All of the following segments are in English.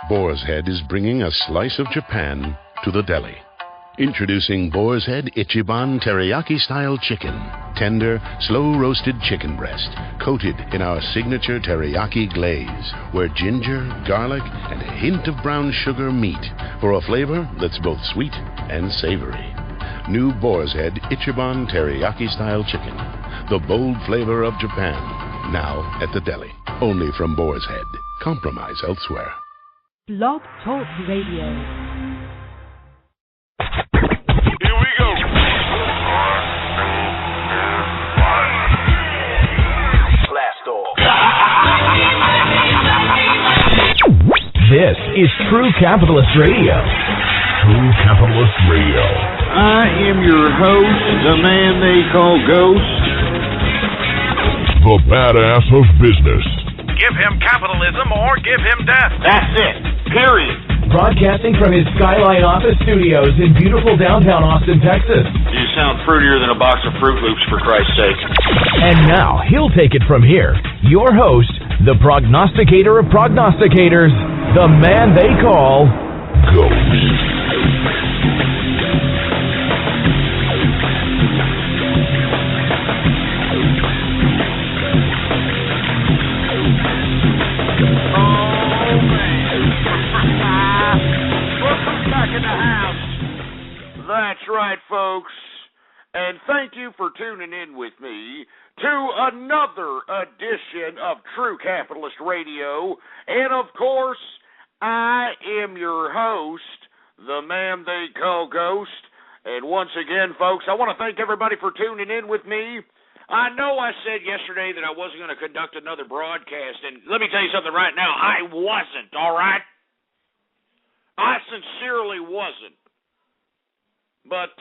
Boar's Head is bringing a slice of Japan to the deli. Introducing Boar's Head Ichiban Teriyaki-style chicken. Tender, slow-roasted chicken breast, coated in our signature teriyaki glaze, where ginger, garlic, and a hint of brown sugar meet for a flavor that's both sweet and savory. New Boar's Head Ichiban Teriyaki-style chicken. The bold flavor of Japan. Now at the deli. Only from Boar's Head. Compromise elsewhere. Blog Talk Radio. Here we go. Blast off. This is True Capitalist Radio. True Capitalist Radio. I am your host, the man they call Ghost. The badass of business. Give him capitalism or give him death. That's it. Period. Broadcasting from his Skyline office studios in beautiful downtown Austin, Texas. You sound fruitier than a box of Fruit Loops, for Christ's sake. And now, he'll take it from here. Your host, the prognosticator of prognosticators, the man they call Ghost. That's right, folks. And thank you for tuning in with me to another edition of True Capitalist Radio. And, of course, I am your host, the man they call Ghost. And once again, folks, I want to thank everybody for tuning in with me. I know I said yesterday that I wasn't going to conduct another broadcast, and let me tell you something right now. I wasn't, all right? I sincerely wasn't. But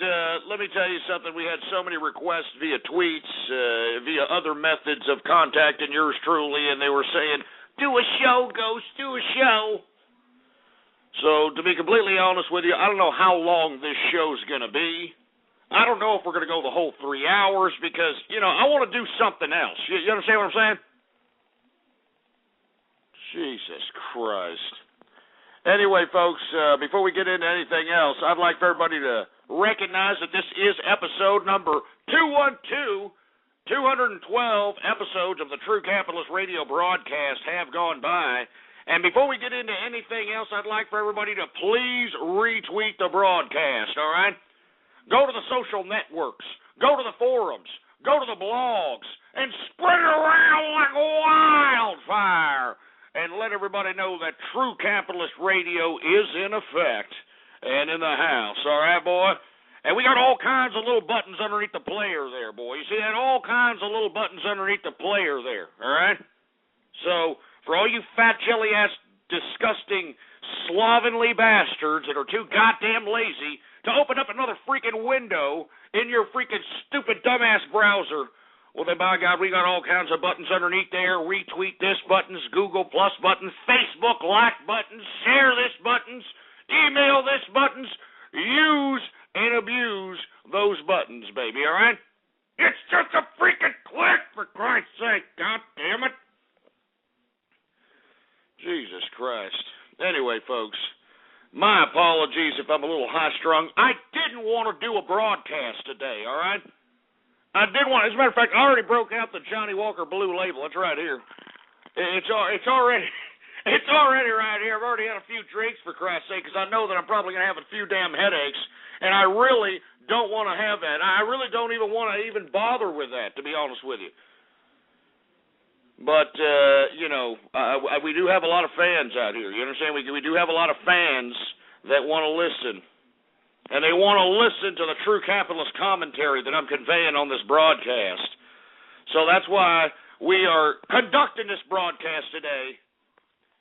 let me tell you something. We had so many requests via tweets, via other methods of contacting yours truly, and they were saying, do a show, Ghost, do a show. So to be completely honest with you, I don't know how long this show's going to be. I don't know if we're going to go the whole 3 hours because, you know, I want to do something else. You understand what I'm saying? Jesus Christ. Anyway, folks, before we get into anything else, I'd like for everybody to recognize that this is episode number 212. 212 episodes of the True Capitalist Radio broadcast have gone by. And before we get into anything else, I'd like for everybody to please retweet the broadcast, all right? Go to the social networks. Go to the forums. Go to the blogs. And spread it around like wildfire. And let everybody know that True Capitalist Radio is in effect and in the house. All right, boy? And we got all kinds of little buttons underneath the player there, boy. You see that? All kinds of little buttons underneath the player there. All right? So, for all you fat, jelly-ass, disgusting, slovenly bastards that are too goddamn lazy to open up another freaking window in your freaking stupid dumbass browser, well, then, by God, we got all kinds of buttons underneath there. Retweet this buttons, Google Plus buttons, Facebook like buttons, share this buttons, email this buttons. Use and abuse those buttons, baby, all right? It's just a freaking click, for Christ's sake. God damn it. Jesus Christ. Anyway, folks, my apologies if I'm a little high-strung. I didn't want to do a broadcast today, all right? I did want, as a matter of fact, I already broke out the Johnny Walker Blue Label. It's right here. It's already right here. I've already had a few drinks, for Christ's sake, because I know that I'm probably going to have a few damn headaches, and I really don't want to have that. I really don't even want to even bother with that, to be honest with you. But, you know, we do have a lot of fans out here. You understand? We do have a lot of fans that want to listen. And they want to listen to the true capitalist commentary that I'm conveying on this broadcast. So that's why we are conducting this broadcast today.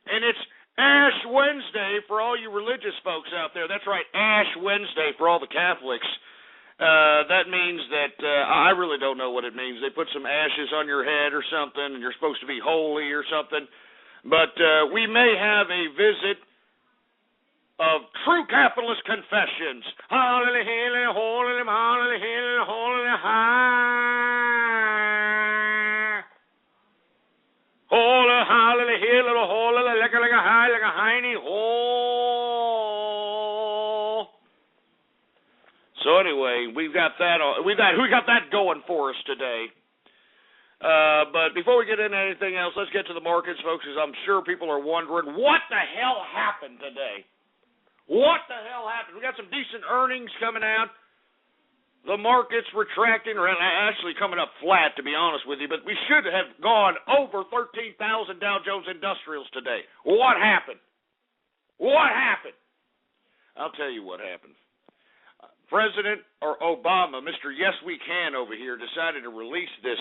And it's Ash Wednesday for all you religious folks out there. That's right, Ash Wednesday for all the Catholics. That means that I really don't know what it means. They put some ashes on your head or something, and you're supposed to be holy or something. But we may have a visit of True Capitalist Confessions. Holy, holy, holy, holy, holy, holy, high. Holy, holy, holy, holy, like a high, like a hiney, Oh. So anyway, we got that going for us today. But before we get into anything else, let's get to the markets, folks, because I'm sure people are wondering what the hell happened today. What the hell happened? We got some decent earnings coming out. The market's retracting, or actually coming up flat, to be honest with you, but we should have gone over 13,000 Dow Jones Industrials today. What happened? What happened? I'll tell you what happened. President Obama, Mr. Yes We Can over here, decided to release this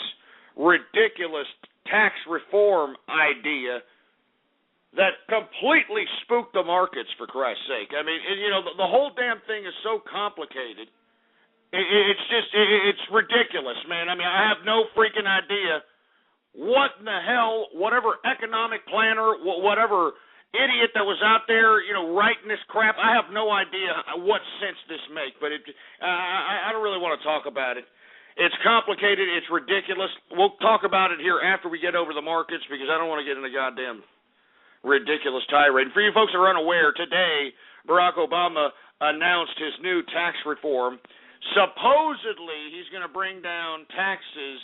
ridiculous tax reform idea that completely spooked the markets, for Christ's sake. I mean, the whole damn thing is so complicated. It's ridiculous, man. I mean, I have no freaking idea what in the hell, whatever economic planner, whatever idiot that was out there, writing this crap, I have no idea what sense this makes, but I don't really want to talk about it. It's complicated. It's ridiculous. We'll talk about it here after we get over the markets because I don't want to get in a goddamn ridiculous tirade. And for you folks that are unaware, today Barack Obama announced his new tax reform. Supposedly, he's going to bring down taxes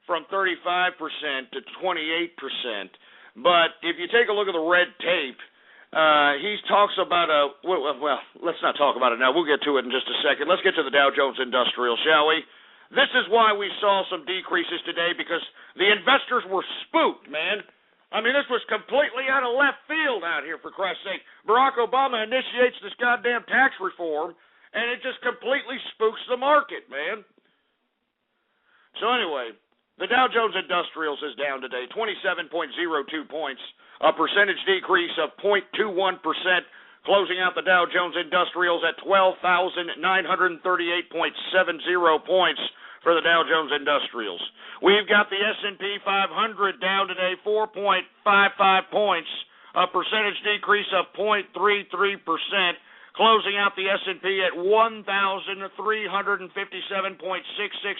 from 35% to 28%. But if you take a look at the red tape, he talks about well, let's not talk about it now. We'll get to it in just a second. Let's get to the Dow Jones Industrial, shall we? This is why we saw some decreases today, because the investors were spooked, man. I mean, this was completely out of left field out here, for Christ's sake. Barack Obama initiates this goddamn tax reform, and it just completely spooks the market, man. So anyway, the Dow Jones Industrials is down today, 27.02 points, a percentage decrease of 0.21%, closing out the Dow Jones Industrials at 12,938.70 points for the Dow Jones Industrials. We've got the S&P 500 down today, 4.55 points, a percentage decrease of 0.33%. Closing out the S&P at 1,357.66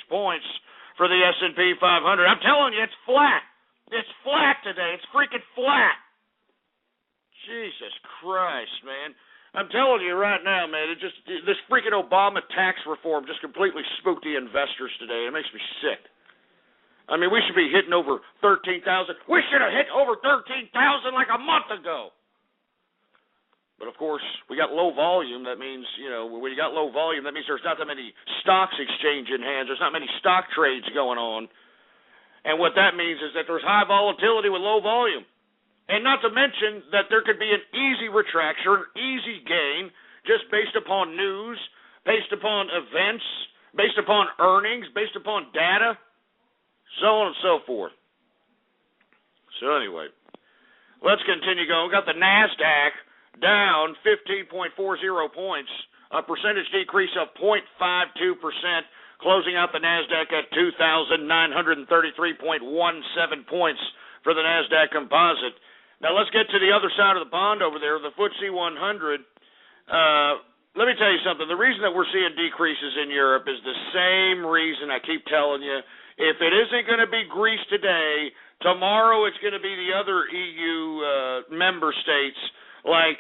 points for the S&P 500. I'm telling you, it's flat. It's flat today. It's freaking flat. Jesus Christ, man. I'm telling you right now, man, this freaking Obama tax reform just completely spooked the investors today. It makes me sick. I mean, we should be hitting over 13,000. We should have hit over 13,000 like a month ago. But, of course, we got low volume. That means, when you got low volume, that means there's not that many stocks exchanging hands. There's not many stock trades going on. And what that means is that there's high volatility with low volume. And not to mention that there could be an easy retraction, an easy gain, just based upon news, based upon events, based upon earnings, based upon data, so on and so forth. So anyway, let's continue going. We got the NASDAQ down 15.40 points, a percentage decrease of 0.52%, closing out the NASDAQ at 2,933.17 points for the NASDAQ composite. Now let's get to the other side of the pond over there, the FTSE 100. Let me tell you something. The reason that we're seeing decreases in Europe is the same reason I keep telling you. If it isn't going to be Greece today, tomorrow it's going to be the other EU member states, like,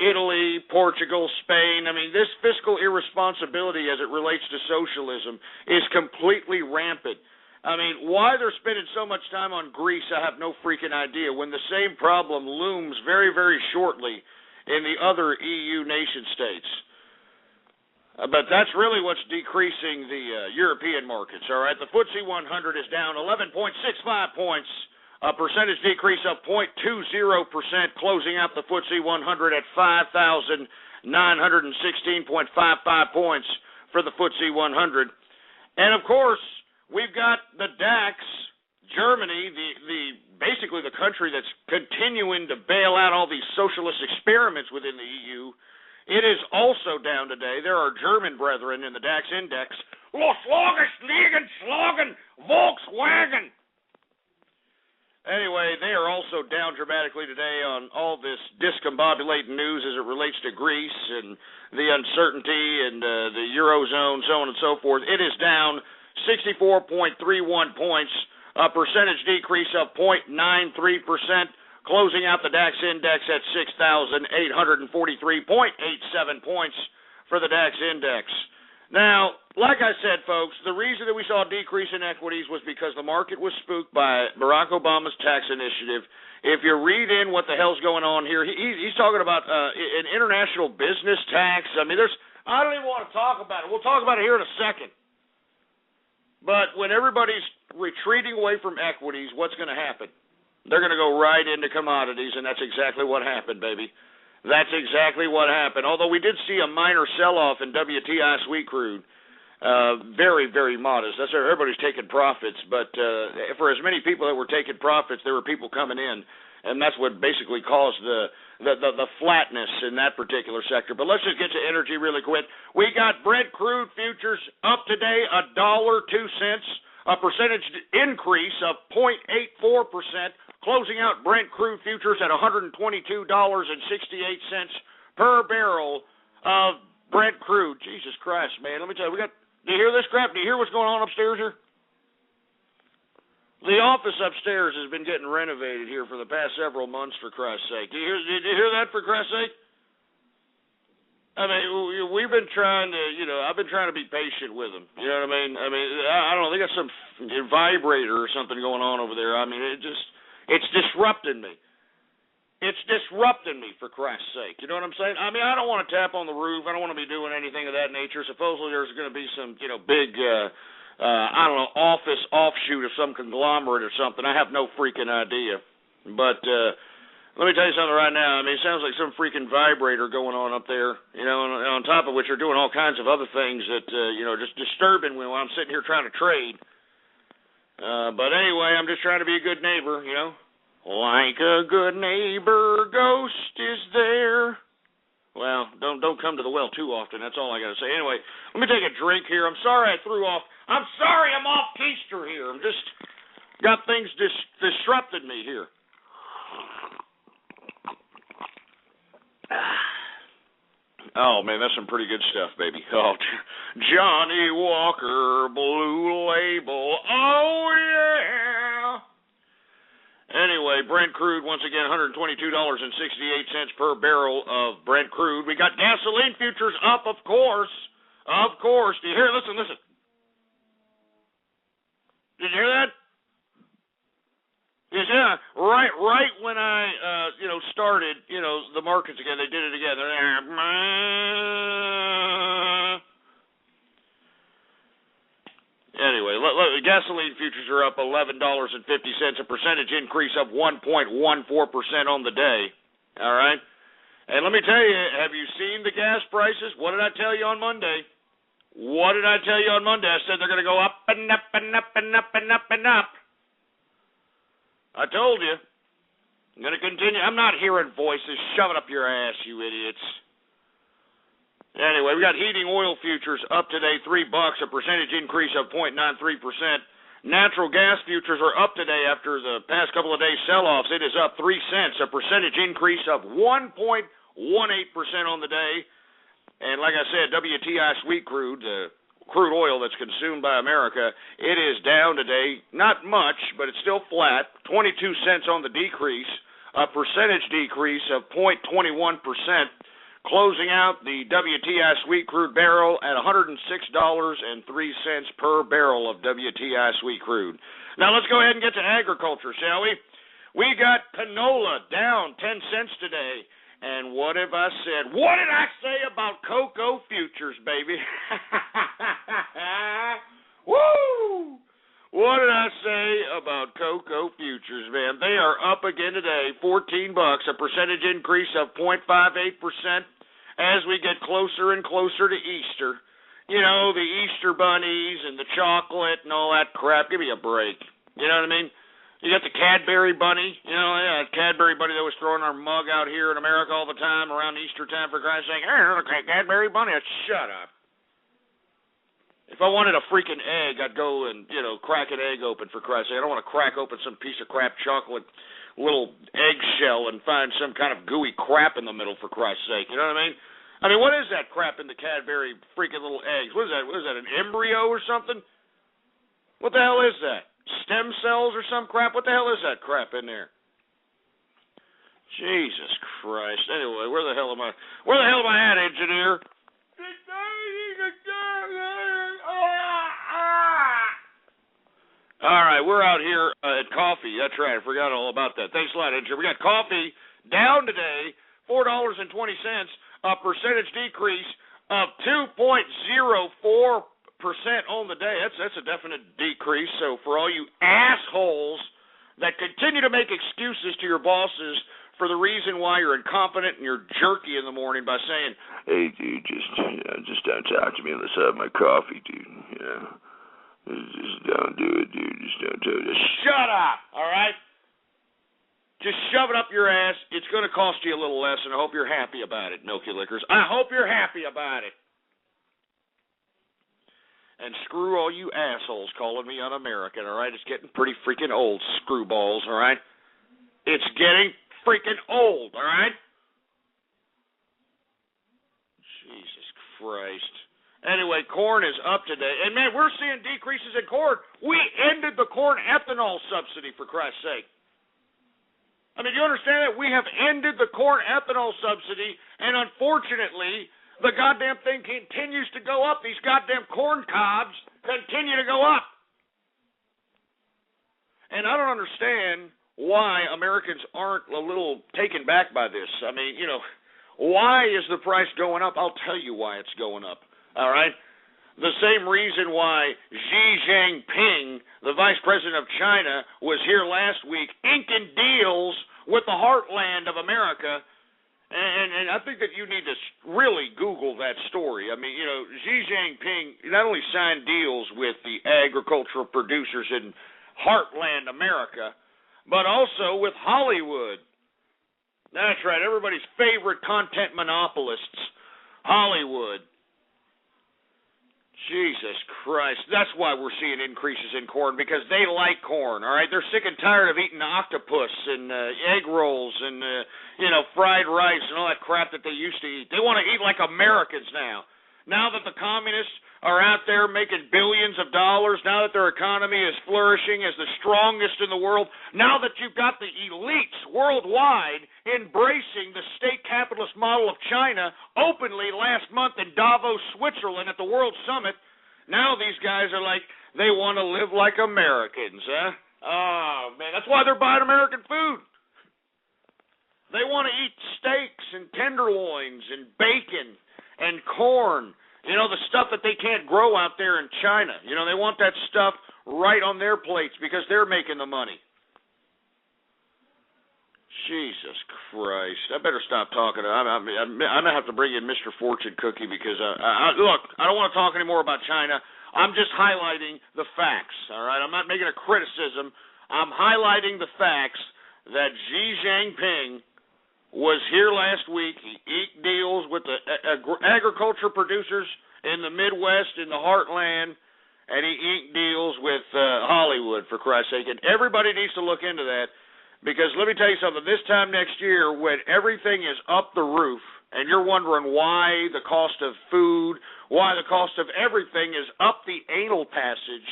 Italy, Portugal, Spain. I mean, this fiscal irresponsibility as it relates to socialism is completely rampant. I mean, why they're spending so much time on Greece, I have no freaking idea, when the same problem looms very, very shortly in the other EU nation states. But that's really what's decreasing the European markets, all right? The FTSE 100 is down 11.65 points, a percentage decrease of 0.20%, closing out the FTSE 100 at 5,916.55 points for the FTSE 100. And, of course, we've got the DAX, Germany, basically the country that's continuing to bail out all these socialist experiments within the EU. It is also down today. There are German brethren in the DAX index. Los Logers liegen schlagen Volkswagen. Anyway, they are also down dramatically today on all this discombobulating news as it relates to Greece and the uncertainty and the Eurozone, so on and so forth. It is down 64.31 points, a percentage decrease of 0.93%, closing out the DAX index at 6,843.87 points for the DAX index. Now, like I said, folks, the reason that we saw a decrease in equities was because the market was spooked by Barack Obama's tax initiative. If you read in what the hell's going on here, he's talking about an international business tax. I mean, I don't even want to talk about it. We'll talk about it here in a second. But when everybody's retreating away from equities, what's going to happen? They're going to go right into commodities, and that's exactly what happened, baby. That's exactly what happened. Although we did see a minor sell-off in WTI sweet crude, very, very modest. That's where everybody's taking profits. But for as many people that were taking profits, there were people coming in, and that's what basically caused the flatness in that particular sector. But let's just get to energy really quick. We got Brent crude futures up today $1.02, a percentage increase of 0.84%. Closing out Brent crude futures at $122.68 per barrel of Brent crude. Jesus Christ, man. Let me tell you, do you hear this crap? Do you hear what's going on upstairs here? The office upstairs has been getting renovated here for the past several months, for Christ's sake. Did you hear that, for Christ's sake? I mean, we've been trying to, I've been trying to be patient with them. You know what I mean? I don't know. They got some vibrator or something going on over there. I mean, it's disrupting me. It's disrupting me, for Christ's sake. You know what I'm saying? I mean, I don't want to tap on the roof. I don't want to be doing anything of that nature. Supposedly there's going to be some, big, office offshoot of some conglomerate or something. I have no freaking idea. But let me tell you something right now. I mean, it sounds like some freaking vibrator going on up there, and on top of which they're doing all kinds of other things that, just disturbing me while I'm sitting here trying to trade. But anyway, I'm just trying to be a good neighbor, Like a good neighbor, ghost is there. Well, don't come to the well too often. That's all I got to say. Anyway, let me take a drink here. I'm sorry I threw off. I'm sorry I'm off keister here. I'm just got things disrupted me here. Oh, man, that's some pretty good stuff, baby. Oh, Johnny Walker, Blue Label. Oh, yeah. Anyway, Brent crude, once again, $122.68 per barrel of Brent crude. We got gasoline futures up, of course. Of course. Do you hear? Listen. Did you hear that? Yeah, right when I, started, the markets again, they did it again. Anyway, gasoline futures are up $11.50, a percentage increase of 1.14% on the day. All right? And let me tell you, have you seen the gas prices? What did I tell you on Monday? I said they're going to go up and up and up and up and up and up. I told you. I'm going to continue. I'm not hearing voices. Shove it up your ass, you idiots. Anyway, we got heating oil futures up today, $3, a percentage increase of 0.93%. Natural gas futures are up today after the past couple of days sell-offs. It is up 3 cents, a percentage increase of 1.18% on the day. And like I said, WTI sweet crude, crude oil that's consumed by America, it is down today. Not much, but it's still flat. 22 cents on the decrease, a percentage decrease of 0.21%. Closing out the WTI sweet crude barrel at $106.03 per barrel of WTI sweet crude. Now let's go ahead and get to agriculture, shall we? We got canola down 10 cents today. And what have I said? What did I say about cocoa futures, baby? Woo! What did I say about cocoa futures, man? They are up again today, $14, a percentage increase of 0.58% as we get closer and closer to Easter. The Easter bunnies and the chocolate and all that crap. Give me a break. You know what I mean? You got the Cadbury bunny, that Cadbury bunny that was throwing our mug out here in America all the time around Easter time, for Christ's sake. Hey, look, Cadbury bunny. Shut up. If I wanted a freaking egg, I'd go and, crack an egg open, for Christ's sake. I don't want to crack open some piece of crap chocolate little eggshell and find some kind of gooey crap in the middle, for Christ's sake. You know what I mean? I mean, what is that crap in the Cadbury freaking little eggs? What is that? What is that, an embryo or something? What the hell is that? Stem cells or some crap? What the hell is that crap in there? Jesus Christ. Anyway, where the hell am I at, engineer? All right, we're out here at coffee. That's right. I forgot all about that. Thanks a lot, engineer. We got coffee down today, $4.20, a percentage decrease of 2.04% on the day. That's a definite decrease. So for all you assholes that continue to make excuses to your bosses for the reason why you're incompetent and you're jerky in the morning by saying, "Hey, dude, just don't talk to me unless I have my coffee, dude. Just don't do it, dude. Just don't do it. Just shut up, all right? Just shove it up your ass. It's going to cost you a little less, and I hope you're happy about it, Milky Lickers. I hope you're happy about it. And screw all you assholes calling me un-American, all right? It's getting pretty freaking old, screwballs, all right? It's getting freaking old, all right? Jesus Christ. Anyway, corn is up today. And, man, we're seeing decreases in corn. We ended the corn ethanol subsidy, for Christ's sake. I mean, do you understand that? We have ended the corn ethanol subsidy, and unfortunately, the goddamn thing continues to go up. These goddamn corn cobs continue to go up. And I don't understand why Americans aren't a little taken back by this. I mean, why is the price going up? I'll tell you why it's going up. All right? The same reason why Xi Jinping, the vice president of China, was here last week inking deals with the heartland of America. And I think that you need to really Google that story. I mean, Xi Jinping not only signed deals with the agricultural producers in heartland America, but also with Hollywood. That's right, everybody's favorite content monopolists, Hollywood. Jesus Christ. That's why we're seeing increases in corn, because they like corn, all right? They're sick and tired of eating octopus and egg rolls and, fried rice and all that crap that they used to eat. They want to eat like Americans now. Now that the communists are out there making billions of dollars, now that their economy is flourishing as the strongest in the world, now that you've got the elites worldwide embracing the state capitalist model of China openly last month in Davos, Switzerland at the World Summit, now these guys are like, they want to live like Americans, huh? Oh, man, that's why they're buying American food. They want to eat steaks and tenderloins and bacon and corn, the stuff that they can't grow out there in China. They want that stuff right on their plates because they're making the money. Jesus Christ. I better stop talking. I'm going to have to bring in Mr. Fortune Cookie because, look, I don't want to talk anymore about China. I'm just highlighting the facts, all right? I'm not making a criticism. I'm highlighting the facts that Xi Jinping was here last week. He inked deals with the agriculture producers in the Midwest, in the heartland, and he inked deals with Hollywood, for Christ's sake. And everybody needs to look into that, because let me tell you something. This time next year, when everything is up the roof, and you're wondering why the cost of food, why the cost of everything is up the anal passage,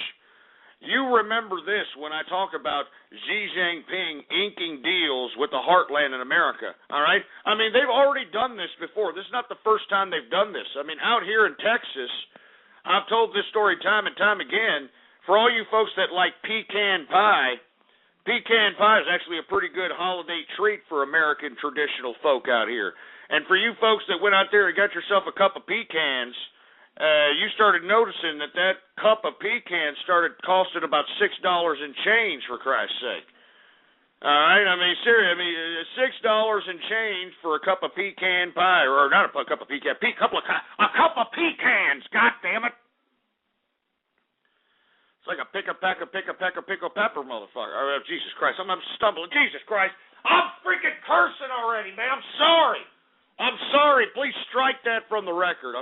you remember this when I talk about Xi Jinping inking deals with the heartland in America, all right? I mean, they've already done this before. This is not the first time they've done this. I mean, out here in Texas, I've told this story time and time again. For all you folks that like pecan pie is actually a pretty good holiday treat for American traditional folk out here. And for you folks that went out there and got yourself a cup of pecans, you started noticing that cup of pecans started costing about $6 and change, for Christ's sake. All right, I mean, seriously, $6 and change for a cup of pecan pie, or not a cup of pecan, a cup of pecans. God damn it! It's like a pickle pepper, motherfucker. Oh, Jesus Christ, I'm stumbling. Jesus Christ, I'm freaking cursing already, man. I'm sorry. Please strike that from the record.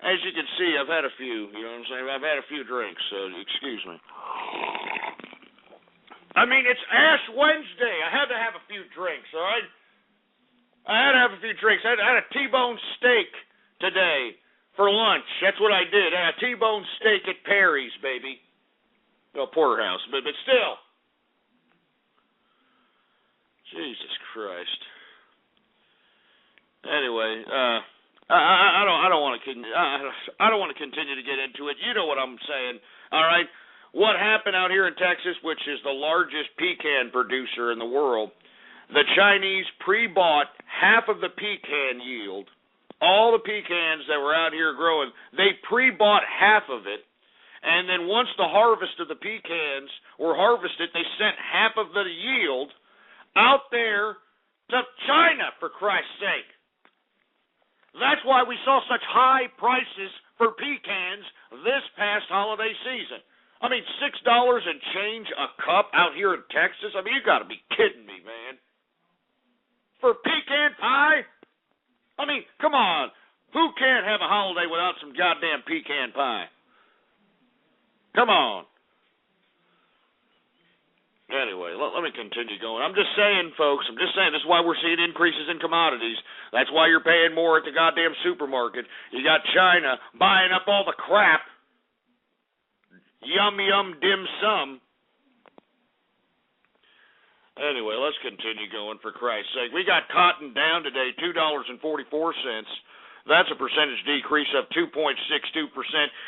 As you can see, I've had a few, you know what I'm saying? I've had a few drinks, so excuse me. I mean, it's Ash Wednesday. I had to have a few drinks, all right? I had to have a few drinks. I had a T-bone steak today for lunch. That's what I did. I had a T-bone steak at Perry's, baby. Well, Porterhouse, but still. Jesus Christ. Anyway, I don't want to continue to get into it. You know what I'm saying, all right? What happened out here in Texas, which is the largest pecan producer in the world, the Chinese pre-bought half of the pecan yield. All the pecans that were out here growing, they pre-bought half of it, and then once the harvest of the pecans were harvested, they sent half of the yield out there to China, for Christ's sake. That's why we saw such high prices for pecans this past holiday season. I mean, $6 and change a cup out here in Texas? I mean, you got to be kidding me, man. For pecan pie? I mean, come on. Who can't have a holiday without some goddamn pecan pie? Come on. Anyway, let me continue going. I'm just saying, folks, this is why we're seeing increases in commodities. That's why you're paying more at the goddamn supermarket. You got China buying up all the crap. Yum, yum, dim sum. Anyway, let's continue going, for Christ's sake. We got cotton down today, $2.44. That's a percentage decrease of 2.62%.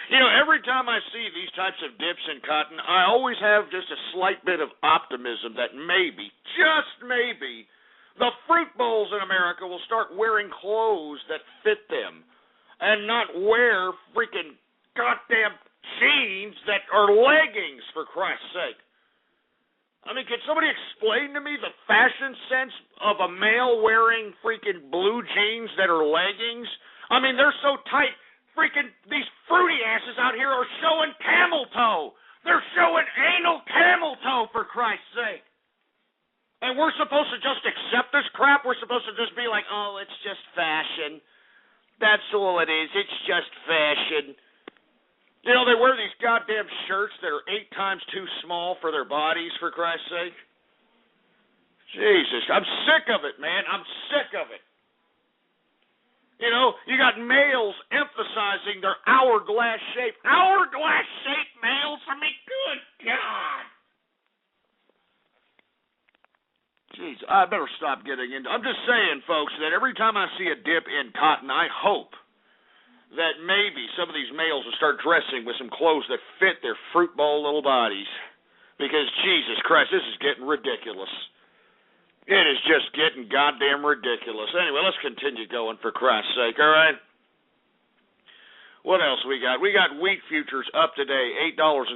You know, every time I see these types of dips in cotton, I always have just a slight bit of optimism that maybe, just maybe, the fruit bowls in America will start wearing clothes that fit them and not wear freaking goddamn jeans that are leggings, for Christ's sake. I mean, can somebody explain to me the fashion sense of a male wearing freaking blue jeans that are leggings? I mean, they're so tight. Freaking these fruity asses out here are showing camel toe. They're showing anal camel toe, for Christ's sake. And we're supposed to just accept this crap? We're supposed to just be like, oh, it's just fashion. That's all it is. It's just fashion. You know, they wear these goddamn shirts that are 8 times too small for their bodies, for Christ's sake. Jesus, I'm sick of it, man. I'm sick of it. You know, you got males emphasizing their hourglass shape. Hourglass shape males? I mean, good God. Jeez, I better stop getting into. I'm just saying, folks, that every time I see a dip in cotton, I hope that maybe some of these males will start dressing with some clothes that fit their fruit bowl little bodies. Because, Jesus Christ, this is getting ridiculous. It is just getting goddamn ridiculous. Anyway, let's continue going, for Christ's sake, all right? What else we got? We got wheat futures up today, $8.75.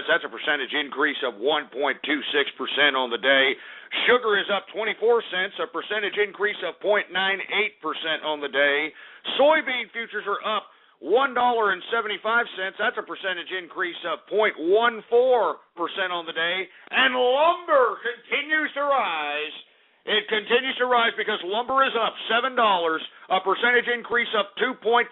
That's a percentage increase of 1.26% on the day. Sugar is up 24 cents, a percentage increase of 0.98% on the day. Soybean futures are up $1.75. That's a percentage increase of 0.14% on the day. And lumber continues to rise. It continues to rise because lumber is up $7, a percentage increase of 2.58%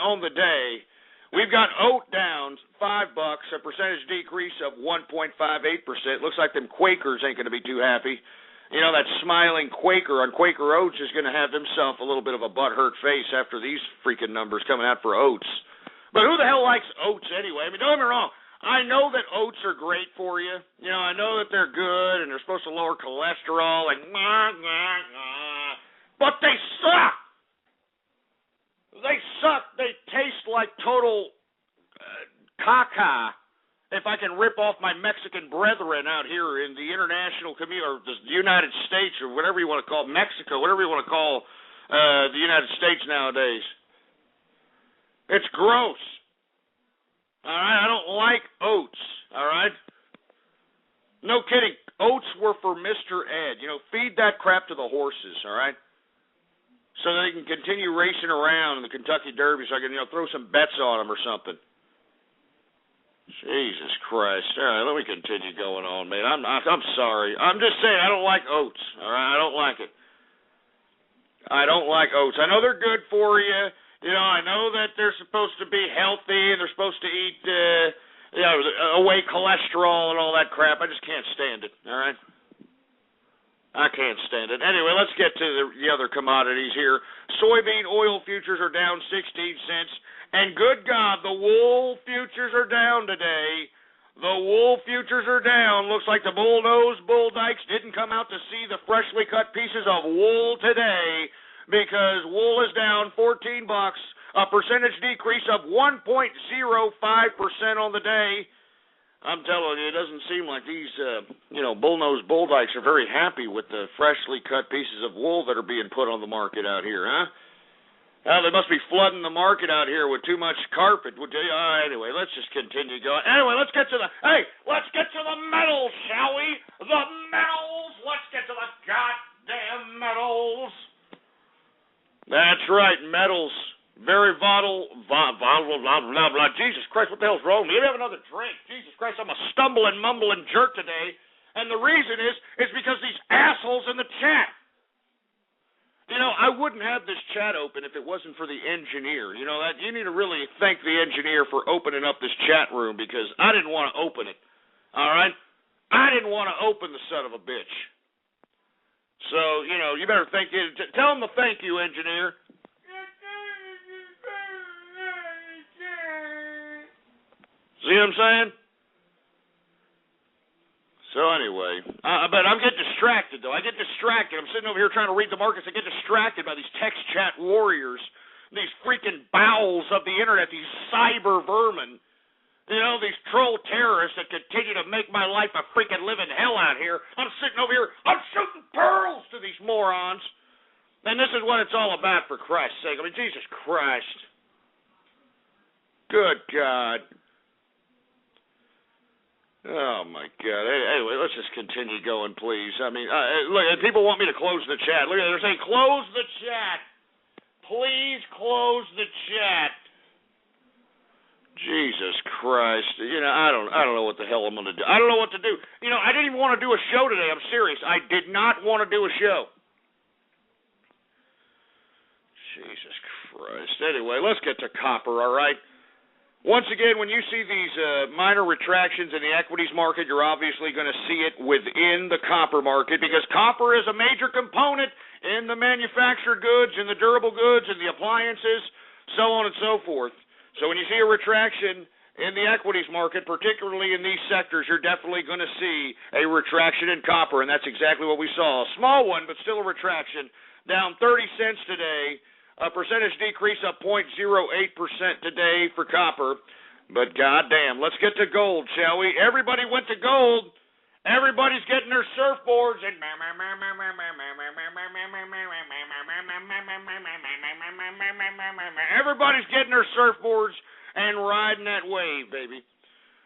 on the day. We've got oat down $5, a percentage decrease of 1.58%. Looks like them Quakers ain't going to be too happy. You know, that smiling Quaker on Quaker Oats is going to have himself a little bit of a butthurt face after these freaking numbers coming out for oats. But who the hell likes oats anyway? I mean, don't get me wrong. I know that oats are great for you. You know, I know that they're good and they're supposed to lower cholesterol and but they suck. They suck. They taste like total caca. If I can rip off my Mexican brethren out here in the international community, or the United States, or whatever you want to call Mexico, whatever you want to call the United States nowadays. It's gross. All right? I don't like oats. All right? No kidding. Oats were for Mr. Ed. You know, feed that crap to the horses, all right? So they can continue racing around in the Kentucky Derby so I can, you know, throw some bets on them or something. Jesus Christ. All right, let me continue going on, man. I'm sorry. I'm just saying I don't like oats, all right? I don't like it. I don't like oats. I know they're good for you. You know, I know that they're supposed to be healthy and they're supposed to eat, away cholesterol and all that crap. I just can't stand it, all right? I can't stand it. Anyway, let's get to the other commodities here. Soybean oil futures are down 16 cents. And good God, the wool futures are down today. The wool futures are down. Looks like the bull-nosed bull dykes didn't come out to see the freshly cut pieces of wool today because wool is down $14, a percentage decrease of 1.05% on the day. I'm telling you, it doesn't seem like these, bull-nosed bull dykes are very happy with the freshly cut pieces of wool that are being put on the market out here, huh? They must be flooding the market out here with too much carpet. Anyway, let's just continue going. Anyway, let's get to the metals, shall we? The metals. Let's get to the goddamn metals. That's right, metals. Very volatile, blah, blah, blah. Jesus Christ, what the hell's wrong with me? You have another drink. Jesus Christ, I'm a stumbling, mumbling jerk today. And the reason is because these assholes in the chat. I wouldn't have this chat open if it wasn't for the engineer. You need to really thank the engineer for opening up this chat room because I didn't want to open it. All right? I didn't want to open the son of a bitch. So, you better thank you. Tell him to thank you, engineer. See what I'm saying? So anyway, but I'm getting distracted, though. I get distracted. I'm sitting over here trying to read the markets. I get distracted by these text chat warriors, these freaking bowels of the Internet, these cyber vermin, these troll terrorists that continue to make my life a freaking living hell out here. I'm sitting over here. I'm shooting pearls to these morons. And this is what it's all about, for Christ's sake. I mean, Jesus Christ. Good God. Oh, my God. Anyway, let's just continue going, please. I mean, look, people want me to close the chat. Look, they're saying, close the chat. Please close the chat. Jesus Christ. I don't know what the hell I'm going to do. I don't know what to do. I didn't even want to do a show today. I'm serious. I did not want to do a show. Jesus Christ. Anyway, let's get to copper, all right? Once again, when you see these minor retractions in the equities market, you're obviously going to see it within the copper market because copper is a major component in the manufactured goods, in the durable goods, in the appliances, so on and so forth. So when you see a retraction in the equities market, particularly in these sectors, you're definitely going to see a retraction in copper, and that's exactly what we saw. A small one, but still a retraction, down 30 cents today. A percentage decrease of 0.08% today for copper. But goddamn, let's get to gold, shall we? Everybody went to gold. Everybody's getting their surfboards and everybody's getting their surfboards and riding that wave, baby.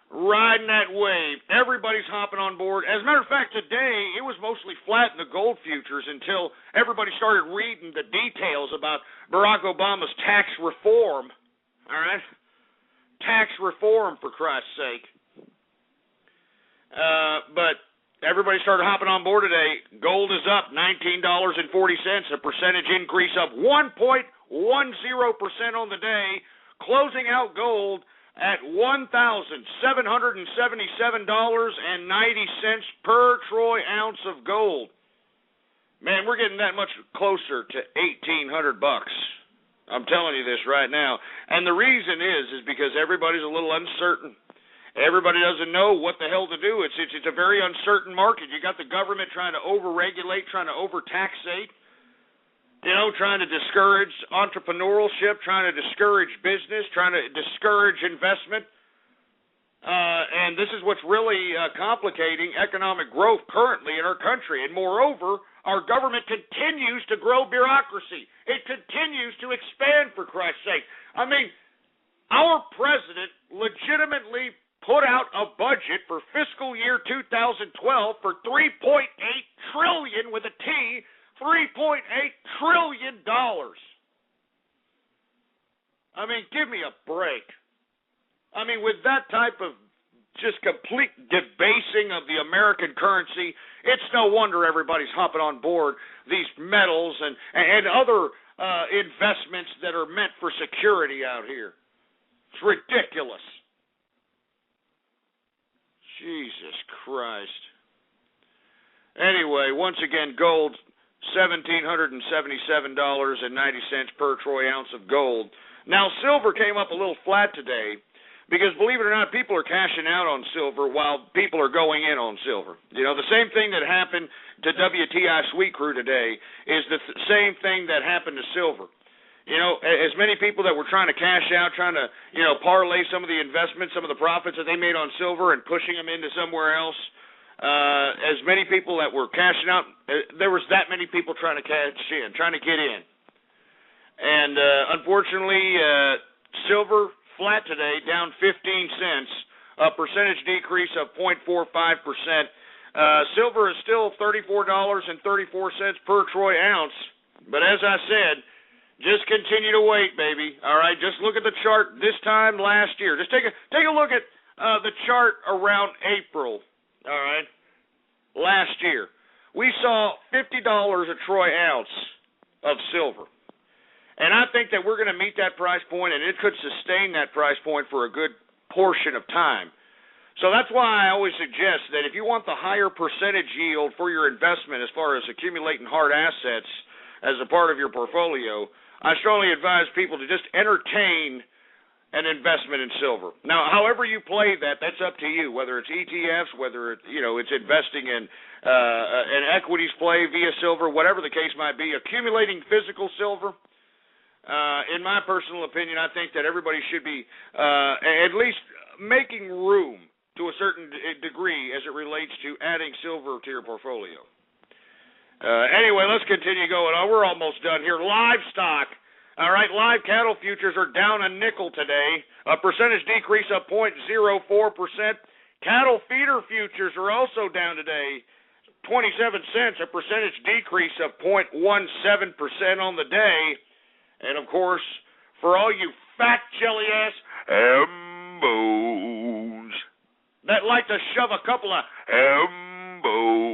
Riding that wave. Everybody's hopping on board. As a matter of fact, today it was mostly flat in the gold futures until everybody started reading the details about Barack Obama's tax reform. All right? Tax reform, for Christ's sake. But everybody started hopping on board today. Gold is up $19.40, a percentage increase of 1.10% on the day, closing out gold at $1,777.90 per troy ounce of gold. Man, we're getting that much closer to $1,800. I'm telling you this right now. And the reason is because everybody's a little uncertain. Everybody doesn't know what the hell to do. It's a very uncertain market. You got the government trying to overregulate, trying to overtaxate. Trying to discourage entrepreneurship, trying to discourage business, trying to discourage investment. And this is what's really complicating economic growth currently in our country. And moreover, our government continues to grow bureaucracy. It continues to expand, for Christ's sake. I mean, our president legitimately put out a budget for fiscal year 2012 for $3.8 trillion with a T, $3.8 trillion. I mean, give me a break. I mean, with that type of just complete debasing of the American currency, it's no wonder everybody's hopping on board these metals and other investments that are meant for security out here. It's ridiculous. Jesus Christ. Anyway, once again, gold, $1,777.90 per troy ounce of gold. Now, silver came up a little flat today, Because believe it or not, people are cashing out on silver while people are going in on silver. You know, the same thing that happened to WTI Sweet Crude today is the same thing that happened to silver. You know, as many people that were trying to cash out, trying to, you know, parlay some of the investments, some of the profits that they made on silver and pushing them into somewhere else, as many people that were cashing out, there was that many people trying to cash in, trying to get in. And unfortunately, silver flat today, down 15 cents, a percentage decrease of 0.45%. Silver is still $34.34 per troy ounce. But as I said, just continue to wait, baby. All right, just look at the chart this time last year. Just take a look at the chart around April. All right, last year we saw $50 a troy ounce of silver. And I think that we're going to meet that price point, and it could sustain that price point for a good portion of time. So that's why I always suggest that if you want the higher percentage yield for your investment as far as accumulating hard assets as a part of your portfolio, I strongly advise people to just entertain an investment in silver. Now, however you play that, that's up to you, whether it's ETFs, whether it's investing in an equities play via silver, whatever the case might be, accumulating physical silver. In my personal opinion, I think that everybody should be at least making room to a certain degree as it relates to adding silver to your portfolio. Anyway, let's continue going on. We're almost done here. Livestock. All right, live cattle futures are down a nickel today, a percentage decrease of 0.04%. Cattle feeder futures are also down today, 27 cents, a percentage decrease of 0.17% on the day. And, of course, for all you fat jelly-ass M-bones that like to shove a couple of M-bones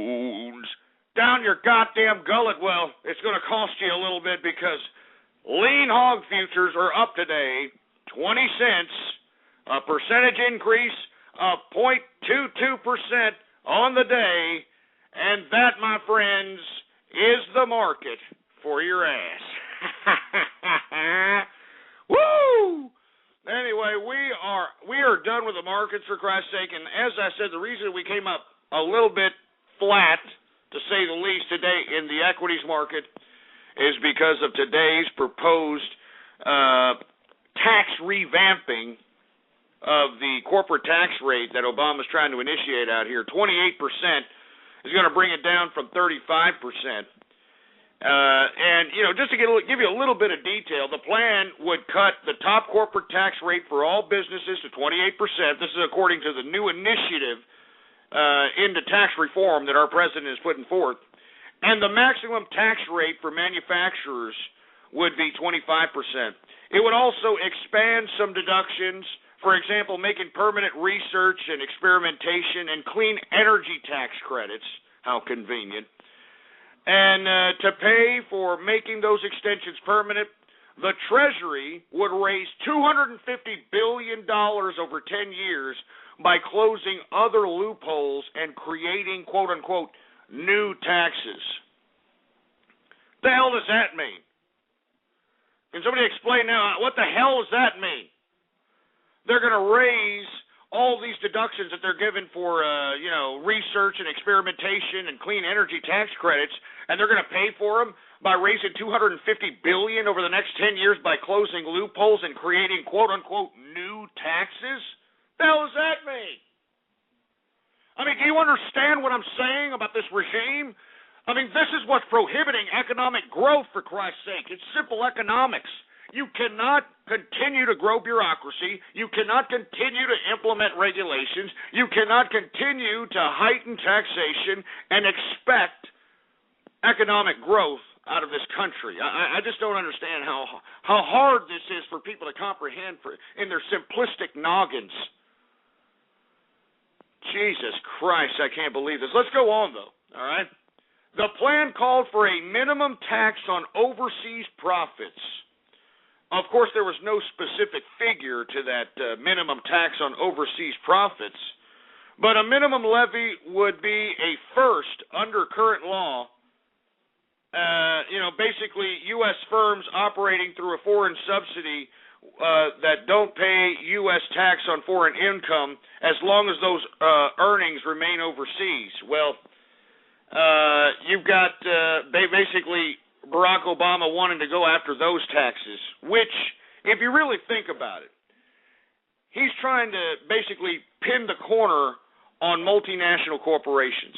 down your goddamn gullet, well, it's going to cost you a little bit because lean hog futures are up today, 20 cents, a percentage increase of 0.22% on the day, and that, my friends, is the market for your ass. Woo! Anyway, we are done with the markets, for Christ's sake, and as I said, the reason we came up a little bit flat, to say the least, today in the equities market is because of today's proposed tax revamping of the corporate tax rate that Obama's trying to initiate out here. 28% is going to bring it down from 35%. And, just to give you a little bit of detail, the plan would cut the top corporate tax rate for all businesses to 28%. This is according to the new initiative into tax reform that our president is putting forth. And the maximum tax rate for manufacturers would be 25%. It would also expand some deductions, for example, making permanent research and experimentation and clean energy tax credits. How convenient. And to pay for making those extensions permanent, the Treasury would raise $250 billion over 10 years by closing other loopholes and creating, quote-unquote, new taxes. The hell does that mean? Can somebody explain now, what the hell does that mean? They're going to raise all these deductions that they're given for, research and experimentation and clean energy tax credits, and they're going to pay for them by raising $250 billion over the next 10 years by closing loopholes and creating, quote-unquote, new taxes? What the hell does that mean? I mean, do you understand what I'm saying about this regime? I mean, this is what's prohibiting economic growth, for Christ's sake. It's simple economics. You cannot continue to grow bureaucracy. You cannot continue to implement regulations. You cannot continue to heighten taxation and expect economic growth out of this country. I just don't understand how hard this is for people to comprehend in their simplistic noggins. Jesus Christ, I can't believe this. Let's go on, though, all right? The plan called for a minimum tax on overseas profits. Of course, there was no specific figure to that minimum tax on overseas profits, but a minimum levy would be a first under current law. Basically, U.S. firms operating through a foreign subsidy that don't pay U.S. tax on foreign income as long as those earnings remain overseas. Well, you've got basically Barack Obama wanting to go after those taxes, which, if you really think about it, he's trying to basically pin the corner on multinational corporations.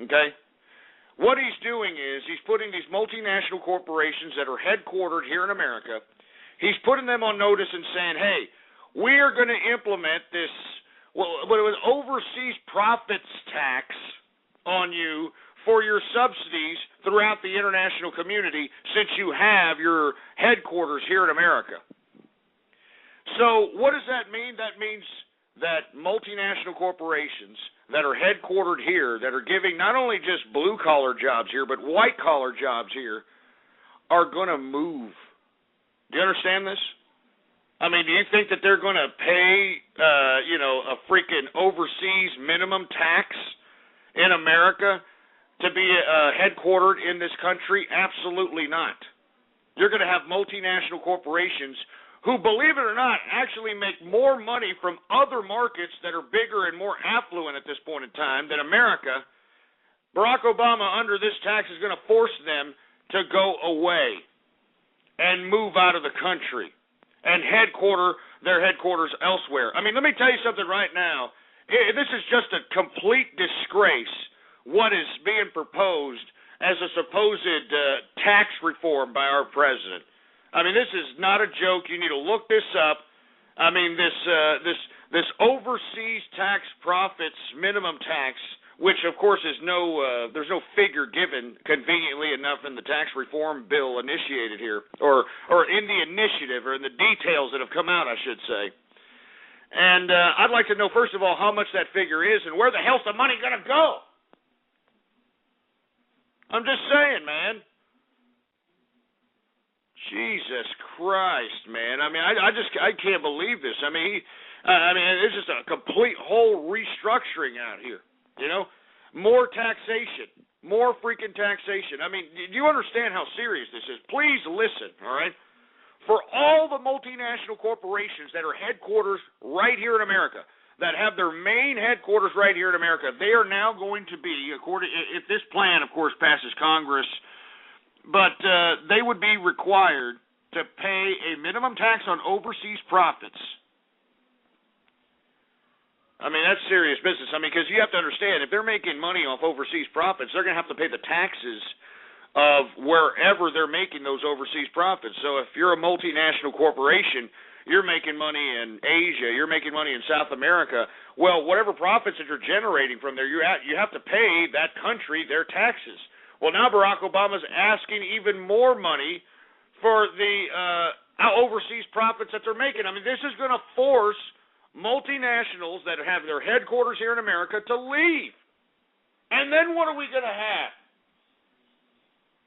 Okay? What he's doing is he's putting these multinational corporations that are headquartered here in America, he's putting them on notice and saying, hey, we are going to implement this, what it was, overseas profits tax on you for your subsidies throughout the international community since you have your headquarters here in America. So what does that mean? That means that multinational corporations that are headquartered here, that are giving not only just blue-collar jobs here, but white-collar jobs here, are going to move. Do you understand this? I mean, do you think that they're going to pay, a freaking overseas minimum tax in America to be headquartered in this country? Absolutely not. You're going to have multinational corporations who, believe it or not, actually make more money from other markets that are bigger and more affluent at this point in time than America. Barack Obama, under this tax, is going to force them to go away and move out of the country and their headquarters elsewhere. I mean, let me tell you something right now. This is just a complete disgrace, what is being proposed as a supposed tax reform by our president. I mean, this is not a joke. You need to look this up. I mean, this overseas tax profits minimum tax, which of course is there's no figure given conveniently enough in the tax reform bill initiated here, or in the initiative, or in the details that have come out, I should say. And I'd like to know, first of all, how much that figure is and where the hell's the money going to go? I'm just saying, man. Jesus Christ, man. I mean, I can't believe this. I mean, it's just a complete whole restructuring out here, you know? More taxation. More freaking taxation. I mean, do you understand how serious this is? Please listen, all right? For all the multinational corporations that are headquarters right here in America, that have their main headquarters right here in America, they are now going to be, if this plan, of course, passes Congress, but they would be required to pay a minimum tax on overseas profits. I mean, that's serious business. I mean, because you have to understand, if they're making money off overseas profits, they're going to have to pay the taxes of wherever they're making those overseas profits. So if you're a multinational corporation, you're making money in Asia, you're making money in South America, well, whatever profits that you're generating from there, you have to pay that country their taxes. Well, now Barack Obama's asking even more money for the overseas profits that they're making. I mean, this is going to force multinationals that have their headquarters here in America to leave. And then what are we going to have?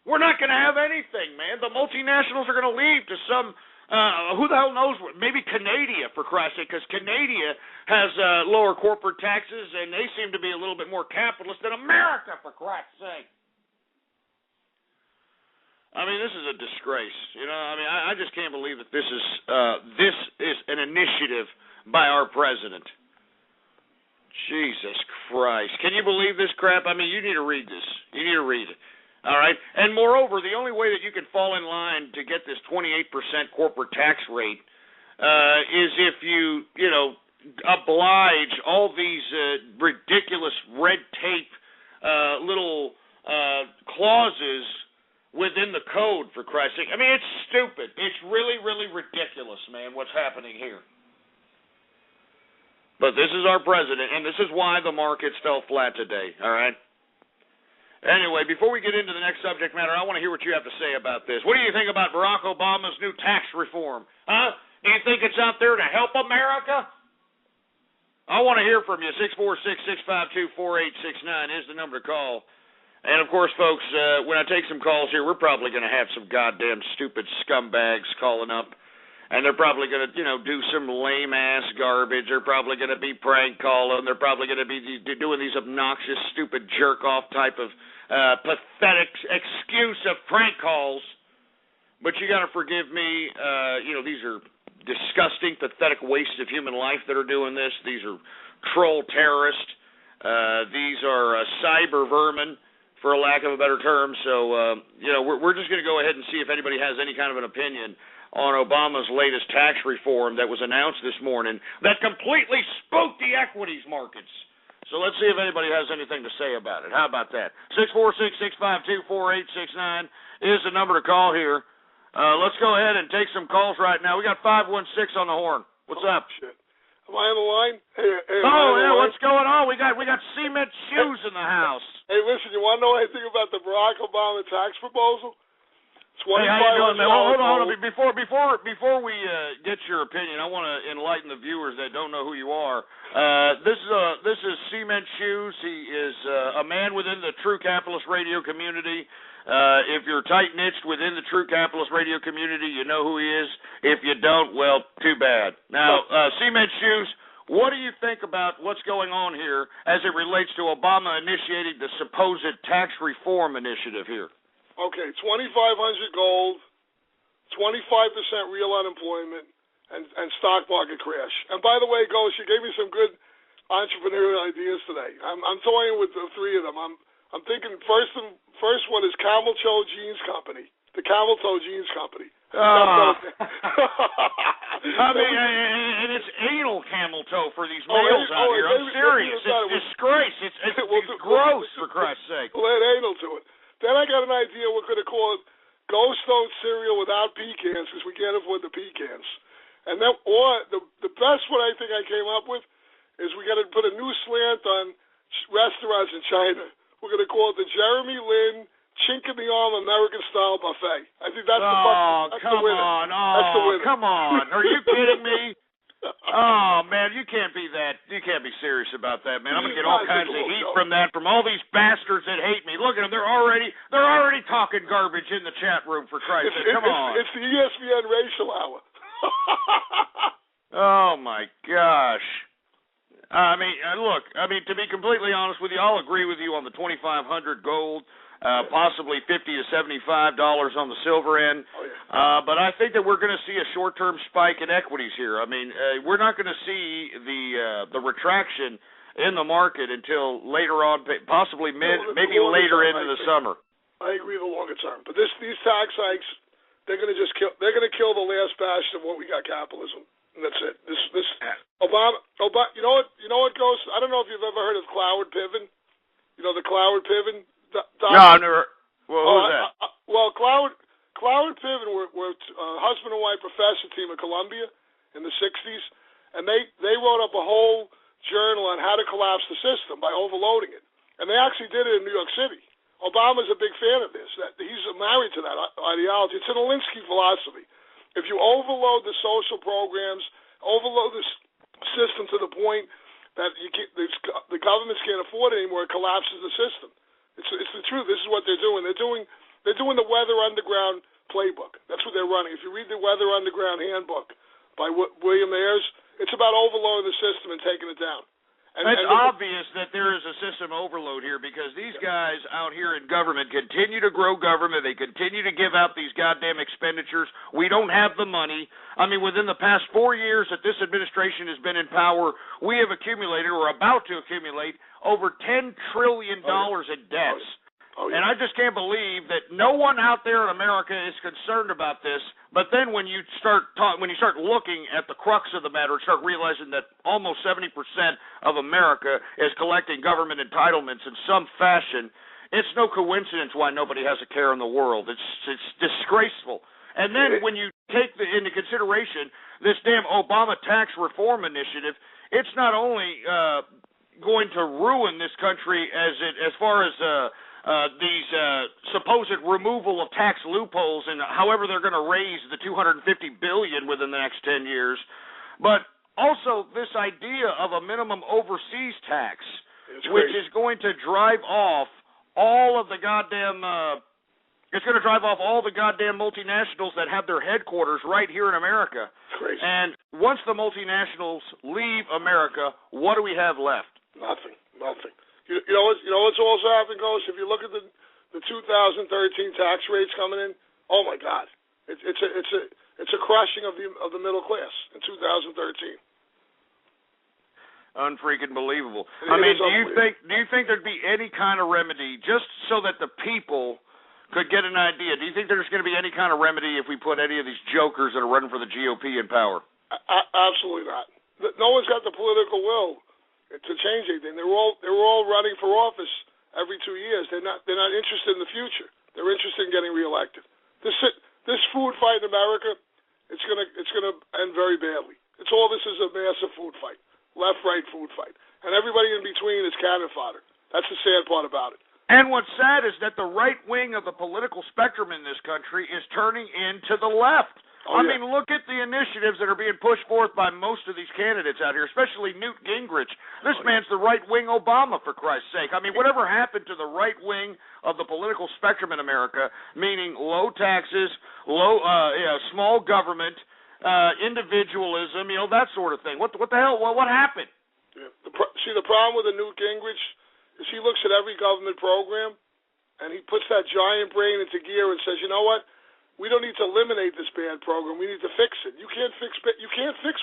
We're not going to have anything, man. The multinationals are going to leave to some, who the hell knows, maybe Canada, for Christ's sake, because Canada has lower corporate taxes, and they seem to be a little bit more capitalist than America, for Christ's sake. I mean, this is a disgrace. You know, I mean, I just can't believe that this is an initiative by our president. Jesus Christ. Can you believe this crap? I mean, you need to read this. You need to read it. All right? And moreover, the only way that you can fall in line to get this 28% corporate tax rate is if you oblige all these ridiculous red tape little clauses within the code, for Christ's sake. I mean, it's stupid. It's really, really ridiculous, man, what's happening here. But this is our president, and this is why the markets fell flat today, all right? Anyway, before we get into the next subject matter, I want to hear what you have to say about this. What do you think about Barack Obama's new tax reform? Huh? Do you think it's out there to help America? I want to hear from you. 646-652-4869 is the number to call. And, of course, folks, when I take some calls here, we're probably going to have some goddamn stupid scumbags calling up. And they're probably going to, do some lame-ass garbage. They're probably going to be prank calling. They're probably going to be doing these obnoxious, stupid, jerk-off type of pathetic excuse of prank calls. but you got to forgive me. These are disgusting, pathetic wastes of human life that are doing this. These are troll terrorists. These are cyber vermin, for a lack of a better term. So, we're just going to go ahead and see if anybody has any kind of an opinion on Obama's latest tax reform that was announced this morning that completely spooked the equities markets. So let's see if anybody has anything to say about it. How about that? 646-652-4869 is the number to call here. Let's go ahead and take some calls right now. We got 516 on the horn. What's up? Shit. Am I on the line? Hey, what's going on? We got cement shoes in the house. Hey, listen, you want to know anything about the Barack Obama tax proposal? Hey, how you doing, man? Hold on. Before we get your opinion, I want to enlighten the viewers that don't know who you are. This is Cement Shoes. He is a man within the True Capitalist Radio community. If you're tight-niched within the True Capitalist Radio community, you know who he is. If you don't, well, too bad. Now, Cement Shoes, what do you think about what's going on here as it relates to Obama initiating the supposed tax reform initiative here? Okay, 2,500 gold, 25% real unemployment, and stock market crash. And by the way, Ghost, you gave me some good entrepreneurial ideas today. I'm toying with the three of them. I'm thinking first one is Camel Toe Jeans Company, the Camel Toe Jeans Company. I mean, and it's anal camel toe for these males out here. I'm serious. It's disgrace. It's gross, for Christ's sake. We'll add anal to it. Then I got an idea. We're going to call it Ghost Oat cereal without pecans because we can't afford the pecans. And then, or the best one I think I came up with is we got to put a new slant on restaurants in China. We're going to call it the Jeremy Lin Chink in the Arm American Style Buffet. I think that's the winner. Come on. Are you kidding me? Oh man, you can't be serious about that, man. I'm gonna get all kinds of heat from that, from all these bastards that hate me. Look at them, they're already talking garbage in the chat room, for Christ's sake. Come on. It's the ESPN racial hour. Oh my gosh. I mean, to be completely honest with you, I'll agree with you on the 2,500 gold. Possibly $50 to $75 on the silver end. But I think that we're going to see a short-term spike in equities here. I mean, we're not going to see the retraction in the market until later on, possibly maybe later into the summer. I agree the longer term. But these tax hikes, they're going to just kill. They're going to kill the last bastion of what we got, capitalism. And that's it. This Obama. You know what goes? I don't know if you've ever heard of Cloward Piven. You know the Cloward Piven. No, I've never. Well, who's that? Cloward Piven were a husband and wife professor team at Columbia in the 60s, and they wrote up a whole journal on how to collapse the system by overloading it. And they actually did it in New York City. Obama's a big fan of this. He's married to that ideology. It's an Alinsky philosophy. If you overload the social programs, overload the system to the point that the governments can't afford it anymore, it collapses the system. It's the truth. This is what they're doing. They're doing the Weather Underground playbook. That's what they're running. If you read the Weather Underground handbook by William Ayers, it's about overloading the system and taking it down. It's obvious that there is a system overload here because these guys out here in government continue to grow government. They continue to give out these goddamn expenditures. We don't have the money. I mean, within the past 4 years that this administration has been in power, we have accumulated or are about to accumulate over $10 trillion in debts. And I just can't believe that no one out there in America is concerned about this. But then when you start looking at the crux of the matter, start realizing that almost 70% of America is collecting government entitlements in some fashion, it's no coincidence why nobody has a care in the world. It's disgraceful. And then when you take into consideration this damn Obama tax reform initiative, it's not only going to ruin this country as far as these supposed removal of tax loopholes and however they're going to raise the $250 billion within the next 10 years, but also this idea of a minimum overseas tax, which is going to drive off all of the goddamn it's going to drive off all the goddamn multinationals that have their headquarters right here in America. Crazy. And once the multinationals leave America, what do we have left? Nothing. You know what's also happening, Ghost? If you look at the 2013 tax rates coming in, oh my God, It's a crushing of the middle class in 2013. Unfreaking believable. I mean, do you think there'd be any kind of remedy just so that the people could get an idea? Do you think there's going to be any kind of remedy if we put any of these jokers that are running for the GOP in power? Absolutely not. No one's got the political will to change anything. They're all running for office every 2 years. They're not interested in the future. They're interested in getting reelected. This food fight in America, it's gonna end very badly. This is a massive food fight. Left-right food fight. And everybody in between is cannon fodder. That's the sad part about it. And what's sad is that the right wing of the political spectrum in this country is turning into the left. I mean, look at the initiatives that are being pushed forth by most of these candidates out here, especially Newt Gingrich. This man's the right-wing Obama, for Christ's sake. I mean, whatever happened to the right wing of the political spectrum in America, meaning low taxes, small government, individualism, that sort of thing. What the hell? Well, what happened? Yeah. The problem with the Newt Gingrich is he looks at every government program and he puts that giant brain into gear and says, you know what? We don't need to eliminate this bad program. We need to fix it. You can't fix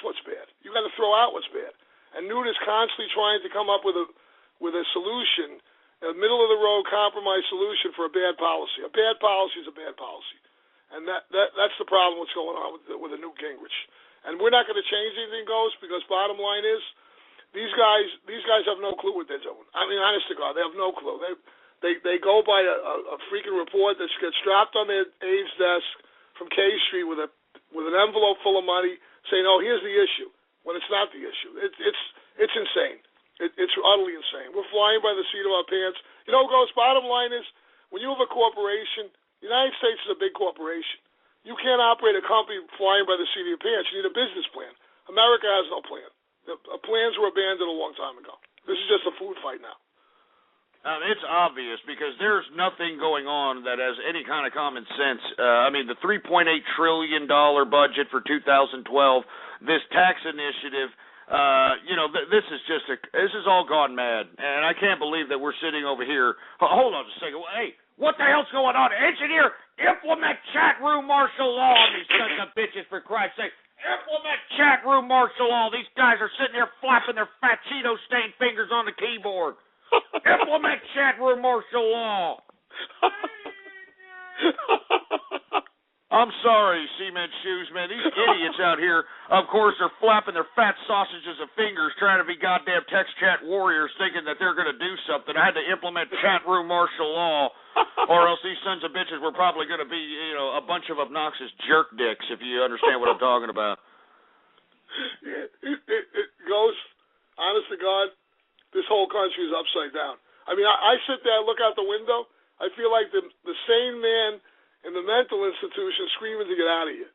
what's bad. You got to throw out what's bad. And Newt is constantly trying to come up with a solution, a middle of the road compromise solution for a bad policy. A bad policy is a bad policy. And that's the problem what's going on with the Newt Gingrich. And we're not going to change anything, Ghost, because bottom line is these guys have no clue what they're doing. I mean, honest to God, they have no clue. They go by a freaking report that gets dropped on their aide's desk from K Street with an envelope full of money saying, "Oh, here's the issue," when it's not the issue. It's insane. It's utterly insane. We're flying by the seat of our pants. Ghost, bottom line is when you have a corporation, the United States is a big corporation. You can't operate a company flying by the seat of your pants. You need a business plan. America has no plan. The plans were abandoned a long time ago. This is just a food fight now. It's obvious because there's nothing going on that has any kind of common sense. I mean, the $3.8 trillion budget for 2012, this tax initiative, this is all gone mad. And I can't believe that we're sitting over here. Hold on a second. Hey, what the hell's going on? Engineer, implement chat room martial law on these sons of bitches, for Christ's sake. Implement chat room martial law. These guys are sitting here flapping their fat Cheeto-stained fingers on the keyboard. Implement chat room martial law. I'm sorry, cement shoes, man. These idiots out here, of course, are flapping their fat sausages of fingers trying to be goddamn text chat warriors thinking that they're going to do something. I had to implement chat room martial law, or else these sons of bitches were probably going to be, a bunch of obnoxious jerk dicks, if you understand what I'm talking about. It goes, honest to God, this whole country is upside down. I mean, I sit there and look out the window. I feel like the sane man in the mental institution screaming to get out of here.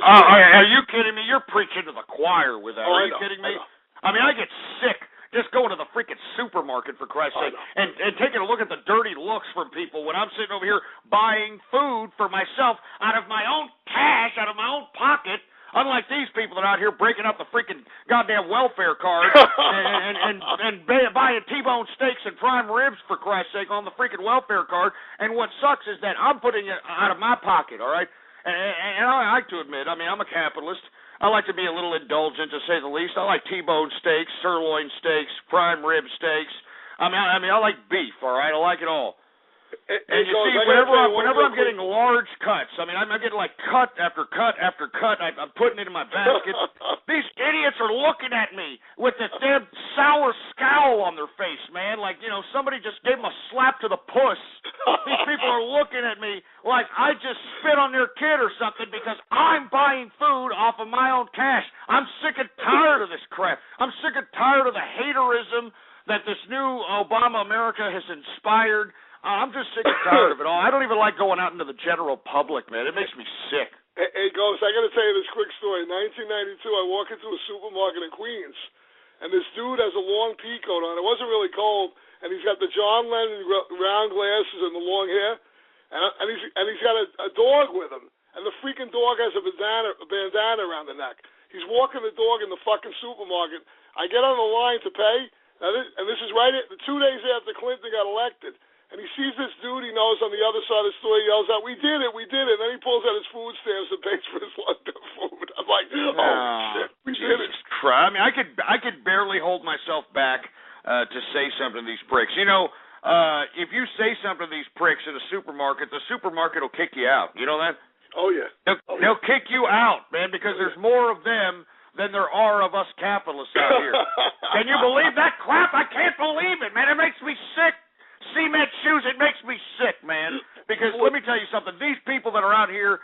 Are you kidding me? You're preaching to the choir with that. Are you kidding me? I mean, I get sick just going to the freaking supermarket, for Christ's sake, and taking a look at the dirty looks from people when I'm sitting over here buying food for myself out of my own cash, out of my own pocket. Unlike these people that are out here breaking up the freaking goddamn welfare card and buying T-bone steaks and prime ribs, for Christ's sake, on the freaking welfare card. And what sucks is that I'm putting it out of my pocket, all right? And I like to admit, I mean, I'm a capitalist. I like to be a little indulgent, to say the least. I like T-bone steaks, sirloin steaks, prime rib steaks. I mean, I like beef, all right? I like it all. And you see, whenever I'm getting large cuts, I mean, I'm getting like cut after cut after cut, I'm putting it in my basket. These idiots are looking at me with this damn sour scowl on their face, man. Like, somebody just gave them a slap to the puss. These people are looking at me like I just spit on their kid or something because I'm buying food off of my own cash. I'm sick and tired of this crap. I'm sick and tired of the haterism that this new Obama America has inspired. I'm just sick and tired of it all. I don't even like going out into the general public, man. It makes me sick. Hey, Ghost, I got to tell you this quick story. In 1992, I walk into a supermarket in Queens, and this dude has a long pea coat on. It wasn't really cold, and he's got the John Lennon round glasses and the long hair, and he's got a dog with him, and the freaking dog has a bandana around the neck. He's walking the dog in the fucking supermarket. I get on the line to pay, and this is right 2 days after Clinton got elected. And and he sees this dude he knows on the other side of the store. He yells out, "We did it, we did it!" And then he pulls out his food stamps and pays for his lunch food. I'm like, "Oh shit, we did it!" I mean, I could barely hold myself back to say something to these pricks. You know, if you say something to these pricks in a supermarket, the supermarket will kick you out. You know that? Oh yeah. They'll kick you out, man, because there's more of them than there are of us capitalists out here. Can you believe that crap? I can't believe it, man. It makes me sick. Cement shoes, it makes me sick, man. Because let me tell you something. These people that are out here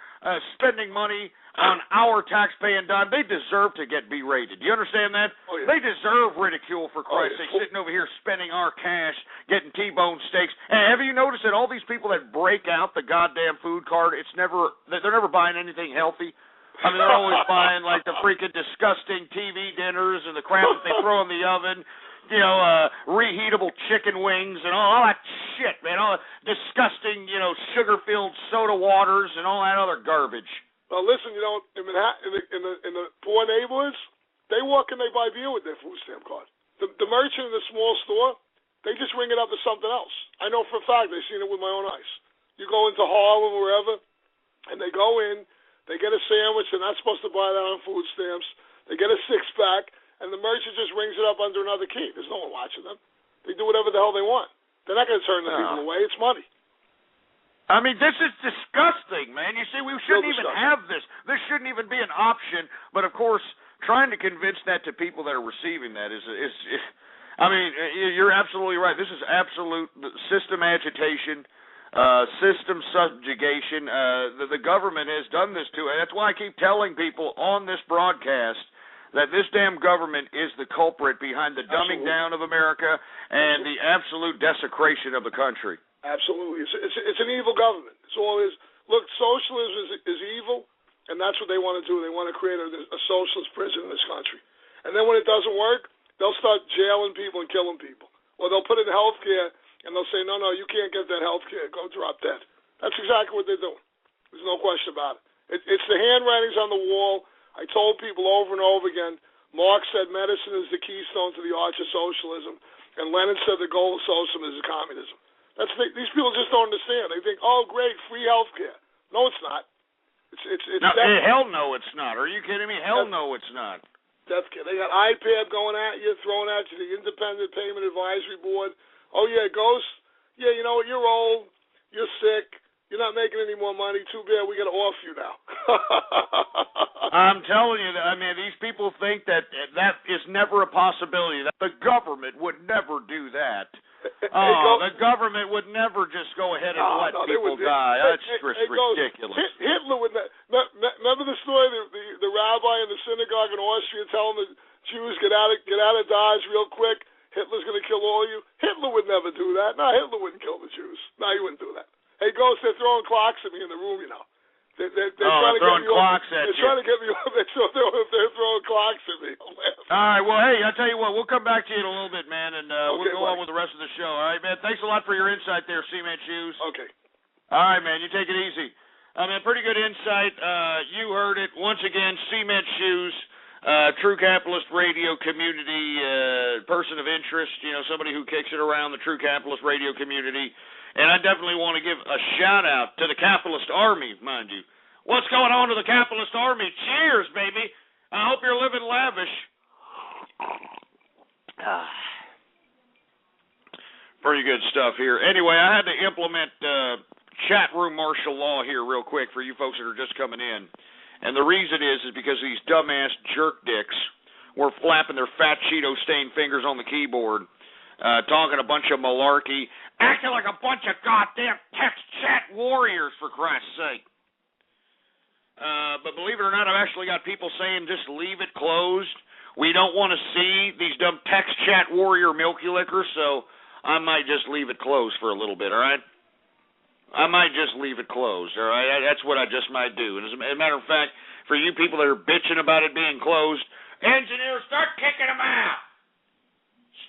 spending money on our tax-paying dime, they deserve to get berated. Do you understand that? Oh, yeah. They deserve ridicule, for Christ's sake, sitting over here spending our cash, getting T-bone steaks. And have you noticed that all these people that break out the goddamn food card, they're never buying anything healthy? I mean, they're always buying, like, the freaking disgusting TV dinners and the crap that they throw in the oven. You know, reheatable chicken wings and all that shit, man. All that disgusting, you know, sugar-filled soda waters and all that other garbage. Well, listen, you know, in Manhattan, in the poor neighborhoods, they walk and they buy beer with their food stamp card. The merchant in the small store, they just ring it up as something else. I know for a fact. I've seen it with my own eyes. You go into Harlem or wherever, and they go in, they get a sandwich. They're not supposed to buy that on food stamps. They get a six-pack. And the merchant just rings it up under another key. There's no one watching them. They do whatever the hell they want. They're not going to turn the people away. It's money. I mean, this is disgusting, man. You see, we shouldn't even have this. This shouldn't even be an option. But, of course, trying to convince that to people that are receiving that is I mean, you're absolutely right. This is absolute system agitation, system subjugation. The government has done this to it. That's why I keep telling people on this broadcast that this damn government is the culprit behind the dumbing down of America and the absolute desecration of the country. Absolutely. It's an evil government. It's all it is. Look, socialism is evil, and that's what they want to do. They want to create a socialist prison in this country. And then when it doesn't work, they'll start jailing people and killing people. Or they'll put in health care, and they'll say, no, you can't get that health care. Go drop dead. That's exactly what they're doing. There's no question about it. It's the handwritings on the wall. I told people over and over again, Marx said medicine is the keystone to the arch of socialism, and Lenin said the goal of socialism is communism. These people just don't understand. They think, oh, great, free health care. No, it's not. Hell no, it's not. Are you kidding me? Hell no, it's not. Death care. They got iPad going at you, throwing at you the Independent Payment Advisory Board. Oh, yeah, Ghost. Yeah, you know what? You're old. You're sick. You're not making any more money. Too bad. We got to off you now. I'm telling you, I mean, these people think that is never a possibility. That the government would never do that. The government would never just go ahead and let people die. That's ridiculous. Hitler would remember the story, the rabbi in the synagogue in Austria telling the Jews, get out of Dodge real quick. Hitler's going to kill all of you. Hitler would never do that. No, Hitler wouldn't kill the Jews. No, he wouldn't do that. Hey, Ghost, they're throwing clocks at me in the room, you know. They're trying to throwing clocks at you. They're trying to get me over. They're throwing clocks at me. All right, well, hey, I'll tell you what, we'll come back to you in a little bit, man, and we'll go on with the rest of the show. All right, man, thanks a lot for your insight there, Cement Shoes. Okay. All right, man, you take it easy. Man, pretty good insight. You heard it. Once again, Cement Shoes, True Capitalist Radio community, person of interest, you know, somebody who kicks it around the True Capitalist Radio community. And I definitely want to give a shout-out to the Capitalist Army, mind you. What's going on to the Capitalist Army? Cheers, baby. I hope you're living lavish. Pretty good stuff here. Anyway, I had to implement chat room martial law here real quick for you folks that are just coming in. And the reason is because these dumbass jerk dicks were flapping their fat Cheeto-stained fingers on the keyboard, talking a bunch of malarkey, acting like a bunch of goddamn text chat warriors, for Christ's sake. But believe it or not, I've actually got people saying just leave it closed. We don't want to see these dumb text chat warrior milky lickers, so I might just leave it closed for a little bit, all right? I might just leave it closed, all right? That's what I just might do. And as a matter of fact, for you people that are bitching about it being closed, engineers, start kicking them out.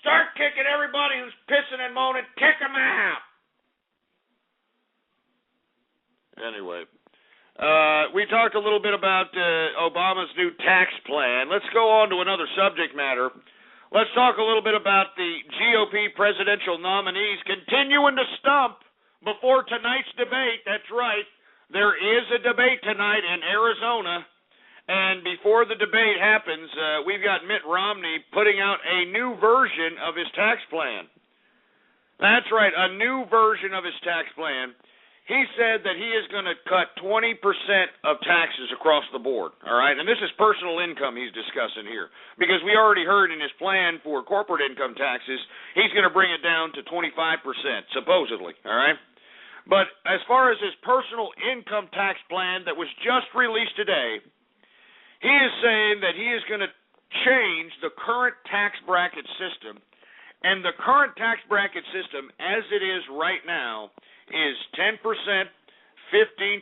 Start kicking everybody who's pissing and moaning. Kick them out. Anyway, we talked a little bit about Obama's new tax plan. Let's go on to another subject matter. let's talk a little bit about the GOP presidential nominees continuing to stump before tonight's debate. That's right. There is a debate tonight in Arizona. And before the debate happens, we've got Mitt Romney putting out a new version of his tax plan. That's right, a new version of his tax plan. He said that he is going to cut 20% of taxes across the board, all right? And this is personal income he's discussing here, because we already heard in his plan for corporate income taxes, he's going to bring it down to 25%, supposedly, all right? But as far as his personal income tax plan that was just released today, he is saying that he is going to change the current tax bracket system, and the current tax bracket system, as it is right now, is 10%, 15%,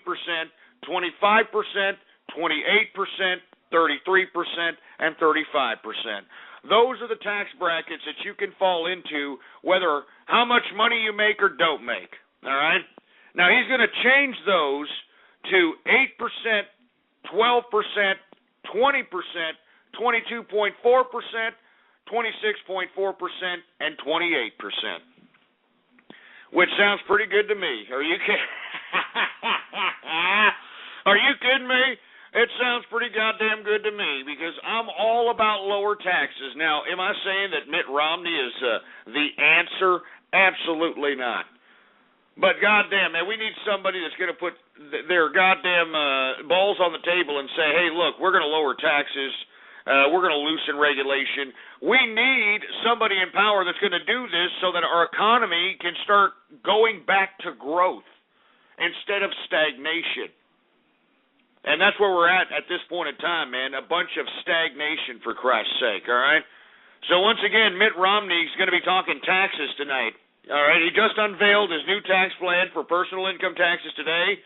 25%, 28%, 33%, and 35%. Those are the tax brackets that you can fall into, whether how much money you make or don't make. All right? Now, he's going to change those to 8%, 12%, 20%, 22.4%, 26.4%, and 28%. Which sounds pretty good to me. Are you kidding? Are you kidding me? It sounds pretty goddamn good to me, because I'm all about lower taxes. Now, am I saying that Mitt Romney is the answer? Absolutely not. But goddamn, man, we need somebody that's going to put their goddamn balls on the table and say, hey, look, we're going to lower taxes. We're going to loosen regulation. We need somebody in power that's going to do this so that our economy can start going back to growth instead of stagnation. And that's where we're at this point in time, man, a bunch of stagnation, for Christ's sake, all right? So once again, Mitt Romney's going to be talking taxes tonight, all right? He just unveiled his new tax plan for personal income taxes today,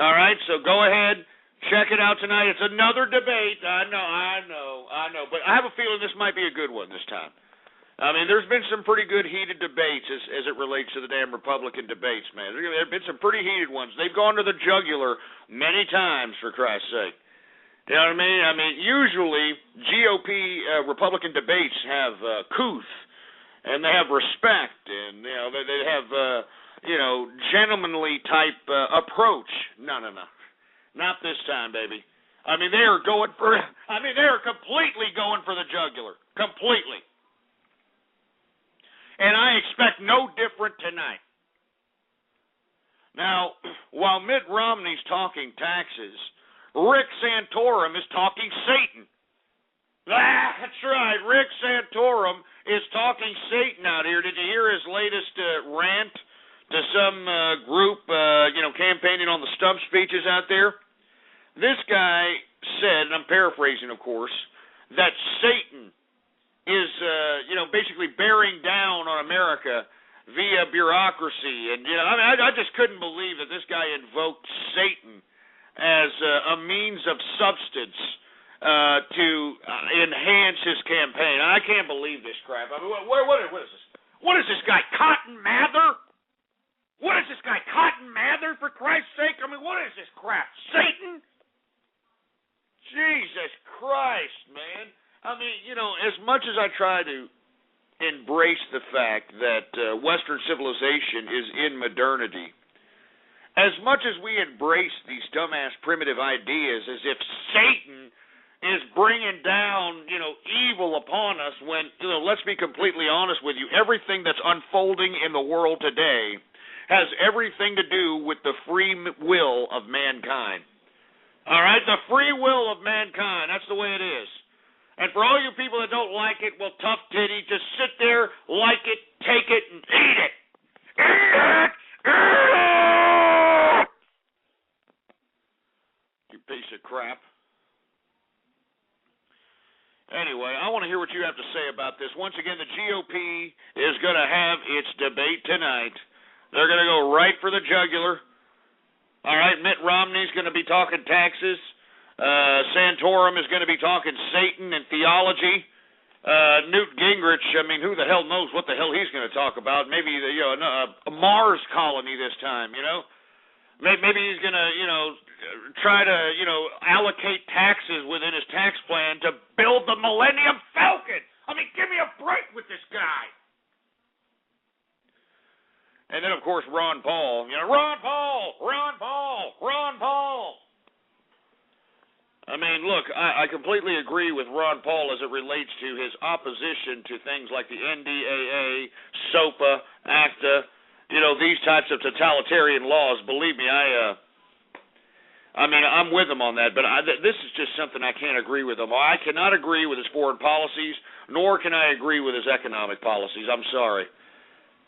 all right? So go ahead. Check it out tonight. It's another debate. I know. But I have a feeling this might be a good one this time. I mean, there's been some pretty good heated debates as it relates to the damn Republican debates, man. There have been some pretty heated ones. They've gone to the jugular many times, for Christ's sake. You know what I mean? I mean, usually GOP Republican debates have couth, and they have respect, and, you know, they have, gentlemanly type approach. No. Not this time, baby. I mean, they are completely going for the jugular. Completely. And I expect no different tonight. Now, while Mitt Romney's talking taxes, Rick Santorum is talking Satan. That's right. Rick Santorum is talking Satan out here. Did you hear his latest rant to some group, campaigning on the stump speeches out there? This guy said, and I'm paraphrasing, of course, that Satan is, basically bearing down on America via bureaucracy. And, I just couldn't believe that this guy invoked Satan as a means of substance to enhance his campaign. I can't believe this crap. I mean, what is this? What is this guy, Cotton Mather? What is this guy, Cotton Mather, for Christ's sake? I mean, what is this crap? Satan? Jesus Christ, man. I mean, as much as I try to embrace the fact that Western civilization is in modernity, as much as we embrace these dumbass primitive ideas as if Satan is bringing down, evil upon us when, let's be completely honest with you, everything that's unfolding in the world today has everything to do with the free will of mankind. All right, the free will of mankind. That's the way it is. And for all you people that don't like it, well, tough titty, just sit there, like it, take it, and eat it. Eat it! You piece of crap. Anyway, I want to hear what you have to say about this. Once again, the GOP is going to have its debate tonight. They're going to go right for the jugular. All right, Mitt Romney's going to be talking taxes. Santorum is going to be talking Satan and theology. Newt Gingrich, I mean, who the hell knows what the hell he's going to talk about? Maybe a Mars colony this time, Maybe he's going to, try to, allocate taxes within his tax plan to build the Millennium Falcon. I mean, give me a break with this guy. And then, of course, Ron Paul. Ron Paul. I mean, look, I completely agree with Ron Paul as it relates to his opposition to things like the NDAA, SOPA, ACTA, these types of totalitarian laws. Believe me, I mean, I'm with him on that, but this is just something I can't agree with him. I cannot agree with his foreign policies, nor can I agree with his economic policies. I'm sorry.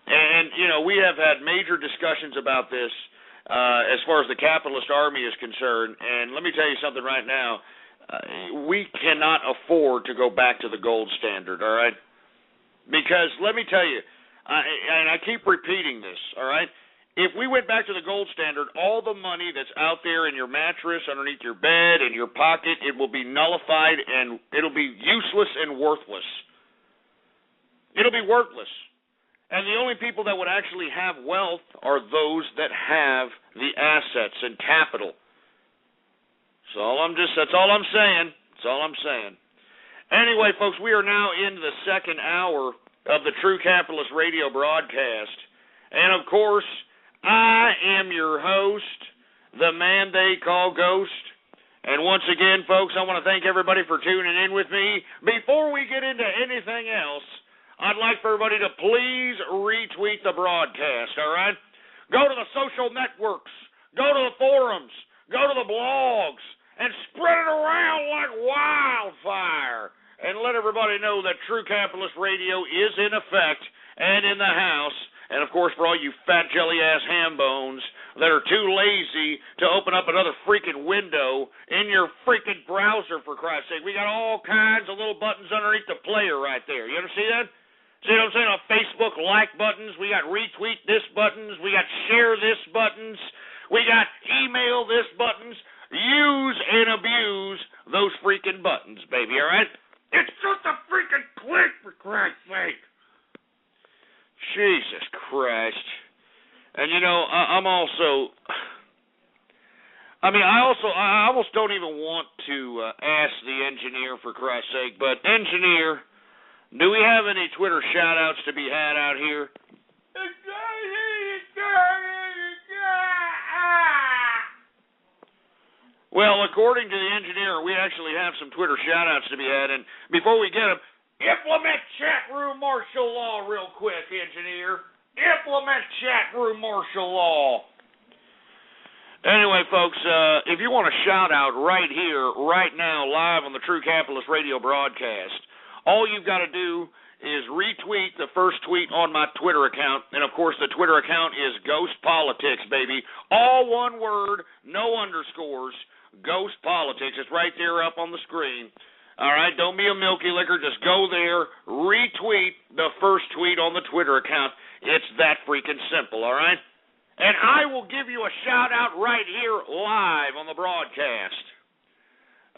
And, we have had major discussions about this as far as the capitalist army is concerned. And let me tell you something right now. We cannot afford to go back to the gold standard, all right? Because let me tell you, and I keep repeating this, all right? If we went back to the gold standard, all the money that's out there in your mattress, underneath your bed, in your pocket, it will be nullified and it'll be useless and worthless. It'll be worthless. And the only people that would actually have wealth are those that have the assets and capital. That's all I'm saying. Anyway, folks, we are now into the second hour of the True Capitalist Radio broadcast. And, of course, I am your host, the man they call Ghost. And once again, folks, I want to thank everybody for tuning in with me. Before we get into anything else, I'd like for everybody to please retweet the broadcast, all right? Go to the social networks, go to the forums, go to the blogs, and spread it around like wildfire. And let everybody know that True Capitalist Radio is in effect and in the house. And, of course, for all you fat jelly-ass ham bones that are too lazy to open up another freaking window in your freaking browser, for Christ's sake, we got all kinds of little buttons underneath the player right there. You ever see that? See what I'm saying? On Facebook, like buttons. We got retweet this buttons. We got share this buttons. We got email this buttons. Use and abuse those freaking buttons, baby, all right? It's just a freaking click, for Christ's sake. Jesus Christ. And, I almost don't even want to ask the engineer, for Christ's sake, but engineer, do we have any Twitter shout-outs to be had out here? Well, according to the engineer, we actually have some Twitter shout-outs to be had, and before we get them, implement chat room martial law real quick, engineer. Implement chat room martial law. Anyway, folks, if you want a shout-out right here, right now, live on the True Capitalist Radio broadcast, all you've got to do is retweet the first tweet on my Twitter account. And, of course, the Twitter account is Ghost Politics, baby. All one word, no underscores, Ghost Politics. It's right there up on the screen. All right, don't be a milky liquor. Just go there, retweet the first tweet on the Twitter account. It's that freaking simple, all right? And I will give you a shout-out right here live on the broadcast.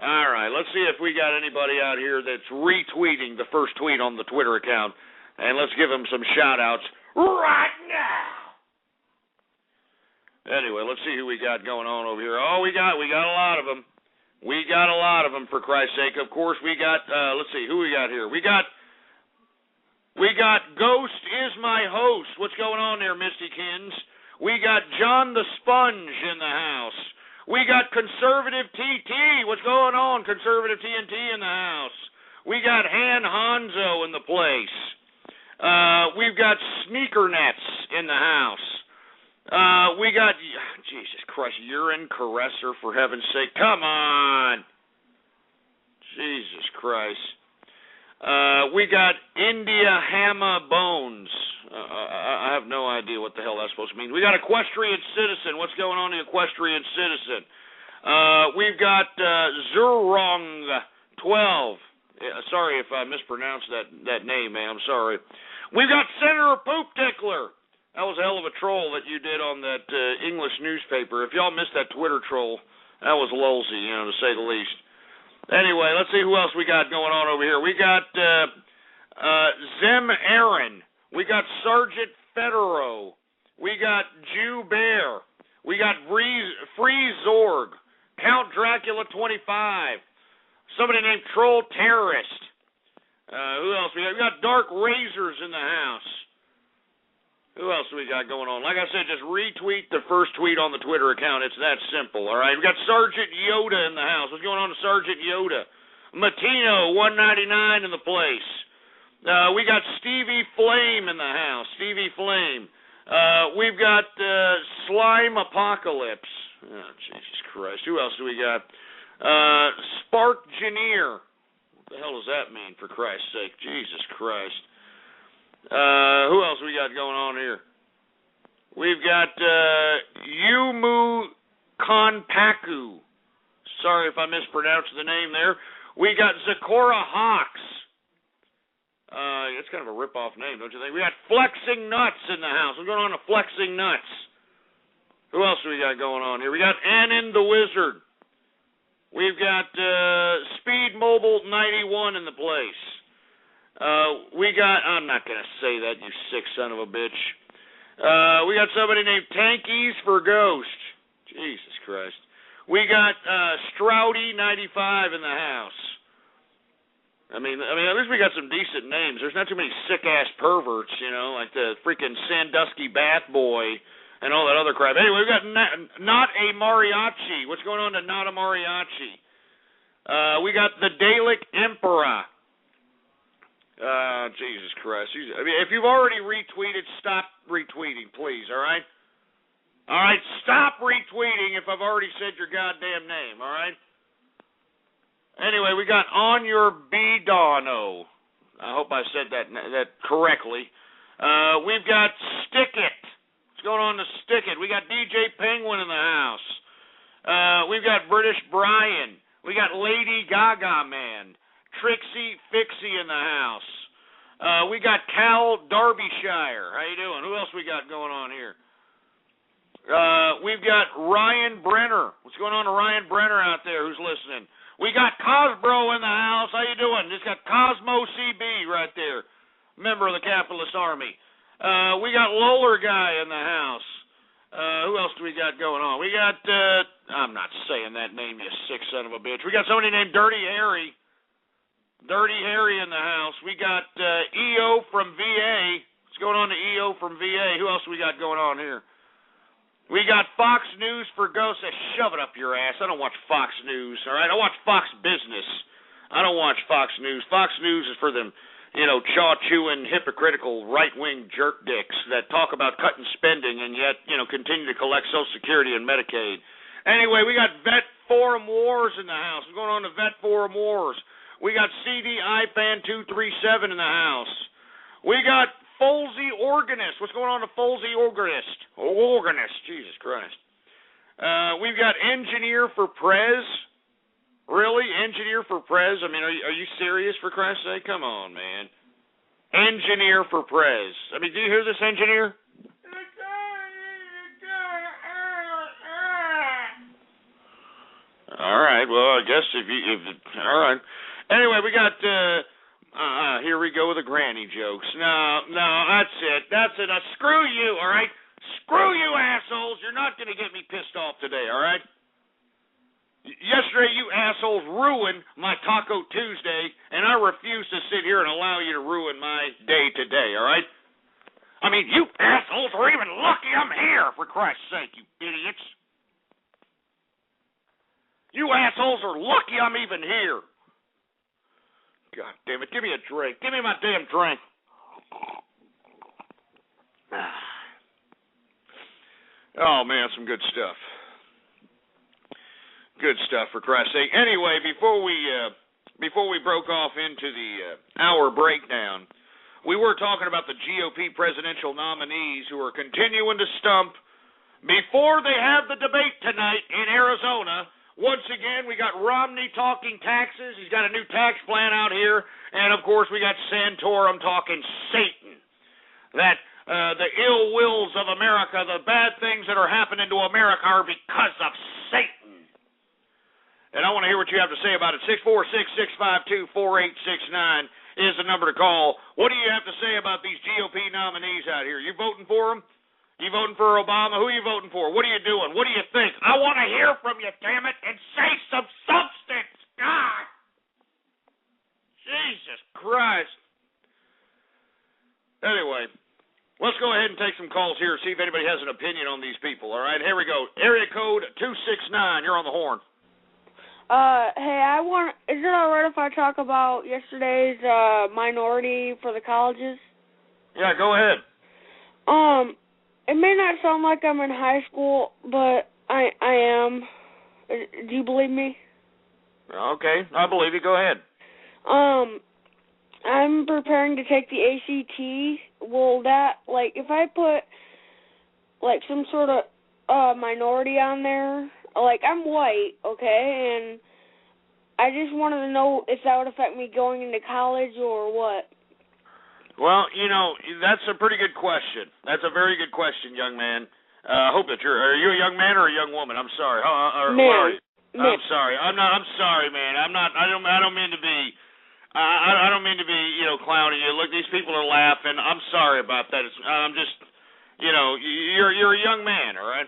All right, let's see if we got anybody out here that's retweeting the first tweet on the Twitter account. And let's give them some shout-outs right now. Anyway, let's see who we got going on over here. Oh, we got a lot of them. We got a lot of them, for Christ's sake. Of course, we got, let's see, who we got here? We got Ghost is my host. What's going on there, Mistykins? We got John the Sponge in the house. We got Conservative TT. What's going on, Conservative TNT in the house? We got Han Hanzo in the place. We've got Sneaker Nets in the house. We got, Jesus Christ, urine caresser, for heaven's sake. Come on. Jesus Christ. We got India Hammer Bones. I have no idea what the hell that's supposed to mean. We got Equestrian Citizen. What's going on, the Equestrian Citizen? We've got Zurong 12. Sorry if I mispronounced that name, man. I'm sorry. We've got Senator Poop Tickler. That was a hell of a troll that you did on that English newspaper. If y'all missed that Twitter troll, that was lolsy, to say the least. Anyway, let's see who else we got going on over here. We got Zem Aaron. We got Sergeant Federo. We got Jew Bear. We got Free Zorg. Count Dracula 25. Somebody named Troll Terrorist. Who else we got? We got Dark Razors in the house. Who else do we got going on? Like I said, just retweet the first tweet on the Twitter account. It's that simple, all right? We got Sergeant Yoda in the house. What's going on to Sergeant Yoda? Matino, 199 in the place. We got Stevie Flame in the house. Stevie Flame. We've got Slime Apocalypse. Oh, Jesus Christ. Who else do we got? Spark Gineer. What the hell does that mean, for Christ's sake? Jesus Christ. Who else we got going on here? We've got Yumu Konpaku. Sorry if I mispronounced the name there. We got Zakora Hawks. It's kind of a rip-off name, don't you think? We got Flexing Nuts in the house. What's going on to Flexing Nuts? Who else do we got going on here? We got Anon the Wizard. We've got Speed Mobile 91 in the place. We got, I'm not going to say that, you sick son of a bitch. We got somebody named Tankies for Ghost. Jesus Christ. We got Stroudy 95 in the house. I mean, at least we got some decent names. There's not too many sick-ass perverts, you know, like the freaking Sandusky Bath Boy and all that other crap. Anyway, we got Not a Mariachi. What's going on to Not a Mariachi? We got the Dalek Emperor. Jesus Christ. I mean, if you've already retweeted, stop retweeting, please, all right? All right, stop retweeting if I've already said your goddamn name, all right? Anyway, we got On Your Bidano. I hope I said that correctly. We've got Stick It. What's going on to Stick It? We got DJ Penguin in the house. We've got British Brian. We got Lady Gaga Man. Trixie Fixie in the house. We got Cal Derbyshire. How you doing? Who else we got going on here? We've got Ryan Brenner. What's going on to Ryan Brenner out there who's listening? We got Cosbro in the house. How you doing? Just got Cosmo CB right there. Member of the Capitalist Army. We got Loler Guy in the house. Who else do we got going on? We got, I'm not saying that name, you sick son of a bitch. We got somebody named Dirty Harry. Dirty Harry in the house. We got EO from VA. What's going on to EO from VA? Who else we got going on here? We got Fox News for Ghosts. Shove it up your ass. I don't watch Fox News, all right? I watch Fox Business. I don't watch Fox News. Fox News is for them, you know, chaw-chewing, hypocritical, right-wing jerk dicks that talk about cutting spending and yet, you know, continue to collect Social Security and Medicaid. Anyway, we got Vet Forum Wars in the house. What's going on to Vet Forum Wars? We got CD IPAN 237 in the house. We got Folsey Organist. What's going on to Folsey Organist? Organist, Jesus Christ. We've got Engineer for Prez. Really? Engineer for Prez? I mean, are you serious, for Christ's sake? Come on, man. Engineer for Prez. I mean, do you hear this, Engineer? All right, well, I guess all right. Anyway, we got, here we go with the granny jokes. No, that's it. Now, screw you, all right? Screw you, assholes. You're not going to get me pissed off today, all right? Yesterday, you assholes ruined my Taco Tuesday, and I refuse to sit here and allow you to ruin my day today, all right? I mean, you assholes are even lucky I'm here, for Christ's sake, you idiots. You assholes are lucky I'm even here. God damn it, give me a drink. Give me my damn drink. Oh, man, some good stuff. Good stuff, for Christ's sake. Anyway, before we broke off into the hour breakdown, we were talking about the GOP presidential nominees who are continuing to stump before they have the debate tonight in Arizona. Once again, we got Romney talking taxes. He's got a new tax plan out here. And, of course, we got Santorum talking Satan. That the ill wills of America, the bad things that are happening to America are because of Satan. And I want to hear what you have to say about it. 646-652-4869 is the number to call. What do you have to say about these GOP nominees out here? You voting for them? You voting for Obama? Who are you voting for? What are you doing? What do you think? I want to hear from you, damn it, and say some substance. God. Jesus Christ. calls here, see if anybody has an opinion on these people, all right? Here we go. Area code 269, you're on the horn. Hey, is it all right if I talk about yesterday's minority for the colleges? Yeah, go ahead. It may not sound like I'm in high school, but I am. Do you believe me? Okay, I believe you. Go ahead. I'm preparing to take the ACT. Will that, like, if I put, like, some sort of minority on there, like, I'm white, okay, and I just wanted to know if that would affect me going into college or what. Well, that's a pretty good question. That's a very good question, young man. I hope that are you a young man or a young woman? I'm sorry. Man. I'm sorry. I'm sorry, man. I don't mean to be. I don't mean to be, clowning you. Look, these people are laughing. I'm sorry about that. I'm just, you're a young man, all right?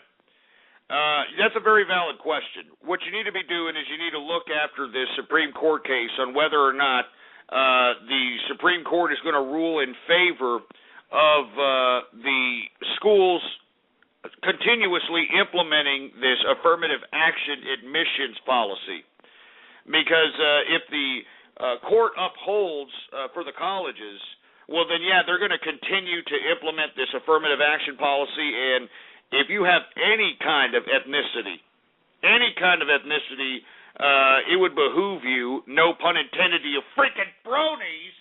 That's a very valid question. What you need to be doing is you need to look after this Supreme Court case on whether or not the Supreme Court is going to rule in favor of the schools continuously implementing this affirmative action admissions policy. Because if the court upholds for the colleges, well then, yeah, they're going to continue to implement this affirmative action policy, and if you have any kind of ethnicity, it would behoove you, no pun intended to you freaking bronies,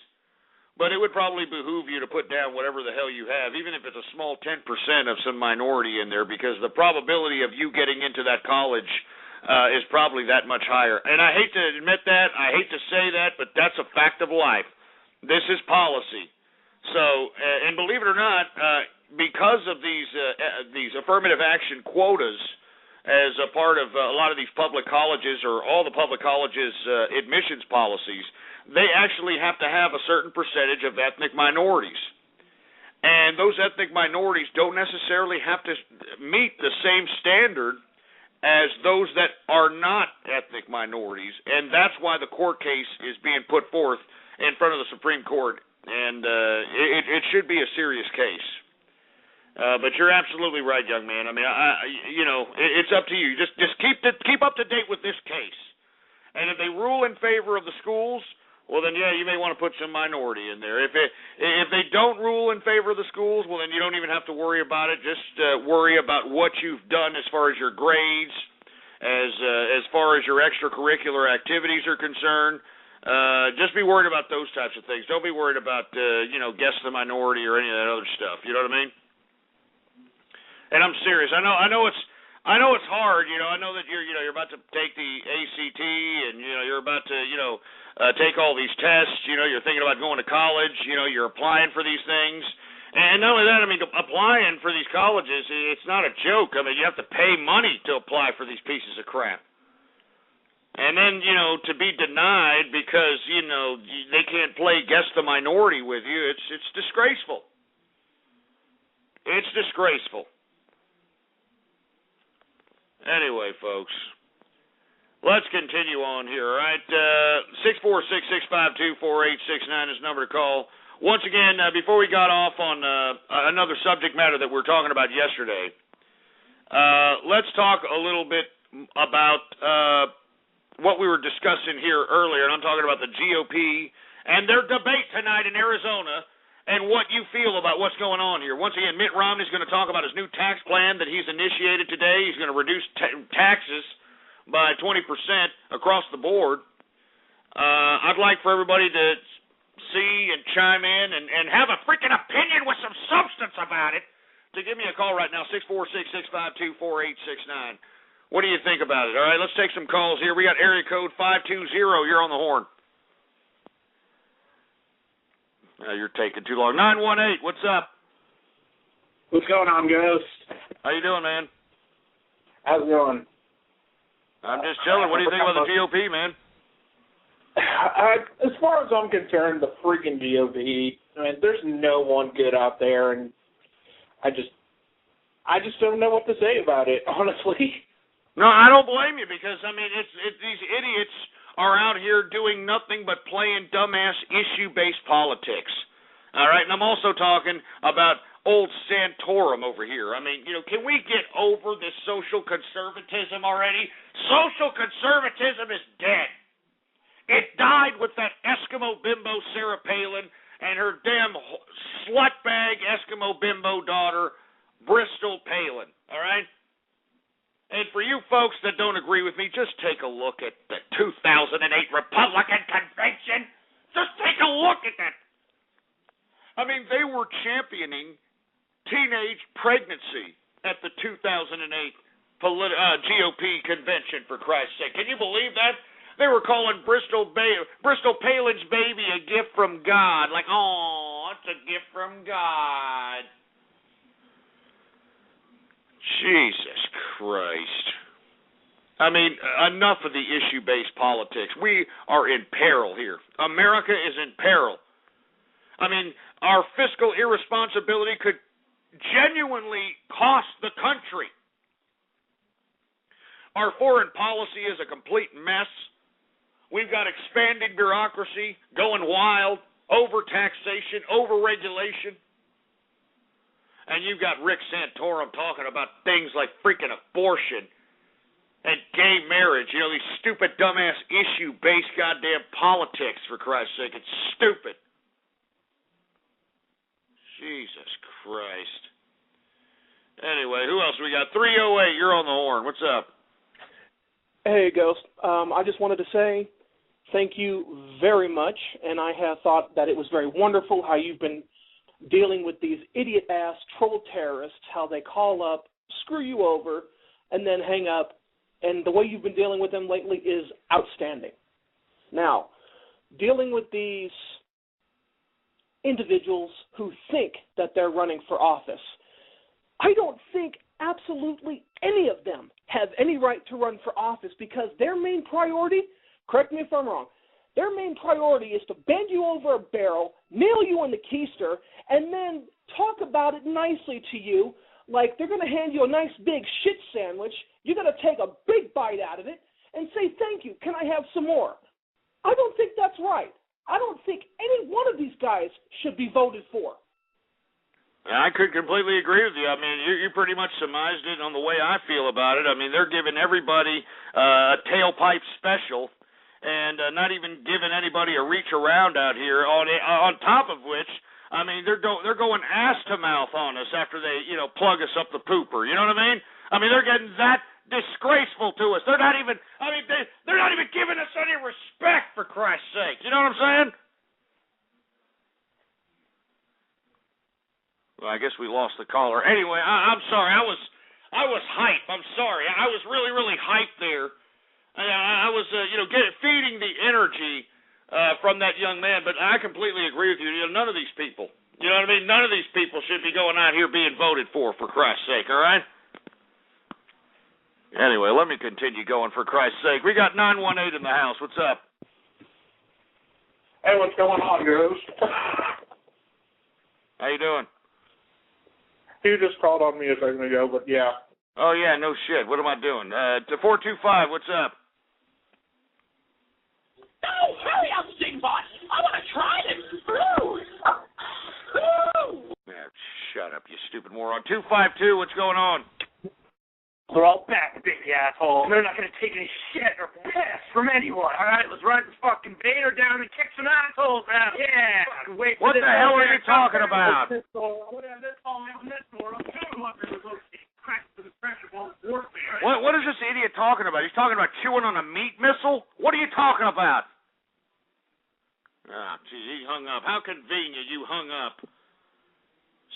but it would probably behoove you to put down whatever the hell you have, even if it's a small 10% of some minority in there, because the probability of you getting into that college is probably that much higher. And I hate to admit that, I hate to say that, but that's a fact of life. This is policy. So, and believe it or not, because of these affirmative action quotas as a part of a lot of these public colleges or all the public colleges' admissions policies, they actually have to have a certain percentage of ethnic minorities. And those ethnic minorities don't necessarily have to meet the same standard as those that are not ethnic minorities. And that's why the court case is being put forth in front of the Supreme Court. And it should be a serious case. But you're absolutely right, young man. I mean, it's up to you. Just keep up to date with this case. And if they rule in favor of the schools, well, then, yeah, you may want to put some minority in there. If they don't rule in favor of the schools, well, then you don't even have to worry about it. Just worry about what you've done as far as your grades, as far as your extracurricular activities are concerned. Just be worried about those types of things. Don't be worried about, guess the minority or any of that other stuff. You know what I mean? And I'm serious. I know it's hard. I know that you're about to take the ACT, and you're about to take all these tests. You're thinking about going to college. You're applying for these things. And not only that, I mean, applying for these colleges, it's not a joke. I mean, you have to pay money to apply for these pieces of crap. And then, to be denied because, they can't play guess the minority with you, it's disgraceful. It's disgraceful. Anyway, folks, let's continue on here, all right? 646-652-4869 is the number to call. Once again, before we got off on another subject matter that we were talking about yesterday, let's talk a little bit about what we were discussing here earlier, and I'm talking about the GOP and their debate tonight in Arizona and what you feel about what's going on here. Once again, Mitt Romney's going to talk about his new tax plan that he's initiated today. He's going to reduce taxes by 20% across the board. I'd like for everybody to see and chime in and have a freaking opinion with some substance about it. To give me a call right now, 646-652-4869. What do you think about it? All right, let's take some calls here. We got area code 520. You're on the horn. You're taking too long. 918, what's up? What's going on, Ghost? How you doing, man? How's it going? I'm just chilling. What do you think about the GOP, man? As far as I'm concerned, the freaking GOP, I mean, there's no one good out there, and I just don't know what to say about it, honestly. No, I don't blame you because, I mean, it's these idiots are out here doing nothing but playing dumbass issue-based politics. All right, and I'm also talking about old Santorum over here. I mean, can we get over this social conservatism already? Social conservatism is dead. It died with that Eskimo bimbo Sarah Palin and her damn slutbag Eskimo bimbo daughter, Bristol Palin, all right? And for you folks that don't agree with me, just take a look at the 2008 Republican Convention. Just take a look at that. I mean, they were championing teenage pregnancy at the 2008 GOP convention, for Christ's sake. Can you believe that? They were calling Bristol Palin's baby a gift from God. Like, oh, it's a gift from God. Jesus Christ. I mean, enough of the issue-based politics. We are in peril here. America is in peril. I mean, our fiscal irresponsibility could genuinely cost the country. Our foreign policy is a complete mess. We've got expanding bureaucracy, going wild, over-taxation, over-regulation. And you've got Rick Santorum talking about things like freaking abortion and gay marriage. These stupid, dumbass, issue-based goddamn politics, for Christ's sake. It's stupid. Jesus Christ. Anyway, who else we got? 308, you're on the horn. What's up? Hey, Ghost. I just wanted to say thank you very much, and I have thought that it was very wonderful how you've been dealing with these idiot-ass troll terrorists, how they call up, screw you over, and then hang up, and the way you've been dealing with them lately is outstanding. Now, dealing with these individuals who think that they're running for office, I don't think absolutely any of them have any right to run for office because their main priority, correct me if I'm wrong, their main priority is to bend you over a barrel, nail you in the keister, and then talk about it nicely to you like they're going to hand you a nice big shit sandwich. You're going to take a big bite out of it and say, thank you, can I have some more? I don't think that's right. I don't think any one of these guys should be voted for. I could completely agree with you. I mean, you pretty much surmised it on the way I feel about it. I mean, they're giving everybody a tailpipe special and not even giving anybody a reach around out here. On top of which, I mean, they're going ass to mouth on us after they, plug us up the pooper. You know what I mean? I mean, they're getting that disgraceful to us. They're not even giving us any respect, for Christ's sake. You know what I'm saying? Well, I guess we lost the caller. Anyway, I'm sorry. I was hyped. I'm sorry. I was really, really hyped there. I was, feeding the energy from that young man. But I completely agree with you. None of these people, you know what I mean? None of these people should be going out here being voted for Christ's sake, all right? Anyway, let me continue going, for Christ's sake. We got 918 in the house. What's up? Hey, what's going on, Ghost? How you doing? You just called on me a second ago, but yeah. Oh, yeah, no shit. What am I doing? To 425, what's up? Oh, hurry up, Stingbot. I want to try this food. Yeah, shut up, you stupid moron. 252, what's going on? They're all back, big asshole. They're not going to take any shit or piss from anyone. All right, let's ride this fucking Vader down and kick some assholes out. Yeah. Wait for what the hell are you talking about? What is this idiot talking about? He's talking about chewing on a meat missile? What are you talking about? Ah, gee, he hung up. How convenient you hung up.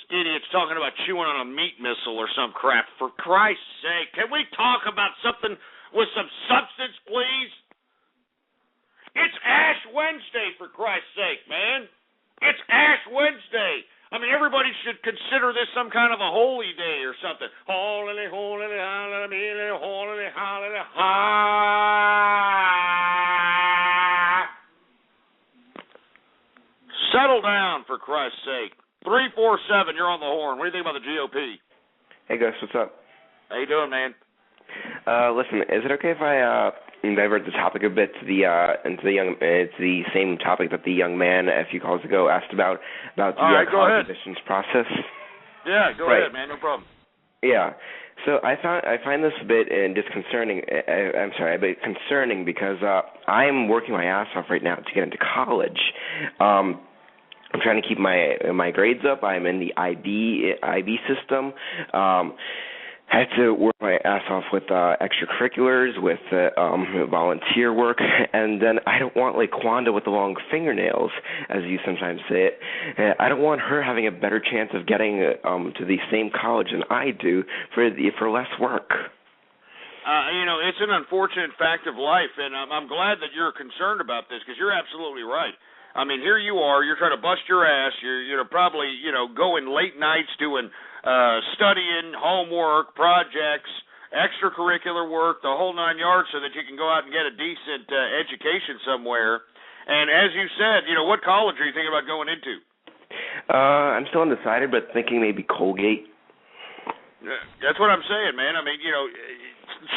Idiot's talking about chewing on a meat missile or some crap. For Christ's sake, can we talk about something with some substance, please? It's Ash Wednesday, for Christ's sake, man. It's Ash Wednesday. I mean, everybody should consider this some kind of a holy day or something. Holy, holy, holy, holy, holy, holy. Settle down, for Christ's sake. 347, you're on the horn. What do you think about the GOP? Hey, Gus, what's up? How you doing, man? Listen, is it okay if I divert the topic a bit to it's the same topic that the young man a few calls ago asked about the right, college admissions process? Yeah, go ahead, man. No problem. Yeah. So I find this a bit disconcerting. A bit concerning because I'm working my ass off right now to get into college. I'm trying to keep my grades up. I'm in the IB system. I have to work my ass off with extracurriculars, with volunteer work, and then I don't want like Quanda with the long fingernails, as you sometimes say it. I don't want her having a better chance of getting to the same college than I do for less work. It's an unfortunate fact of life, and I'm glad that you're concerned about this because you're absolutely right. I mean, here you are, you're trying to bust your ass, you're probably, going late nights doing studying, homework, projects, extracurricular work, the whole 9 yards so that you can go out and get a decent education somewhere. And as you said, what college are you thinking about going into? I'm still undecided, but thinking maybe Colgate. That's what I'm saying, man. I mean,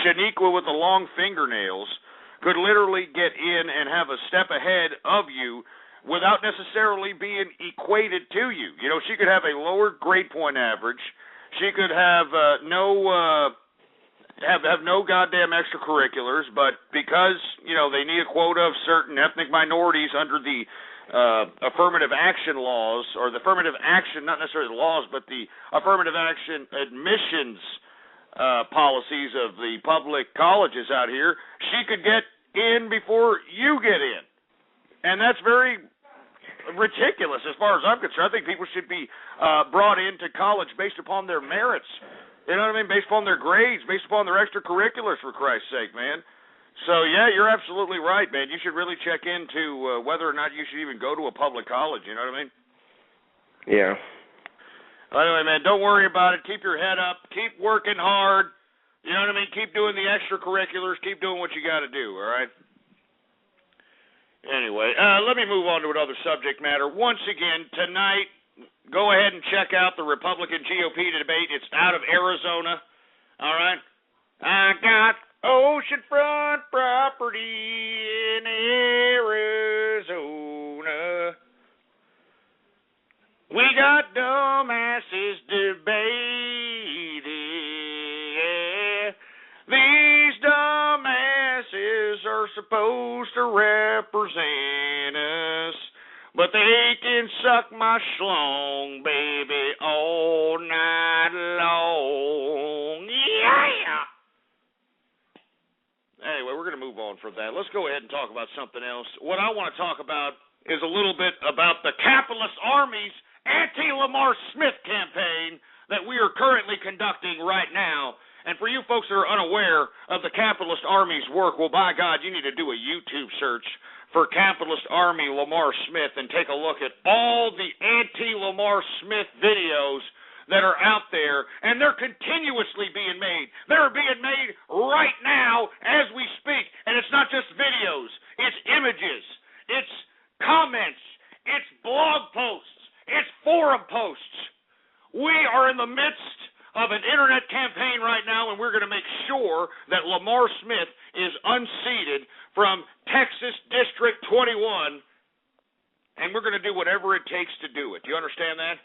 Shaniqua with the long fingernails could literally get in and have a step ahead of you without necessarily being equated to you. She could have a lower grade point average. She could have no goddamn extracurriculars, but because, they need a quota of certain ethnic minorities under the affirmative action laws, or the affirmative action, not necessarily the laws, but the affirmative action admissions policies of the public colleges out here, she could get in before you get in. And that's very ridiculous as far as I'm concerned. I think people should be brought into college based upon their merits. You know what I mean? Based upon their grades, based upon their extracurriculars, for Christ's sake, man. So, yeah, you're absolutely right, man. You should really check into whether or not you should even go to a public college. You know what I mean? Yeah. Anyway, man, don't worry about it. Keep your head up. Keep working hard. You know what I mean? Keep doing the extracurriculars. Keep doing what you got to do, all right? Anyway, let me move on to another subject matter. Once again, tonight, go ahead and check out the Republican GOP debate. It's out of Arizona, all right? I got oceanfront property in Arizona. We got dumbasses debating. These dumbasses are supposed to represent us, but they can suck my schlong, baby, all night long. Yeah! Anyway, we're going to move on from that. Let's go ahead and talk about something else. What I want to talk about is a little bit about the capitalist army's anti-Lamar Smith campaign that we are currently conducting right now. And for you folks that are unaware of the capitalist army's work, well, by God, you need to do a YouTube search for capitalist army Lamar Smith and take a look at all the anti-Lamar Smith videos that are out there, and they're continuously being made. They're being made right now as we speak, and it's not just videos. It's images. It's comments. It's blog posts. It's forum posts. We are in the midst of an internet campaign right now, and we're going to make sure that Lamar Smith is unseated from Texas District 21, and we're going to do whatever it takes to do it. Do you understand that?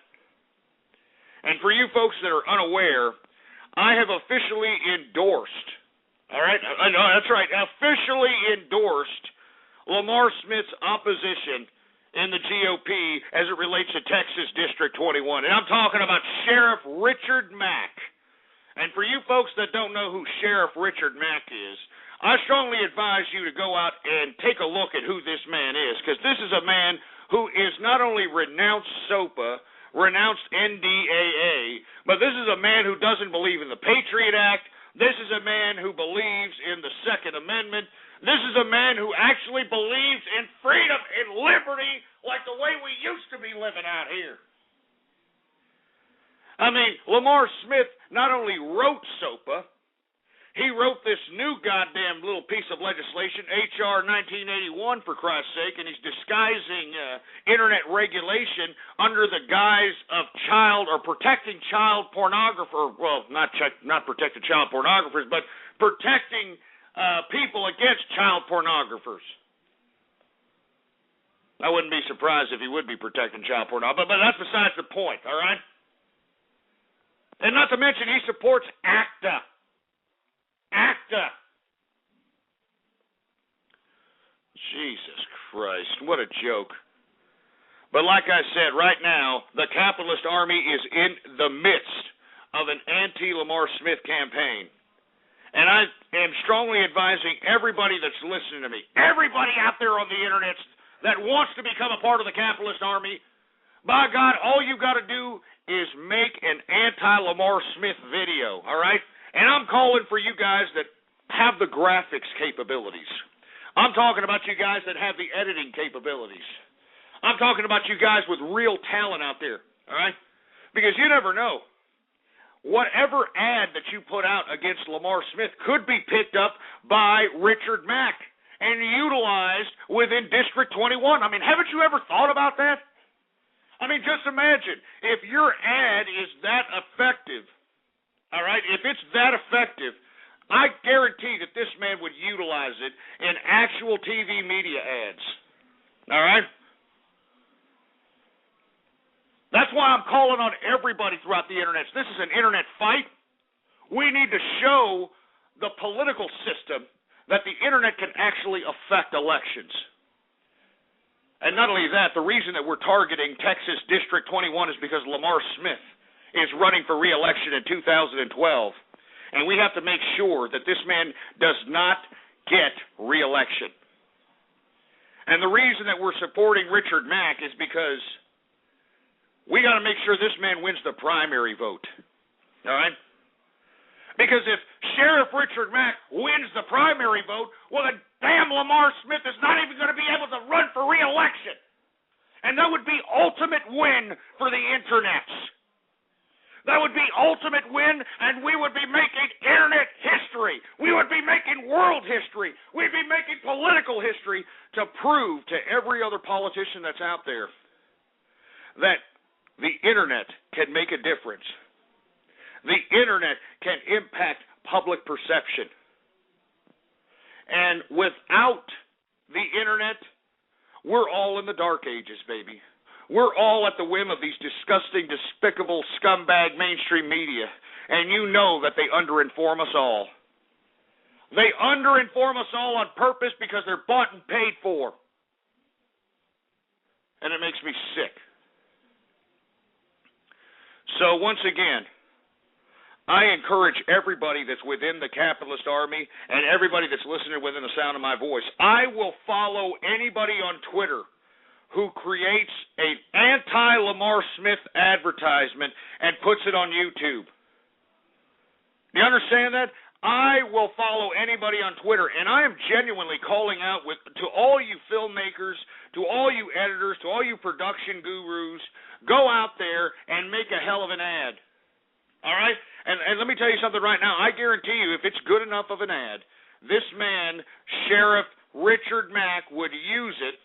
And for you folks that are unaware, I have officially endorsed, all right, that's right, officially endorsed Lamar Smith's opposition in the GOP as it relates to Texas District 21. And I'm talking about Sheriff Richard Mack. And for you folks that don't know who Sheriff Richard Mack is, I strongly advise you to go out and take a look at who this man is, because this is a man who is not only renounced SOPA, renounced NDAA, but this is a man who doesn't believe in the Patriot Act. This is a man who believes in the Second Amendment. This is a man who actually believes in freedom and liberty like the way we used to be living out here. I mean, Lamar Smith not only wrote SOPA, he wrote this new goddamn little piece of legislation, H.R. 1981, for Christ's sake, and he's disguising internet regulation under the guise of protecting child pornographers. Well, not protecting child pornographers, but protecting people against child pornographers. I wouldn't be surprised if he would be protecting child pornographers, but that's besides the point, all right? And not to mention he supports ACTA. ACTA. Jesus Christ, what a joke. But like I said, right now, the capitalist army is in the midst of an anti-Lamar Smith campaign. And I am strongly advising everybody that's listening to me, everybody out there on the internet that wants to become a part of the capitalist army, by God, all you got to do is make an anti-Lamar Smith video, all right? And I'm calling for you guys that have the graphics capabilities. I'm talking about you guys that have the editing capabilities. I'm talking about you guys with real talent out there, all right? Because you never know. Whatever ad that you put out against Lamar Smith could be picked up by Richard Mack and utilized within District 21. I mean, haven't you ever thought about that? I mean, just imagine if your ad is that effective, all right, if it's that effective, I guarantee that this man would utilize it in actual TV media ads, all right? That's why I'm calling on everybody throughout the internet. This is an internet fight. We need to show the political system that the internet can actually affect elections. And not only that, the reason that we're targeting Texas District 21 is because Lamar Smith is running for re-election in 2012. And we have to make sure that this man does not get re-election. And the reason that we're supporting Richard Mack is because we got to make sure this man wins the primary vote, all right? Because if Sheriff Richard Mack wins the primary vote, well, then damn Lamar Smith is not even going to be able to run for re-election. And that would be ultimate win for the internet. That would be ultimate win, and we would be making internet history. We would be making world history. We'd be making political history to prove to every other politician that's out there that the internet can make a difference. The internet can impact public perception. And without the internet, we're all in the dark ages, baby. We're all at the whim of these disgusting, despicable, scumbag mainstream media. And you know that they underinform us all. They underinform us all on purpose because they're bought and paid for. And it makes me sick. So once again, I encourage everybody that's within the capitalist army and everybody that's listening within the sound of my voice, I will follow anybody on Twitter who creates an anti-Lamar Smith advertisement and puts it on YouTube. Do you understand that? I will follow anybody on Twitter, and I am genuinely calling out to all you filmmakers, to all you editors, to all you production gurus, go out there and make a hell of an ad. All right? And let me tell you something right now. I guarantee you, if it's good enough of an ad, this man, Sheriff Richard Mack, would use it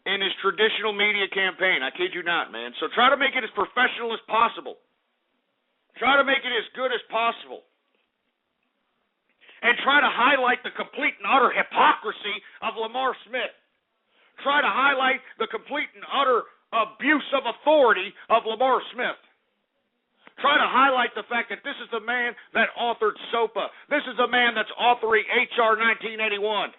in his traditional media campaign. I kid you not, man. So try to make it as professional as possible. Try to make it as good as possible. And try to highlight the complete and utter hypocrisy of Lamar Smith. Try to highlight the complete and utter abuse of authority of Lamar Smith. Try to highlight the fact that this is the man that authored SOPA. This is the man that's authoring H.R. 1981.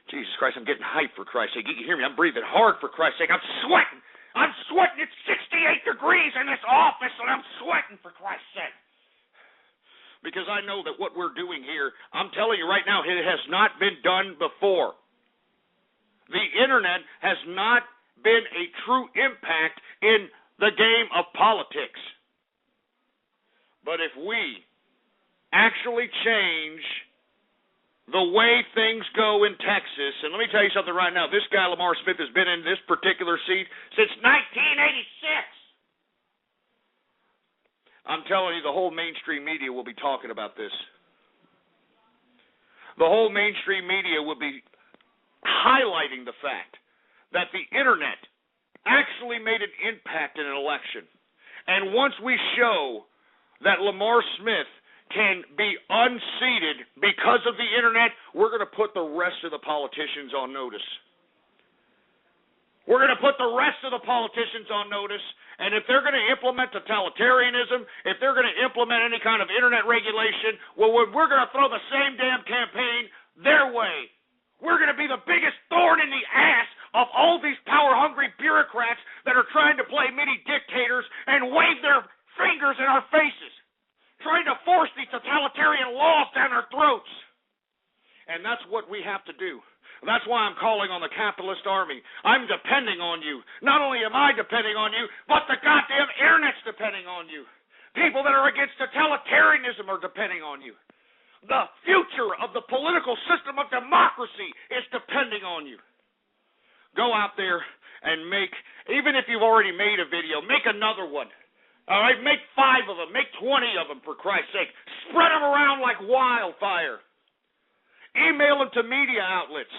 Jesus Christ, I'm getting hyped for Christ's sake. You can hear me. I'm breathing hard for Christ's sake. I'm sweating. I'm sweating. It's 68 degrees in this office, and I'm sweating for Christ's sake. Because I know that what we're doing here, I'm telling you right now, it has not been done before. The internet has not been a true impact in the game of politics. But if we actually change the way things go in Texas, and let me tell you something right now, this guy Lamar Smith has been in this particular seat since 1986. I'm telling you, the whole mainstream media will be talking about this. The whole mainstream media will be highlighting the fact that the internet actually made an impact in an election. And once we show that Lamar Smith can be unseated because of the internet, we're going to put the rest of the politicians on notice. We're going to put the rest of the politicians on notice, and if they're going to implement totalitarianism, if they're going to implement any kind of internet regulation, well, we're going to throw the same damn campaign their way. We're going to be the biggest thorn in the ass of all these power-hungry bureaucrats that are trying to play mini-dictators and wave their fingers in our faces, trying to force these totalitarian laws down our throats. And that's what we have to do. That's why I'm calling on the capitalist army. I'm depending on you. Not only am I depending on you, but the goddamn internet's depending on you. People that are against totalitarianism are depending on you. The future of the political system of democracy is depending on you. Go out there and make, even if you've already made a video, make another one. All right, make 5 of them, make 20 of them, for Christ's sake. Spread them around like wildfire. Email them to media outlets.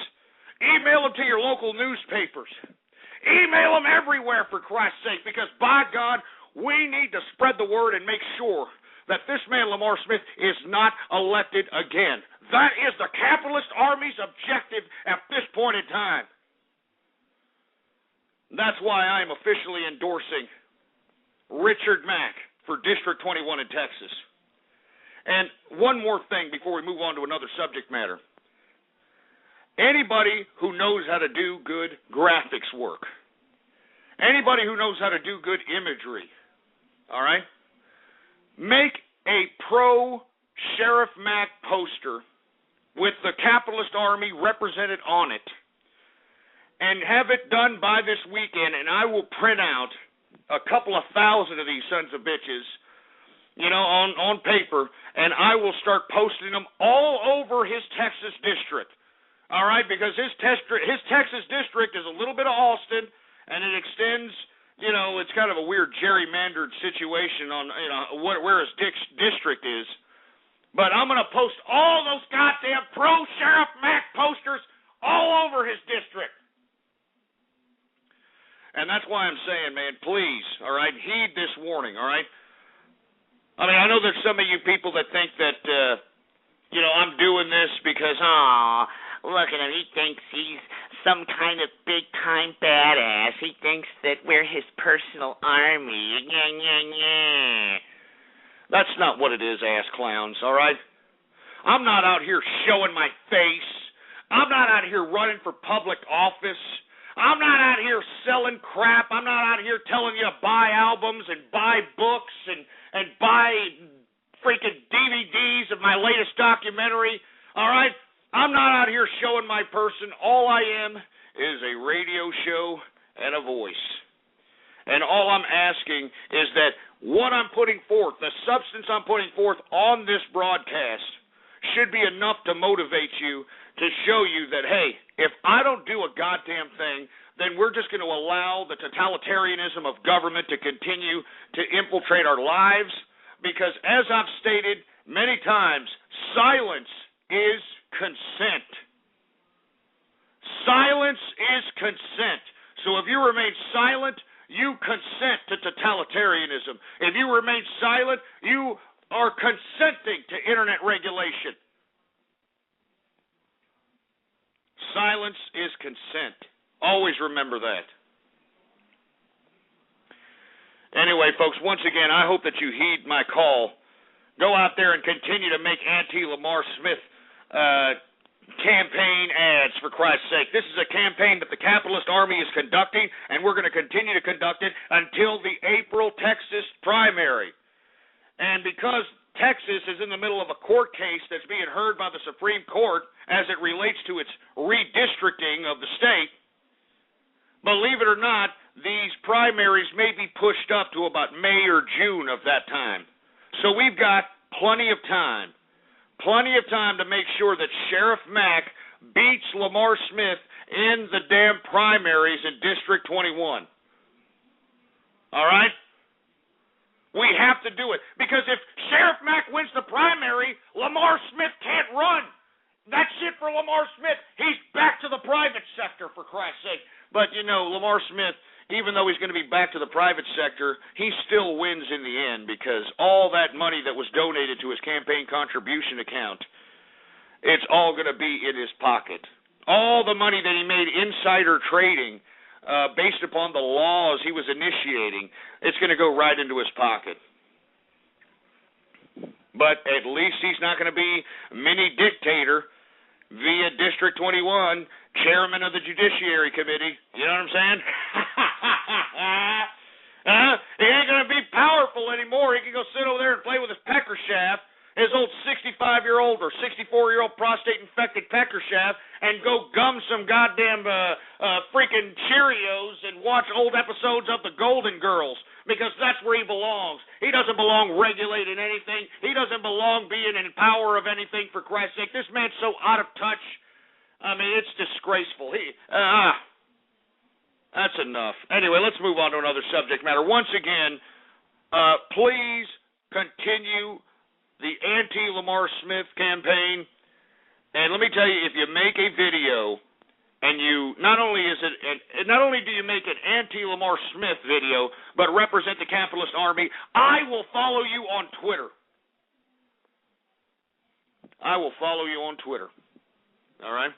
Email them to your local newspapers. Email them everywhere, for Christ's sake, because, by God, we need to spread the word and make sure that this man, Lamar Smith, is not elected again. That is the capitalist army's objective at this point in time. That's why I am officially endorsing Richard Mack for District 21 in Texas. And one more thing before we move on to another subject matter. Anybody who knows how to do good graphics work, anybody who knows how to do good imagery, all right, make a pro-Sheriff Mack poster with the capitalist army represented on it and have it done by this weekend, and I will print out a couple of thousand of these sons of bitches, you know, on paper, and I will start posting them all over his Texas district. All right, because his Texas district is a little bit of Austin, and it extends, you know, it's kind of a weird gerrymandered situation on, you know, where his district is. But I'm going to post all those goddamn pro-Sheriff Mack posters all over his district. And that's why I'm saying, man, please, all right, heed this warning, all right? I mean, I know there's some of you people that think that, you know, I'm doing this because, look at him, he thinks he's some kind of big-time badass. He thinks that we're his personal army. That's not what it is, ass clowns, all right? I'm not out here showing my face. I'm not out here running for public office. I'm not out here selling crap. I'm not out here telling you to buy albums and buy books and buy freaking DVDs of my latest documentary. All right? I'm not out here showing my person. All I am is a radio show and a voice. And all I'm asking is that what I'm putting forth, the substance I'm putting forth on this broadcast, should be enough to motivate you, to show you that, hey, if I don't do a goddamn thing, then we're just going to allow the totalitarianism of government to continue to infiltrate our lives, because as I've stated many times, silence is consent. Silence is consent. So if you remain silent, you consent to totalitarianism. If you remain silent, you are consenting to internet regulation. Silence is consent. Always remember that. Anyway, folks, once again, I hope that you heed my call. Go out there and continue to make anti-Lamar Smith campaign ads, for Christ's sake. This is a campaign that the capitalist army is conducting, and we're going to continue to conduct it until the April Texas primary. And because Texas is in the middle of a court case that's being heard by the Supreme Court as it relates to its redistricting of the state, believe it or not, these primaries may be pushed up to about May or June of that time. So we've got plenty of time to make sure that Sheriff Mack beats Lamar Smith in the damn primaries in District 21. All right? We have to do it. Because if Sheriff Mack wins the primary, Lamar Smith can't run. That's it for Lamar Smith. He's back to the private sector, for Christ's sake. But, you know, Lamar Smith, even though he's going to be back to the private sector, he still wins in the end, because all that money that was donated to his campaign contribution account, it's all going to be in his pocket. All the money that he made insider trading based upon the laws he was initiating, it's going to go right into his pocket. But at least he's not going to be mini dictator via District 21, chairman of the Judiciary Committee. You know what I'm saying? He ain't going to be powerful anymore. He can go sit over there and play with his pecker shaft, his old 65-year-old or 64-year-old prostate-infected pecker shaft, and go gum some goddamn freaking Cheerios and watch old episodes of The Golden Girls, because that's where he belongs. He doesn't belong regulating anything. He doesn't belong being in power of anything, for Christ's sake. This man's so out of touch. I mean, it's disgraceful. That's enough. Anyway, let's move on to another subject matter. Once again, please continue the anti-Lamar Smith campaign. And let me tell you, if you make a video and you not only do you make an anti-Lamar Smith video, but represent the capitalist army, I will follow you on Twitter. I will follow you on Twitter. All right?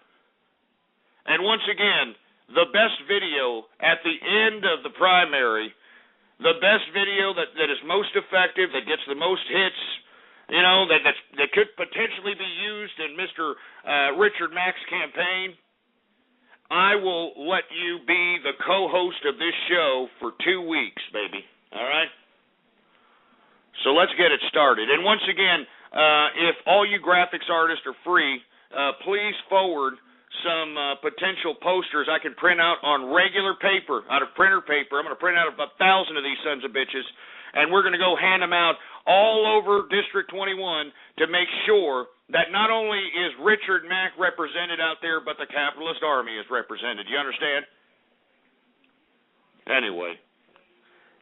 And once again, the best video at the end of the primary, the best video that is most effective, that gets the most hits, you know, that could potentially be used in Mr. Richard Mack's campaign, I will let you be the co-host of this show for 2 weeks, baby. All right? So let's get it started. And once again, if all you graphics artists are free, please forward some potential posters I can print out on regular paper, out of printer paper. I'm going to print out about 1,000 of these sons of bitches, and we're going to go hand them out all over District 21 to make sure that not only is Richard Mack represented out there, but the capitalist army is represented. You understand? Anyway,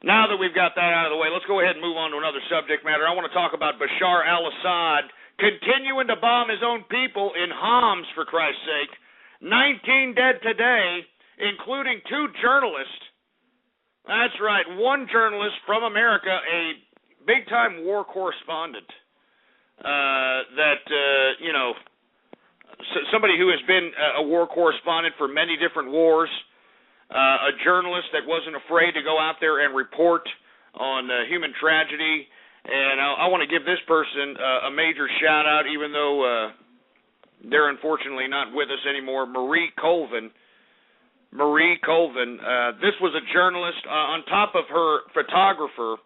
now that we've got that out of the way, let's go ahead and move on to another subject matter. I want to talk about Bashar al-Assad continuing to bomb his own people in Homs, for Christ's sake. 19 dead today, including 2 journalists. That's right, 1 journalist from America, a big-time war correspondent, somebody who has been a war correspondent for many different wars, a journalist that wasn't afraid to go out there and report on human tragedy. And I want to give this person a major shout-out, even though they're unfortunately not with us anymore, Marie Colvin. Marie Colvin, this was a journalist on top of her photographer,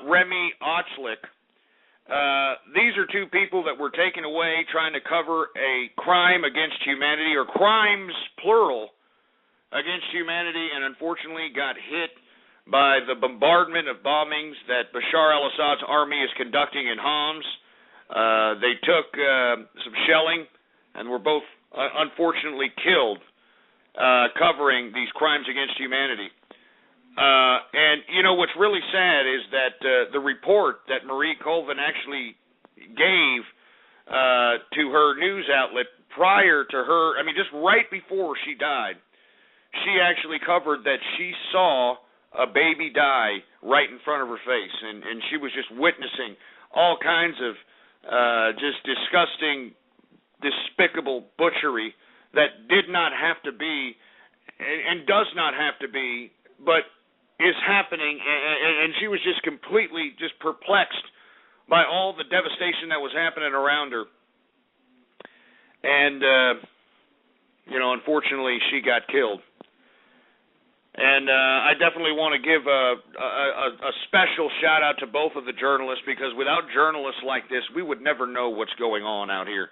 Remy Ochlik. These are 2 people that were taken away trying to cover a crime against humanity, or crimes, plural, against humanity, and unfortunately got hit by the bombardment of bombings that Bashar al-Assad's army is conducting in Homs. They took some shelling and were both unfortunately killed covering these crimes against humanity. And, you know, what's really sad is that the report that Marie Colvin actually gave to her news outlet prior to her, I mean, just right before she died, she actually covered that she saw a baby die right in front of her face, and she was just witnessing all kinds of just disgusting, despicable butchery that did not have to be, and does not have to be, but is happening, and she was just completely just perplexed by all the devastation that was happening around her. And, unfortunately, she got killed. And I definitely want to give a special shout-out to both of the journalists, because without journalists like this, we would never know what's going on out here.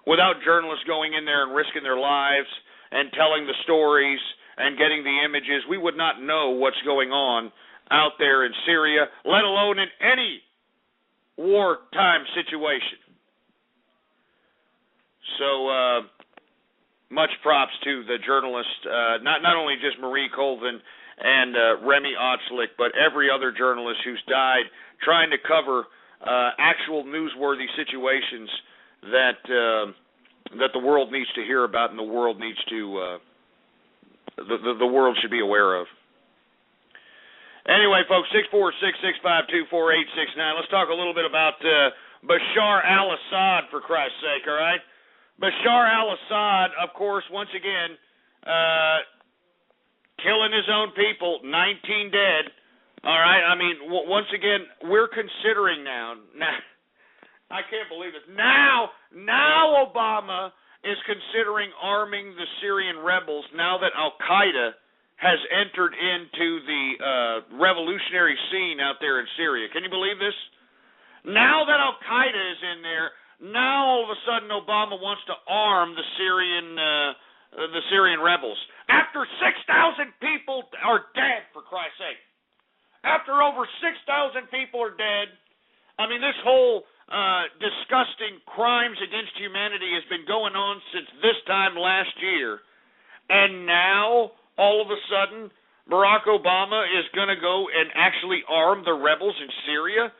Without journalists going in there and risking their lives and telling the stories and getting the images, we would not know what's going on out there in Syria, let alone in any wartime situation. So, much props to the journalists, not only just Marie Colvin and Remy Ochlik, but every other journalist who's died trying to cover actual newsworthy situations that the world needs to hear about and the world needs to the world should be aware of. Anyway, folks, 646-652-4869. Let's talk a little bit about Bashar al-Assad, for Christ's sake, all right? Bashar al-Assad, of course, once again, killing his own people, 19 dead. All right, I mean, once again, we're considering now, I can't believe it. Now Obama is considering arming the Syrian rebels now that Al-Qaeda has entered into the revolutionary scene out there in Syria. Can you believe this? Now that Al-Qaeda is in there, now all of a sudden Obama wants to arm the Syrian rebels. After 6,000 people are dead, for Christ's sake. After over 6,000 people are dead, I mean, this whole disgusting crimes against humanity has been going on since this time last year. And now, all of a sudden, Barack Obama is going to go and actually arm the rebels in Syria?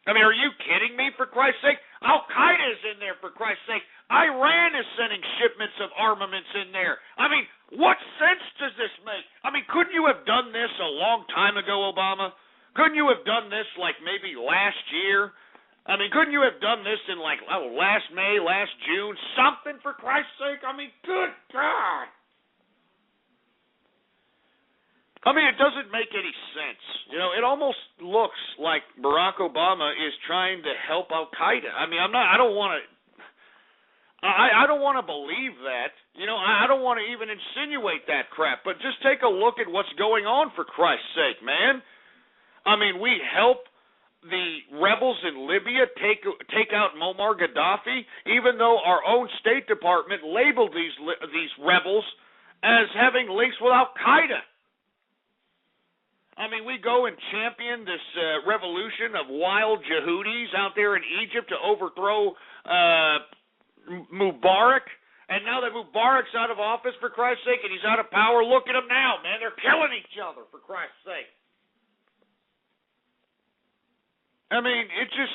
I mean, are you kidding me, for Christ's sake? Al-Qaeda is in there, for Christ's sake. Iran is sending shipments of armaments in there. I mean, what sense does this make? I mean, couldn't you have done this a long time ago, Obama? Couldn't you have done this like maybe last year? I mean, couldn't you have done this in like last May, last June? Something, for Christ's sake? I mean, good God. I mean, it doesn't make any sense. You know, it almost looks like Barack Obama is trying to help Al-Qaeda. I mean, I don't want to believe that. You know, I don't want to even insinuate that crap. But just take a look at what's going on, for Christ's sake, man. I mean, we help the rebels in Libya take out Muammar Gaddafi, even though our own State Department labeled these rebels as having links with Al-Qaeda. I mean, we go and champion this revolution of wild Yehudis out there in Egypt to overthrow Mubarak. And now that Mubarak's out of office, for Christ's sake, and he's out of power, look at them now, man. They're killing each other, for Christ's sake. I mean, it just,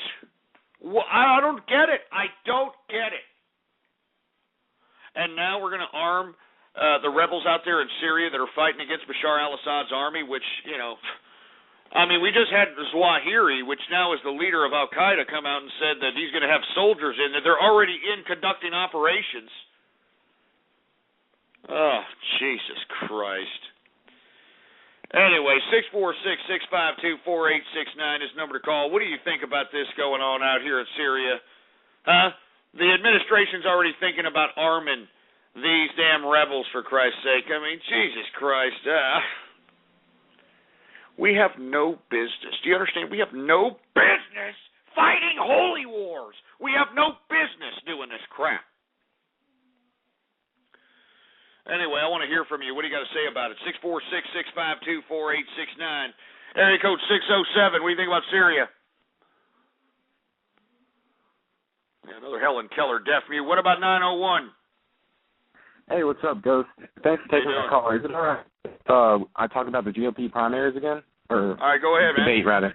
I don't get it. I don't get it. And now we're going to arm the rebels out there in Syria that are fighting against Bashar al-Assad's army, which, you know, I mean, we just had Zawahiri, which now is the leader of Al-Qaeda, come out and said that he's going to have soldiers in there. They're already in conducting operations. Oh, Jesus Christ. Anyway, 646-652-4869 is the number to call. What do you think about this going on out here in Syria? Huh? The administration's already thinking about arming these damn rebels, for Christ's sake. I mean, Jesus Christ. We have no business. Do you understand? We have no business fighting holy wars. We have no business doing this crap. Anyway, I want to hear from you. What do you got to say about it? 646-652-4869. Area code 607. What do you think about Syria? Yeah, another Helen Keller deaf mute. What about 901? Hey, what's up, Ghost? Thanks for taking the call. Is it all right? I talk about the GOP primaries again? Or all right, go ahead, debate, man. rather.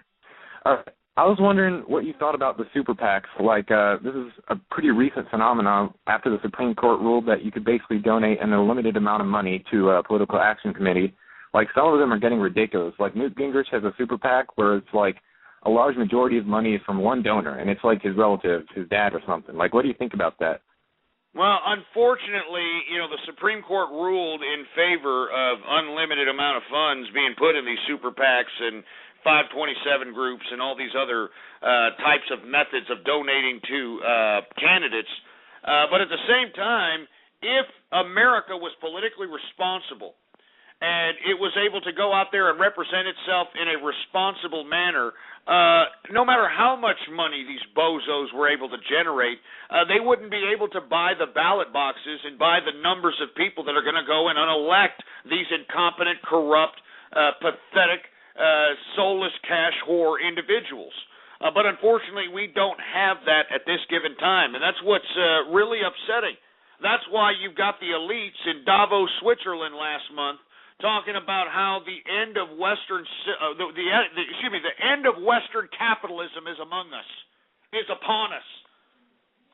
I was wondering what you thought about the super PACs. Like, this is a pretty recent phenomenon after the Supreme Court ruled that you could basically donate an unlimited amount of money to a political action committee. Like, some of them are getting ridiculous. Like, Newt Gingrich has a super PAC where it's like a large majority of money is from one donor, and it's like his relative, his dad or something. Like, what do you think about that? Well, unfortunately, you know, the Supreme Court ruled in favor of unlimited amount of funds being put in these super PACs and 527 groups and all these other types of methods of donating to candidates. But at the same time, if America was politically responsible and it was able to go out there and represent itself in a responsible manner, no matter how much money these bozos were able to generate, they wouldn't be able to buy the ballot boxes and buy the numbers of people that are going to go and unelect these incompetent, corrupt, pathetic, soulless cash whore individuals. But unfortunately, we don't have that at this given time, and that's what's really upsetting. That's why you've got the elites in Davos, Switzerland last month talking about how the end of Western the end of Western capitalism is among us, is upon us.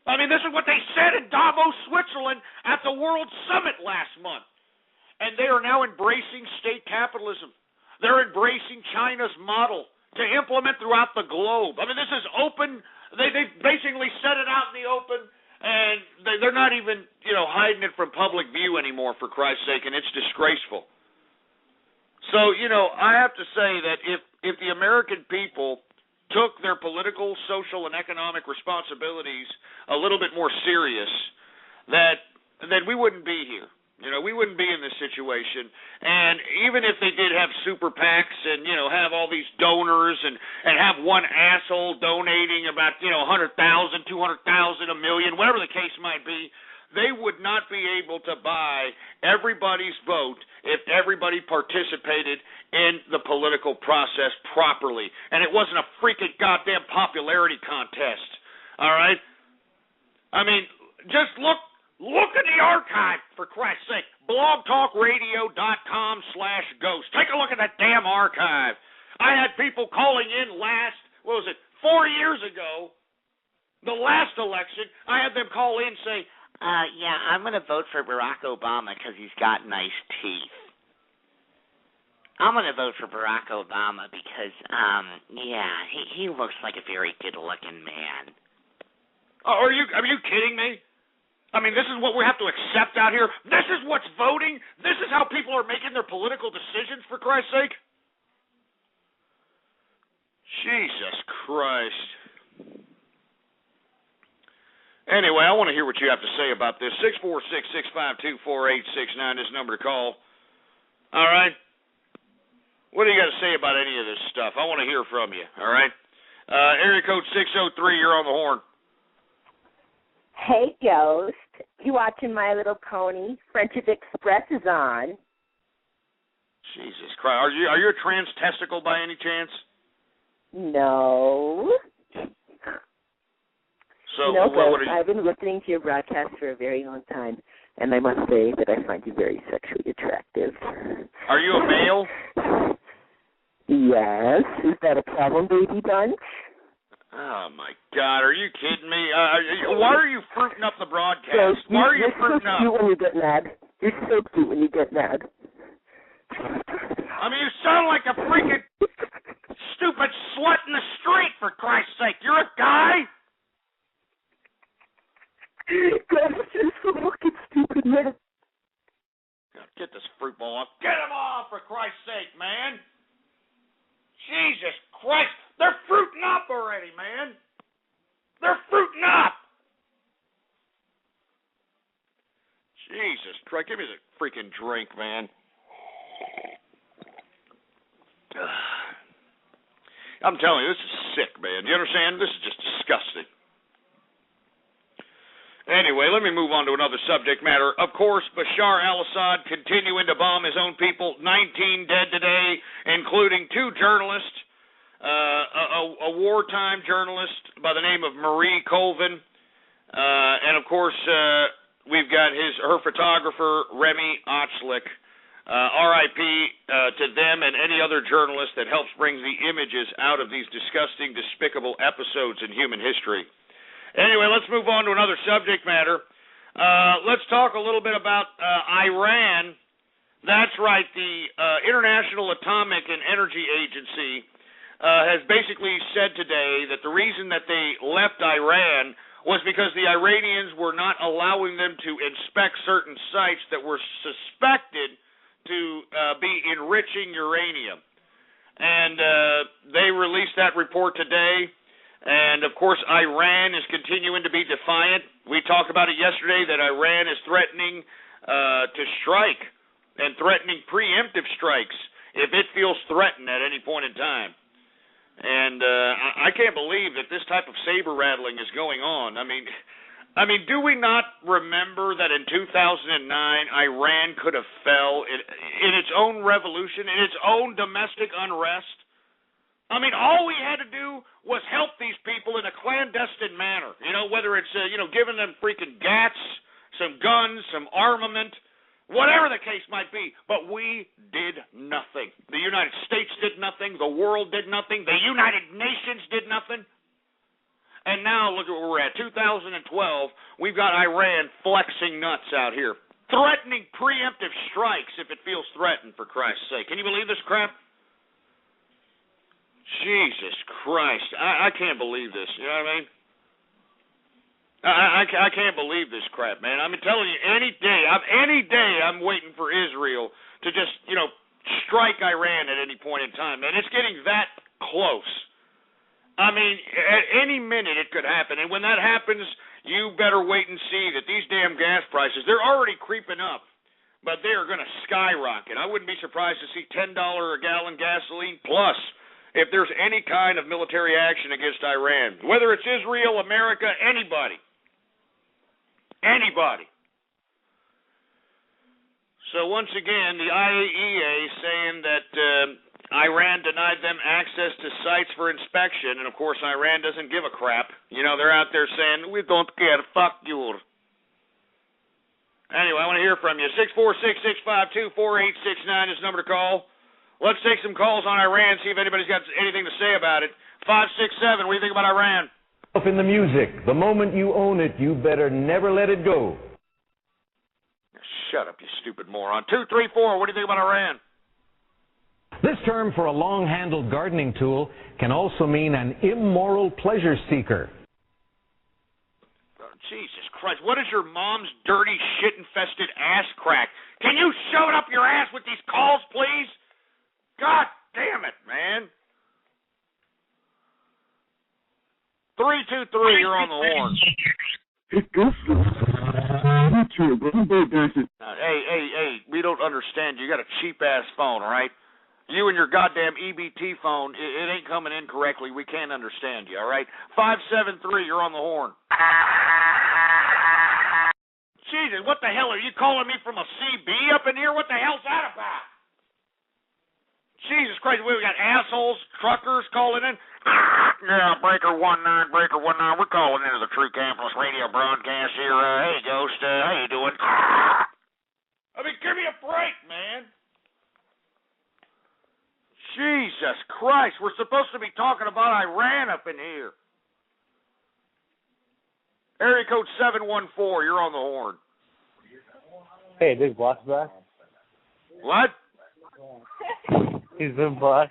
I mean, this is what they said in Davos, Switzerland at the World Summit last month. And they are now embracing state capitalism. They're embracing China's model to implement throughout the globe. I mean, this is open. They basically set it out in the open, and they're not even, you hiding it from public view anymore, for Christ's sake, and it's disgraceful. So, I have to say that if the American people took their political, social, and economic responsibilities a little bit more serious, then we wouldn't be here. We wouldn't be in this situation. And even if they did have super PACs and, have all these donors and have one asshole donating about, 100,000, 200,000, $1 million, whatever the case might be, they would not be able to buy everybody's vote if everybody participated in the political process properly. And it wasn't a freaking goddamn popularity contest. All right? I mean, just look at the archive, for Christ's sake. blogtalkradio.com/ghost. Take a look at that damn archive. I had people calling in 4 years ago, the last election. I had them call in saying, yeah, I'm going to vote for Barack Obama because he's got nice teeth. I'm going to vote for Barack Obama because, he looks like a very good-looking man. Are you kidding me? I mean, this is what we have to accept out here? This is what's voting? This is how people are making their political decisions, for Christ's sake? Jesus Christ. Anyway, I want to hear what you have to say about this. 646-652-4869 is the number to call. All right? What do you got to say about any of this stuff? I want to hear from you, all right? Area code 603, you're on the horn. Hey, Ghost. You watching My Little Pony? Friendship Express is on. Jesus Christ. Are you a trans testicle by any chance? No. So, Ghost, I've been listening to your broadcast for a very long time, and I must say that I find you very sexually attractive. Are you a male? Yes. Is that a problem, baby bunch? Oh, my God. Are you kidding me? Why are you fruiting up the broadcast? Ghost, Why are you fruiting up? You're so cute when you get mad. You're so cute when you get mad. I mean, you sound like a freaking stupid slut in the street, for Christ's sake. You're a guy? Ghost, you're so fucking stupid, man. Get this fruit ball off. Get him off, for Christ's sake, man. Jesus Christ. They're fruiting up already, man. They're fruiting up. Jesus Christ. Give me the freaking drink, man. I'm telling you, this is sick, man. Do you understand? This is just disgusting. Anyway, let me move on to another subject matter. Of course, Bashar al-Assad continuing to bomb his own people. 19 dead today, including 2 journalists. A wartime journalist by the name of Marie Colvin. And, of course, we've got her photographer, Remy Ochlik. R.I.P. To them and any other journalist that helps bring the images out of these disgusting, despicable episodes in human history. Anyway, let's move on to another subject matter. Let's talk a little bit about Iran. That's right, the International Atomic and Energy Agency has basically said today that the reason that they left Iran was because the Iranians were not allowing them to inspect certain sites that were suspected to be enriching uranium. And they released that report today. And, of course, Iran is continuing to be defiant. We talked about it yesterday that Iran is threatening to strike and threatening preemptive strikes if it feels threatened at any point in time. And I can't believe that this type of saber-rattling is going on. I mean, do we not remember that in 2009 Iran could have fell in its own revolution, in its own domestic unrest? I mean, all we had to do was help these people in a clandestine manner, whether it's, giving them freaking gats, some guns, some armament, whatever the case might be. But we did nothing. The United States did nothing. The world did nothing. The United Nations did nothing. And now, look at where we're at. 2012, we've got Iran flexing nuts out here, threatening preemptive strikes if it feels threatened, for Christ's sake. Can you believe this crap? Jesus Christ. I can't believe this. You know what I mean? I can't believe this crap, man. I'm telling you, any day I'm waiting for Israel to just, strike Iran at any point in time, man. It's getting that close. I mean, at any minute it could happen. And when that happens, you better wait and see that these damn gas prices, they're already creeping up, but they are going to skyrocket. I wouldn't be surprised to see $10 a gallon gasoline plus if there's any kind of military action against Iran, whether it's Israel, America, anybody. Anybody. So once again, the IAEA saying that Iran denied them access to sites for inspection, and of course Iran doesn't give a crap. They're out there saying, we don't care, fuck you. Anyway, I want to hear from you. 646-652-4869 is the number to call. Let's take some calls on Iran, see if anybody's got anything to say about it. 567, what do you think about Iran? In the music, the moment you own it, you better never let it go. Shut up, you stupid moron. 234, what do you think about Iran? This term for a long-handled gardening tool can also mean an immoral pleasure seeker. Oh, Jesus Christ, what is your mom's dirty, shit-infested ass crack? Can you shove it up your ass with these calls, please? God damn it, man. 323, you're on the horn. Hey, we don't understand. You got a cheap-ass phone, all right? You and your goddamn EBT phone, it ain't coming in correctly. We can't understand you, all right? 573, you're on the horn. Jesus, what the hell? Are you calling me from a CB up in here? What the hell's that about? Jesus Christ, we got assholes, truckers calling in. Yeah, Breaker 19, we're calling into the True Capitalist Radio broadcast here. Hey, Ghost, how you doing? I mean, give me a break, man. Jesus Christ, we're supposed to be talking about Iran up in here. Area code 714, you're on the horn. Hey, this boss back. What? He's the boss.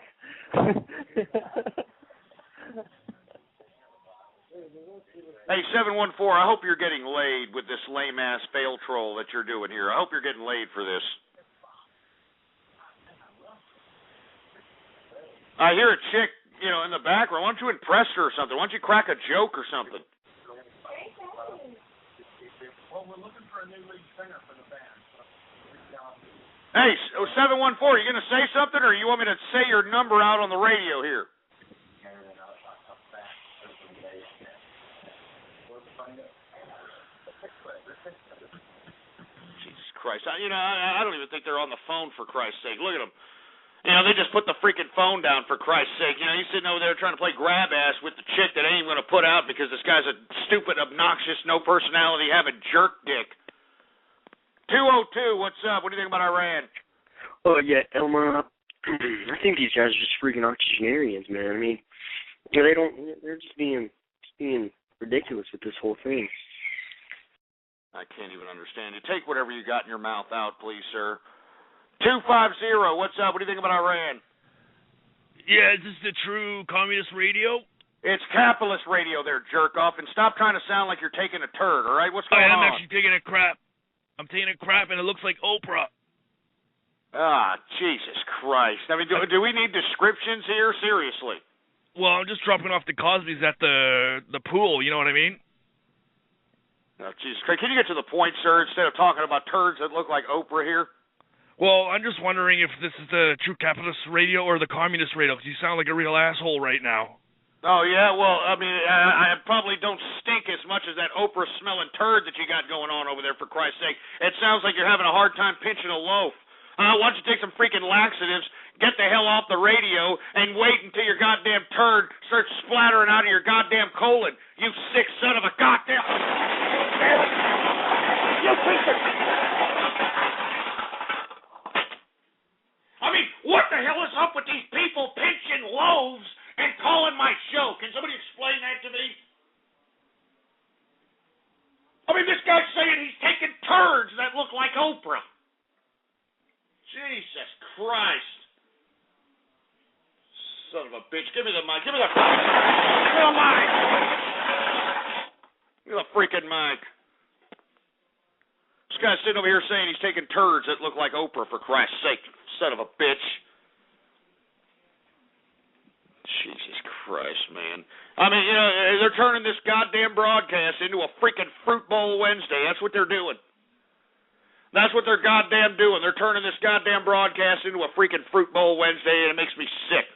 Hey, 714, I hope you're getting laid with this lame-ass fail troll that you're doing here. I hope you're getting laid for this. I hear a chick, in the background. Why don't you impress her or something? Why don't you crack a joke or something? Well, we're looking for a new lead singer for the band. Hey, 714, are you going to say something, or you want me to say your number out on the radio here? Jesus Christ. I don't even think they're on the phone, for Christ's sake. Look at them. They just put the freaking phone down, for Christ's sake. He's sitting over there trying to play grab ass with the chick that ain't even going to put out because this guy's a stupid, obnoxious, no personality, having jerk dick. 202, what's up? What do you think about Iran? Oh, yeah, Elma, I think these guys are just freaking octogenarians, man. I mean, they're just being ridiculous with this whole thing. I can't even understand you. Take whatever you got in your mouth out, please, sir. 250, what's up? What do you think about Iran? Yeah, is this the True Communist Radio? It's capitalist radio there, jerk off, and stop trying to sound like you're taking a turd, all right? What's going on? I'm actually taking a crap. I'm taking a crap, and it looks like Oprah. Ah, Jesus Christ. I mean, do we need descriptions here? Seriously. Well, I'm just dropping off the Cosbys at the pool, you know what I mean? Oh, Jesus Christ. Can you get to the point, sir, instead of talking about turds that look like Oprah here? Well, I'm just wondering if this is the True Capitalist Radio or the Communist Radio, because you sound like a real asshole right now. Oh, yeah? Well, I mean, I probably don't stink as much as that Oprah-smelling turd that you got going on over there, for Christ's sake. It sounds like you're having a hard time pinching a loaf. Why don't you take some freaking laxatives, get the hell off the radio, and wait until your goddamn turd starts splattering out of your goddamn colon, you sick son of a goddamn... You piece of... I mean, what the hell is up with these people pinching loaves and calling my show? Can somebody explain that to me? I mean, this guy's saying he's taking turds that look like Oprah. Jesus Christ. Son of a bitch. Give me the mic. Give me the mic. Look at the freaking mic. This guy's sitting over here saying he's taking turds that look like Oprah, for Christ's sake. Son of a bitch. Jesus Christ, man. I mean, you know, they're turning this goddamn broadcast into a freaking Fruit Bowl Wednesday. That's what they're doing. That's what they're goddamn doing. They're turning this goddamn broadcast into a freaking Fruit Bowl Wednesday, and it makes me sick.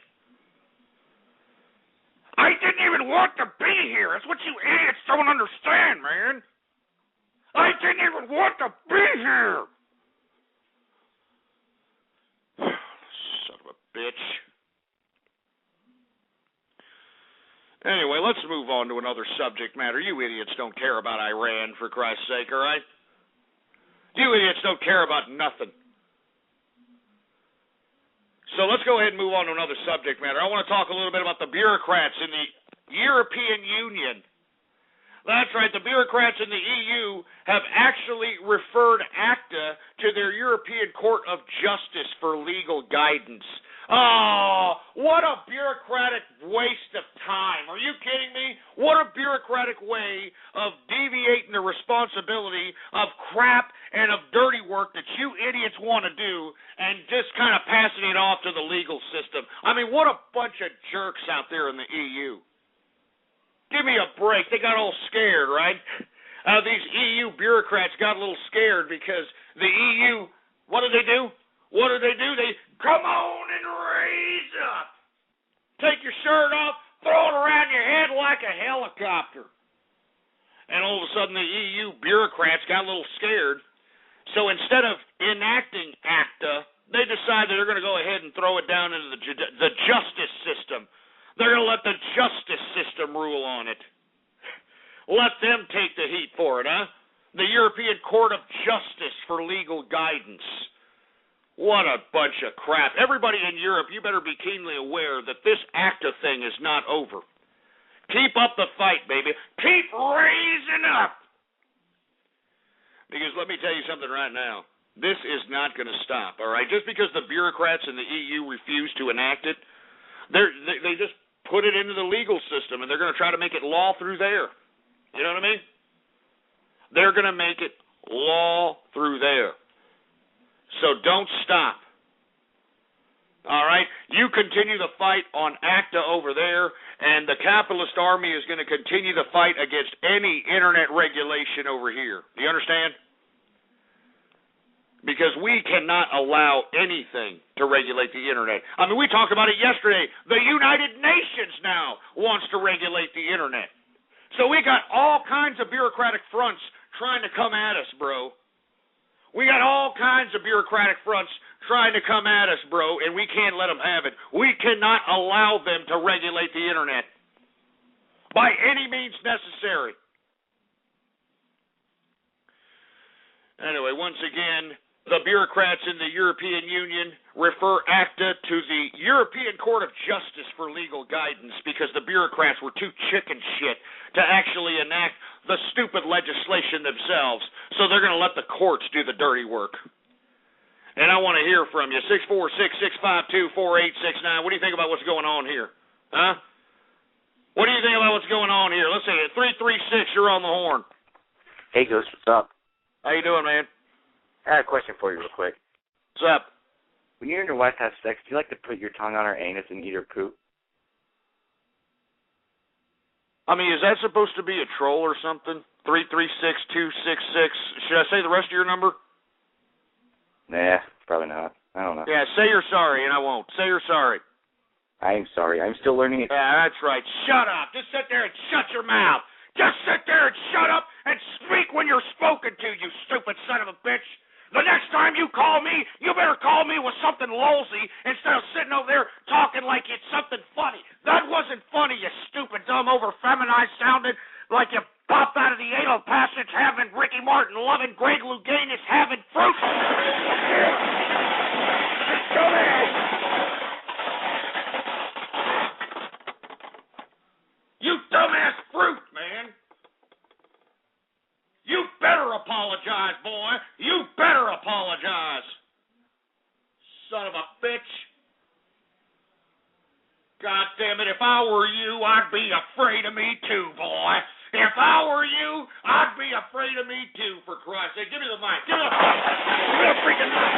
I didn't even want to be here. That's what you idiots don't understand, man. I didn't even want to be here. Son of a bitch. Anyway, let's move on to another subject matter. You idiots don't care about Iran, for Christ's sake, all right? You idiots don't care about nothing. So let's go ahead and move on to another subject matter. I want to talk a little bit about the bureaucrats in the European Union. That's right, the bureaucrats in the EU have actually referred ACTA to their European Court of Justice for legal guidance. Oh, what a bureaucratic waste of time. Are you kidding me? What a bureaucratic way of deviating the responsibility of crap and of dirty work that you idiots want to do and just kind of passing it off to the legal system. I mean, what a bunch of jerks out there in the EU. Give me a break. They got all scared, right? These EU bureaucrats got a little scared because the EU, what do? What do? They come on and raise up. Take your shirt off, throw it around your head like a helicopter. And all of a sudden the EU bureaucrats got a little scared. So instead of enacting ACTA, they decided they're going to go ahead and throw it down into the justice system. They're going to let the justice system rule on it. Let them take the heat for it, huh? The European Court of Justice for legal guidance. What a bunch of crap. Everybody in Europe, you better be keenly aware that this ACTA thing is not over. Keep up the fight, baby. Keep raising up. Because let me tell you something right now. This is not going to stop, all right? Just because the bureaucrats in the EU refuse to enact it, they just put it into the legal system, and they're going to try to make it law through there. You know what I mean? They're going to make it law through there. So don't stop. All right? You continue the fight on ACTA over there, and the capitalist army is going to continue the fight against any internet regulation over here. Do you understand? Because we cannot allow anything to regulate the internet. I mean, we talked about it yesterday. The United Nations now wants to regulate the internet. So we got all kinds of bureaucratic fronts trying to come at us, bro. We got all kinds of bureaucratic fronts trying to come at us, bro, and we can't let them have it. We cannot allow them to regulate the internet by any means necessary. Anyway, once again, the bureaucrats in the European Union refer ACTA to the European Court of Justice for legal guidance because the bureaucrats were too chicken shit to actually enact the stupid legislation themselves. So they're going to let the courts do the dirty work. And I want to hear from you. 646-652-4869. What do you think about what's going on here? Huh? What do you think about what's going on here? Let's see. 336, you're on the horn. Hey, Ghost, what's up? How you doing, man? I had a question for you real quick. What's up? When you and your wife have sex, do you like to put your tongue on her anus and eat her poop? I mean, is that supposed to be a troll or something? 336-266. Should I say the rest of your number? Nah, probably not. I don't know. Yeah, say you're sorry, and I won't. Say you're sorry. I am sorry. I'm still learning it. Yeah, that's right. Shut up. Just sit there and shut your mouth. Just sit there and shut up and speak when you're spoken to, you stupid son of a bitch. The next time you call me, you better call me with something lolsy instead of sitting over there talking like it's something funny. That wasn't funny, you stupid, dumb, over-feminized sounding like you popped out of the anal passage having Ricky Martin loving Greg Louganis having fruit. You dumbass fruit, man. You better apologize, boy. You better apologize. Son of a bitch. God damn it, if I were you, I'd be afraid of me too, boy. If I were you, I'd be afraid of me too, for Christ's sake. Give me the mic. Give me the freaking mic.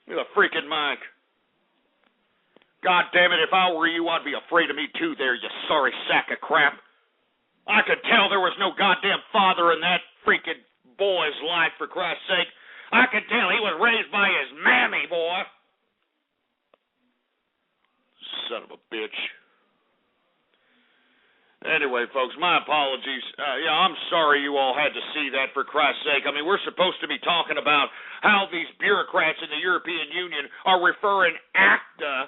Give me the freaking mic. God damn it, if I were you, I'd be afraid of me too there, you sorry sack of crap. I could tell there was no goddamn father in that freaking boy's life, for Christ's sake. I could tell he was raised by his mammy, boy. Son of a bitch. Anyway, folks, my apologies. I'm sorry you all had to see that, for Christ's sake. I mean, we're supposed to be talking about how these bureaucrats in the European Union are referring ACTA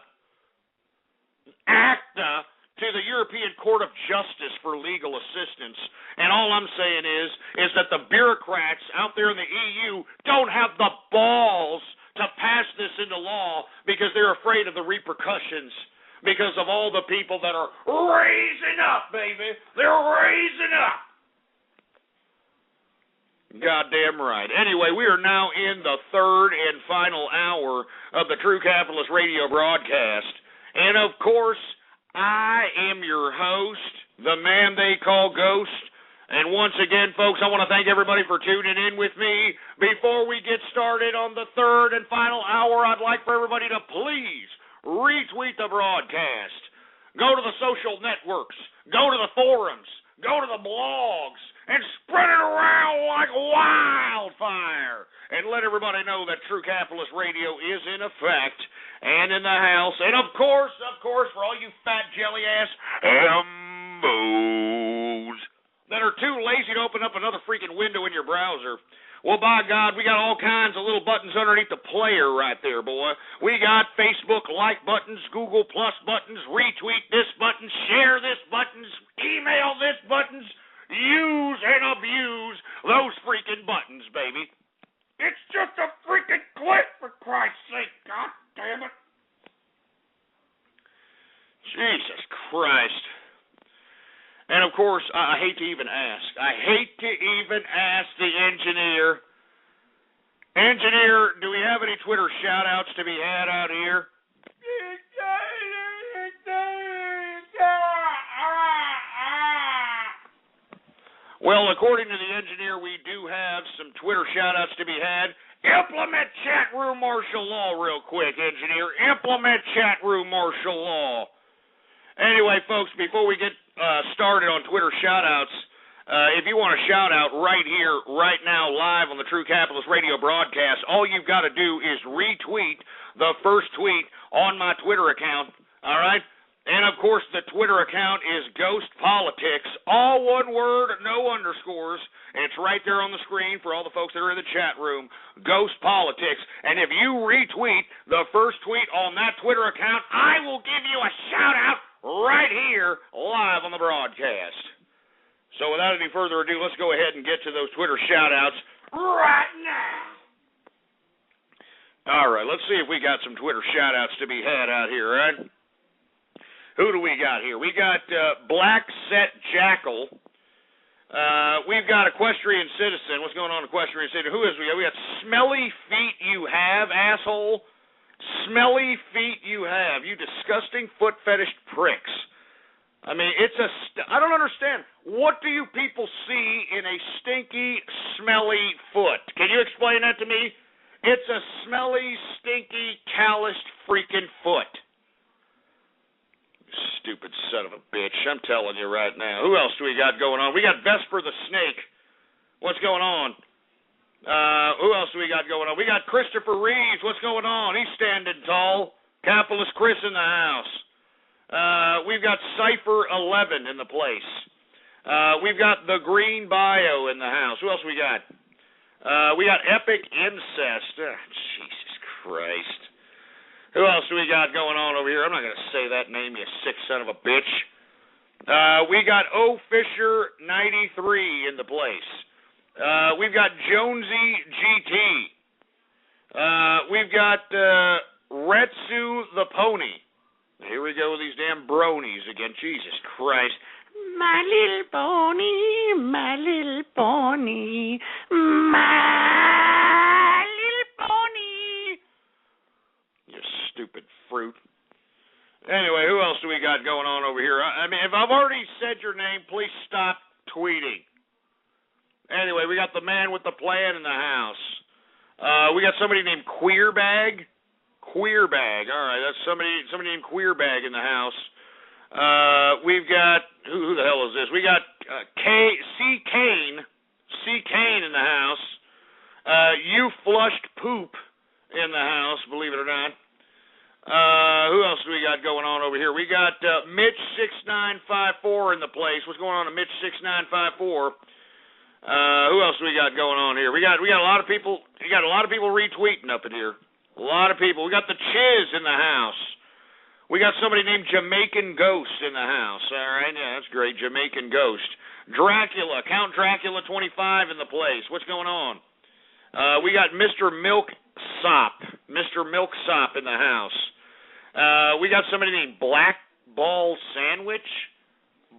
to the European Court of Justice for legal assistance. And all I'm saying is that the bureaucrats out there in the EU don't have the balls to pass this into law because they're afraid of the repercussions, because of all the people that are raising up, baby. They're raising up. Goddamn right. Anyway, we are now in the third and final hour of the True Capitalist Radio broadcast. And, of course, I am your host, the man they call Ghost. And once again, folks, I want to thank everybody for tuning in with me. Before we get started on the third and final hour, I'd like for everybody to please retweet the broadcast. Go to the social networks. Go to the forums. Go to the blogs. And spread it around like wildfire. And let everybody know that True Capitalist Radio is in effect and in the house. And of course, for all you fat jelly-ass Hambos that are too lazy to open up another freaking window in your browser, well, by God, we got all kinds of little buttons underneath the player right there, boy. We got Facebook like buttons, Google Plus buttons, retweet this button, share this buttons, email this buttons. Use and abuse those freaking buttons, baby. It's just a freaking click, for Christ's sake. God damn it. Jesus Christ. And, of course, I hate to even ask. I hate to even ask the engineer. Engineer, do we have any Twitter shout-outs to be had out here? Well, according to the engineer, we do have some Twitter shout-outs to be had. Implement chat room martial law real quick, engineer. Implement chat room martial law. Anyway, folks, before we get started on Twitter shout-outs, if you want a shout-out right here, right now, live on the True Capitalist Radio broadcast, all you've got to do is retweet the first tweet on my Twitter account, all right? And, of course, the Twitter account is Ghost Politics, all one word, no underscores. And it's right there on the screen for all the folks that are in the chat room, Ghost Politics. And if you retweet the first tweet on that Twitter account, I will give you a shout-out right here, live on the broadcast. So without any further ado, let's go ahead and get to those Twitter shout-outs right now. All right, let's see if we got some Twitter shout-outs to be had out here, right? Who do we got here? We got Black Set Jackal. We've got Equestrian Citizen. What's going on, Equestrian Citizen? Who is we got? We got Smelly Feet You Have, asshole. Smelly feet you have, you disgusting foot fetish pricks. I mean, I don't understand. What do you people see in a stinky, smelly foot? Can you explain that to me? It's a smelly, stinky, calloused freaking foot. Stupid son of a bitch. I'm telling you right now. Who else do we got going on? We got Vesper the Snake. What's going on? Who else do we got going on? We got Christopher Reeves. What's going on? He's standing tall. Capitalist Chris in the house. We've got Cypher 11 in the place. We've got the Green Bio in the house. Who else we got? We got Epic Incest. Jesus Christ. Who else do we got going on over here? I'm not going to say that name, you sick son of a bitch. We got O Fisher 93 in the place. We've got Jonesy GT. We've got Retsu the Pony. Here we go with these damn bronies again. Jesus Christ. My little pony, my little pony, my little pony. You stupid fruit. Anyway, who else do we got going on over here? I mean, if I've already said your name, please stop tweeting. Anyway, we got the man with the plan in the house. We got somebody named Queerbag. Queerbag. All right, that's somebody named Queerbag in the house. We've got who the hell is this? We got C. Kane in the house. You flushed poop in the house, believe it or not. Who else do we got going on over here? We got Mitch6954 in the place. What's going on to Mitch6954? Who else do we got going on here? We got a lot of people. You got a lot of people retweeting up in here. A lot of people. We got the Chiz in the house. We got somebody named Jamaican Ghost in the house. All right, yeah, that's great. Jamaican Ghost. Dracula, Count Dracula 25 in the place. What's going on? We got Mr. Milksop in the house. We got somebody named Black Ball Sandwich.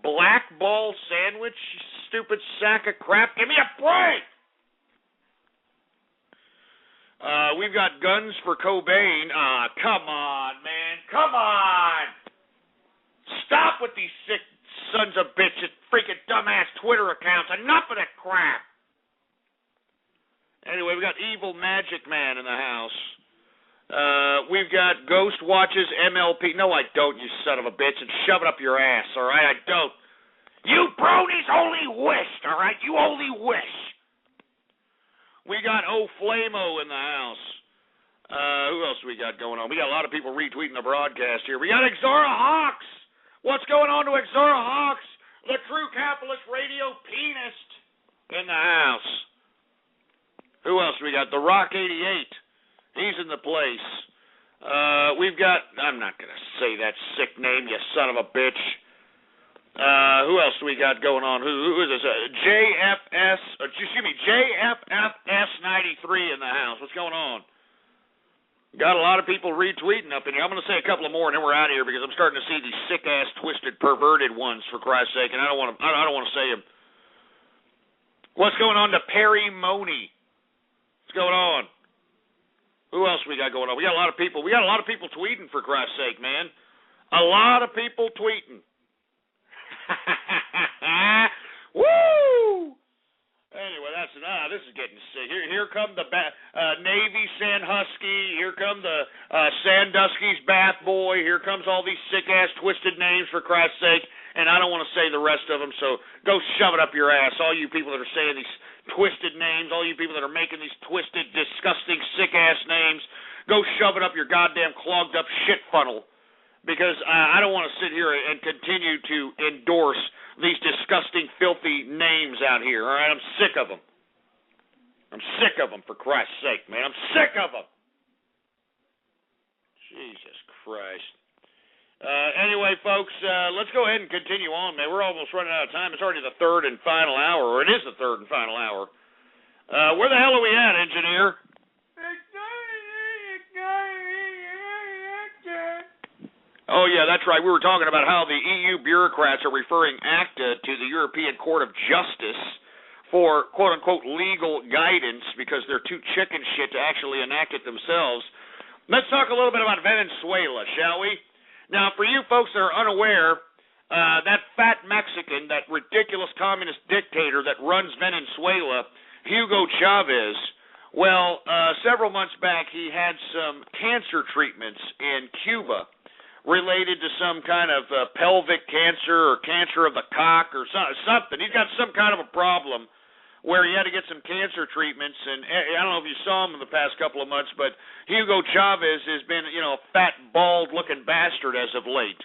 Black Ball Sandwich, you stupid sack of crap. Give me a break! We've got Guns for Cobain. Come on, man. Come on! Stop with these sick sons of bitches, freaking dumbass Twitter accounts. Enough of that crap! Anyway, we got Evil Magic Man in the house. We've got Ghost Watches MLP. No, I don't, you son of a bitch, and shove it up your ass, all right? I don't. You bronies only wish, all right? You only wish. We got O'Flamo in the house. Who else do we got going on? We got a lot of people retweeting the broadcast here. We got Exora Hawks. What's going on to Exora Hawks? The true capitalist radio pianist in the house. Who else do we got? The Rock 88. He's in the place. We've got, I'm not going to say that sick name, you son of a bitch. Who else do we got going on? Who is this? JFFS93 in the house. What's going on? Got a lot of people retweeting up in here. I'm going to say a couple of more, and then we're out of here because I'm starting to see these sick-ass, twisted, perverted ones, for Christ's sake, and I don't want to say them. What's going on to Perry Money? What's going on? Who else we got going on? We got a lot of people. We got a lot of people tweeting, for Christ's sake, man. A lot of people tweeting. Woo! Anyway, this is getting sick. Here come the Navy Sandhusky. Here come the Sandusky's Bath Boy. Here comes all these sick-ass twisted names, for Christ's sake. And I don't want to say the rest of them, so go shove it up your ass. All you people that are saying these twisted names, all you people that are making these twisted, disgusting, sick-ass names, go shove it up your goddamn clogged-up shit funnel. Because I don't want to sit here and continue to endorse these disgusting, filthy names out here, all right? I'm sick of them. I'm sick of them, for Christ's sake, man. I'm sick of them. Jesus Christ. Anyway, folks, let's go ahead and continue on, man. We're almost running out of time. It's already the third and final hour, or it is the third and final hour. Where the hell are we at, engineer? Oh, yeah, that's right. We were talking about how the EU bureaucrats are referring ACTA to the European Court of Justice for, quote-unquote, legal guidance because they're too chicken shit to actually enact it themselves. Let's talk a little bit about Venezuela, shall we? Now, for you folks that are unaware, that fat Mexican, that ridiculous communist dictator that runs Venezuela, Hugo Chavez, well, several months back he had some cancer treatments in Cuba related to some kind of pelvic cancer or cancer of the cock or something. He's got some kind of a problem where he had to get some cancer treatments, and I don't know if you saw him in the past couple of months, but Hugo Chavez has been, a fat, bald-looking bastard as of late.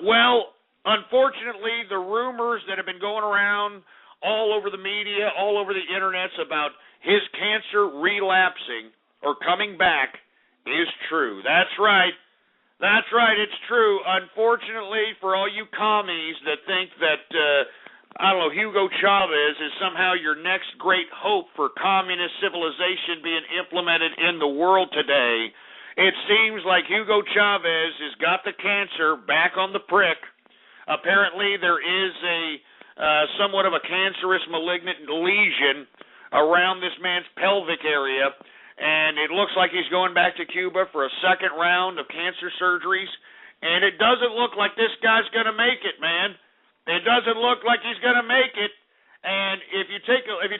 Well, unfortunately, the rumors that have been going around all over the media, all over the internets about his cancer relapsing or coming back is true. That's right. That's right, it's true. Unfortunately, for all you commies that think that, Hugo Chavez is somehow your next great hope for communist civilization being implemented in the world today, it seems like Hugo Chavez has got the cancer back on the prick. Apparently, there is somewhat of a cancerous malignant lesion around this man's pelvic area, and it looks like he's going back to Cuba for a second round of cancer surgeries. And it doesn't look like this guy's going to make it, man. It doesn't look like he's going to make it. And if you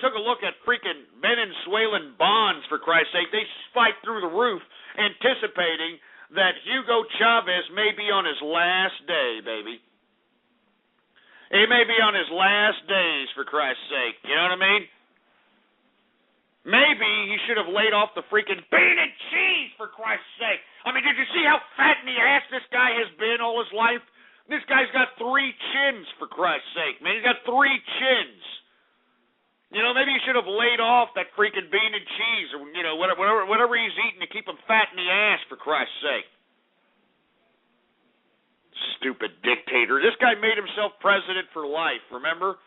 took a look at freaking Venezuelan bonds, for Christ's sake, they spiked through the roof, anticipating that Hugo Chavez may be on his last day, baby. He may be on his last days, for Christ's sake. You know what I mean? Maybe he should have laid off the freaking bean and cheese, for Christ's sake. I mean, did you see how fat in the ass this guy has been all his life? This guy's got 3 chins, for Christ's sake, man. He's got 3 chins. You know, maybe he should have laid off that freaking bean and cheese, or, you know, whatever he's eating to keep him fat in the ass, for Christ's sake. Stupid dictator. This guy made himself president for life, remember?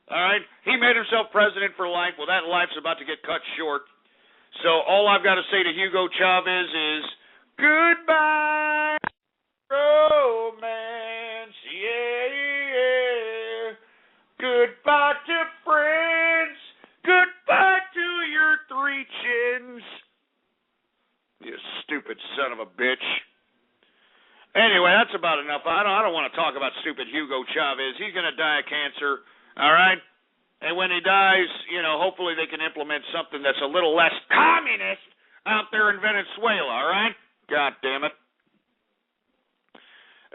All right? He made himself president for life. Well, that life's about to get cut short. So all I've got to say to Hugo Chavez is, goodbye, romance, yeah. Goodbye to friends. Goodbye to your 3 chins. You stupid son of a bitch. Anyway, that's about enough. I don't want to talk about stupid Hugo Chavez. He's going to die of cancer, all right? And when he dies, you know, hopefully they can implement something that's a little less communist out there in Venezuela, all right? God damn it.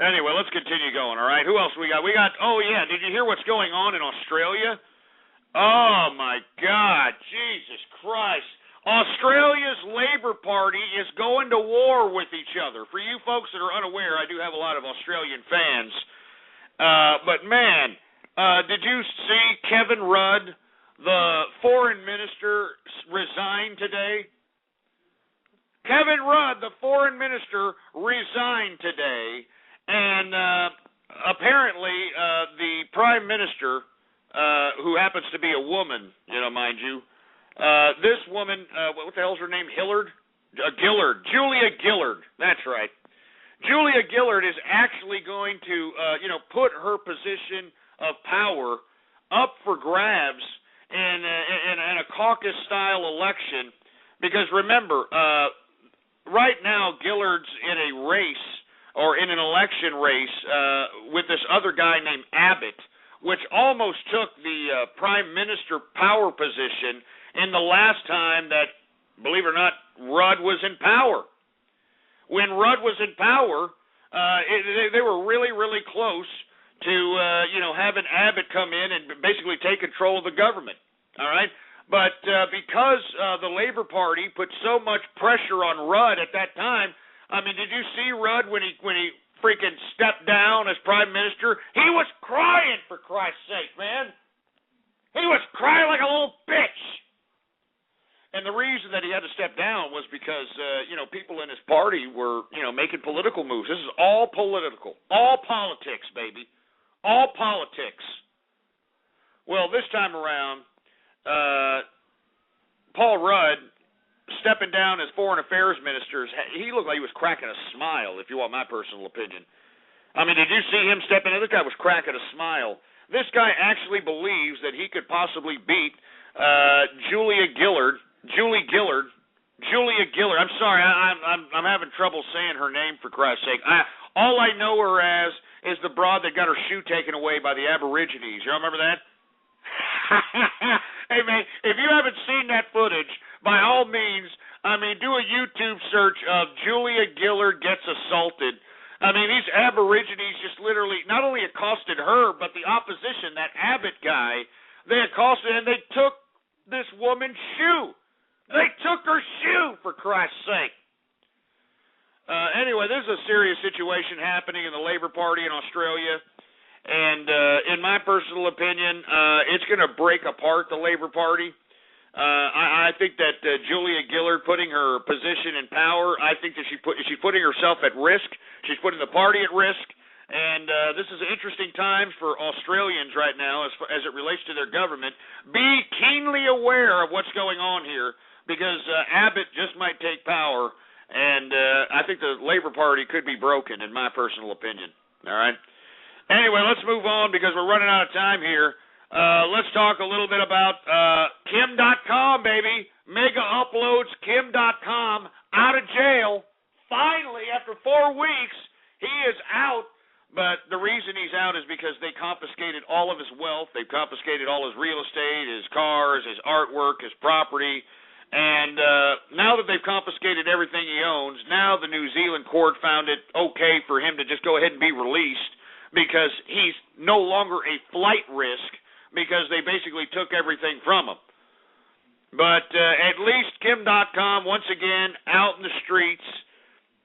Anyway, let's continue going, all right? Who else we got? Oh, yeah, did you hear what's going on in Australia? Oh, my God, Jesus Christ. Australia's Labour Party is going to war with each other. For you folks that are unaware, I do have a lot of Australian fans. But, man, did you see Kevin Rudd, the foreign minister, resign today? Kevin Rudd, the foreign minister, resigned today. And apparently the prime minister, who happens to be a woman, you know, mind you, this woman, what the hell's her name? Gillard? Julia Gillard. That's right. Julia Gillard is actually going to, put her position of power up for grabs in a caucus-style election. Because remember, right now Gillard's in a race, or in an election race, with this other guy named Abbott, which almost took the prime minister power position in the last time that, believe it or not, Rudd was in power. When Rudd was in power, they were really, really close to, having Abbott come in and basically take control of the government. All right? But because the Labor Party put so much pressure on Rudd at that time, I mean, did you see Rudd when he freaking stepped down as prime minister? He was crying, for Christ's sake, man. He was crying like a little bitch. And the reason that he had to step down was because, people in his party were, making political moves. This is all political. All politics, baby. All politics. Well, this time around, Paul Rudd, stepping down as foreign affairs minister, he looked like he was cracking a smile, if you want my personal opinion. I mean, did you see him stepping in? This guy was cracking a smile. This guy actually believes that he could possibly beat Julia Gillard. I'm sorry, I'm having trouble saying her name, for Christ's sake. All I know her as is the broad that got her shoe taken away by the Aborigines. You remember that? Hey, man, if you haven't seen that footage, by all means, do a YouTube search of Julia Gillard gets assaulted. I mean, these Aborigines just literally not only accosted her, but the opposition, that Abbott guy, they accosted and they took this woman's shoe. They took her shoe, for Christ's sake. Anyway, there's a serious situation happening in the Labour Party in Australia. And in my personal opinion, it's going to break apart the Labour Party. I think that Julia Gillard putting her position in power, I think that she's putting herself at risk. She's putting the party at risk. And this is interesting times for Australians right now as it relates to their government. Be keenly aware of what's going on here, because Abbott just might take power. And I think the Labour Party could be broken, in my personal opinion. All right? Anyway, let's move on because we're running out of time here. Let's talk a little bit about Kim.com, baby. Mega uploads Kim.com out of jail. Finally, after 4 weeks, He is out, but the reason he's out is because they confiscated all of his wealth. They've confiscated all his real estate, his cars, his artwork, his property. And now that they've confiscated everything he owns, now the New Zealand court found it okay for him to just go ahead and be released because he's no longer a flight risk because they basically took everything from him. But at least Kim.com, once again, out in the streets.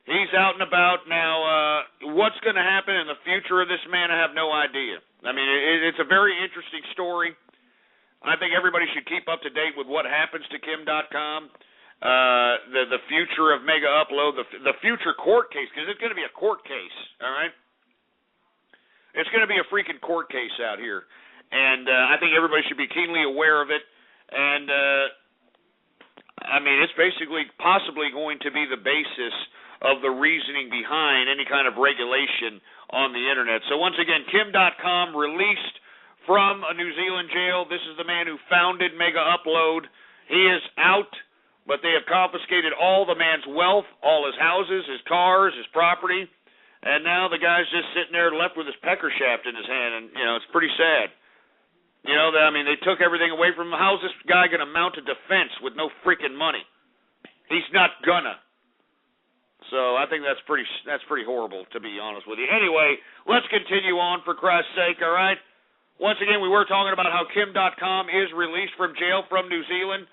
He's out and about now. What's going to happen in the future of this man, I have no idea. I mean, it's a very interesting story. I think everybody should keep up to date with what happens to Kim.com, the future of Mega Upload, the future court case, because it's going to be a court case, all right? It's going to be a freaking court case out here. And I think everybody should be keenly aware of it. And, I mean, it's basically possibly going to be the basis of the reasoning behind any kind of regulation on the Internet. So once again, Kim.com released from a New Zealand jail. This is the man who founded Mega Upload. He is out, but they have confiscated all the man's wealth, all his houses, his cars, his property, and now the guy's just sitting there left with his pecker shaft in his hand, and, you know, it's pretty sad. You know, I mean, they took everything away from him. How's this guy going to mount a defense with no freaking money? He's not gonna. So I think that's pretty horrible, to be honest with you. Anyway, let's continue on, for Christ's sake, all right? Once again, we were talking about how Kim.com is released from jail from New Zealand.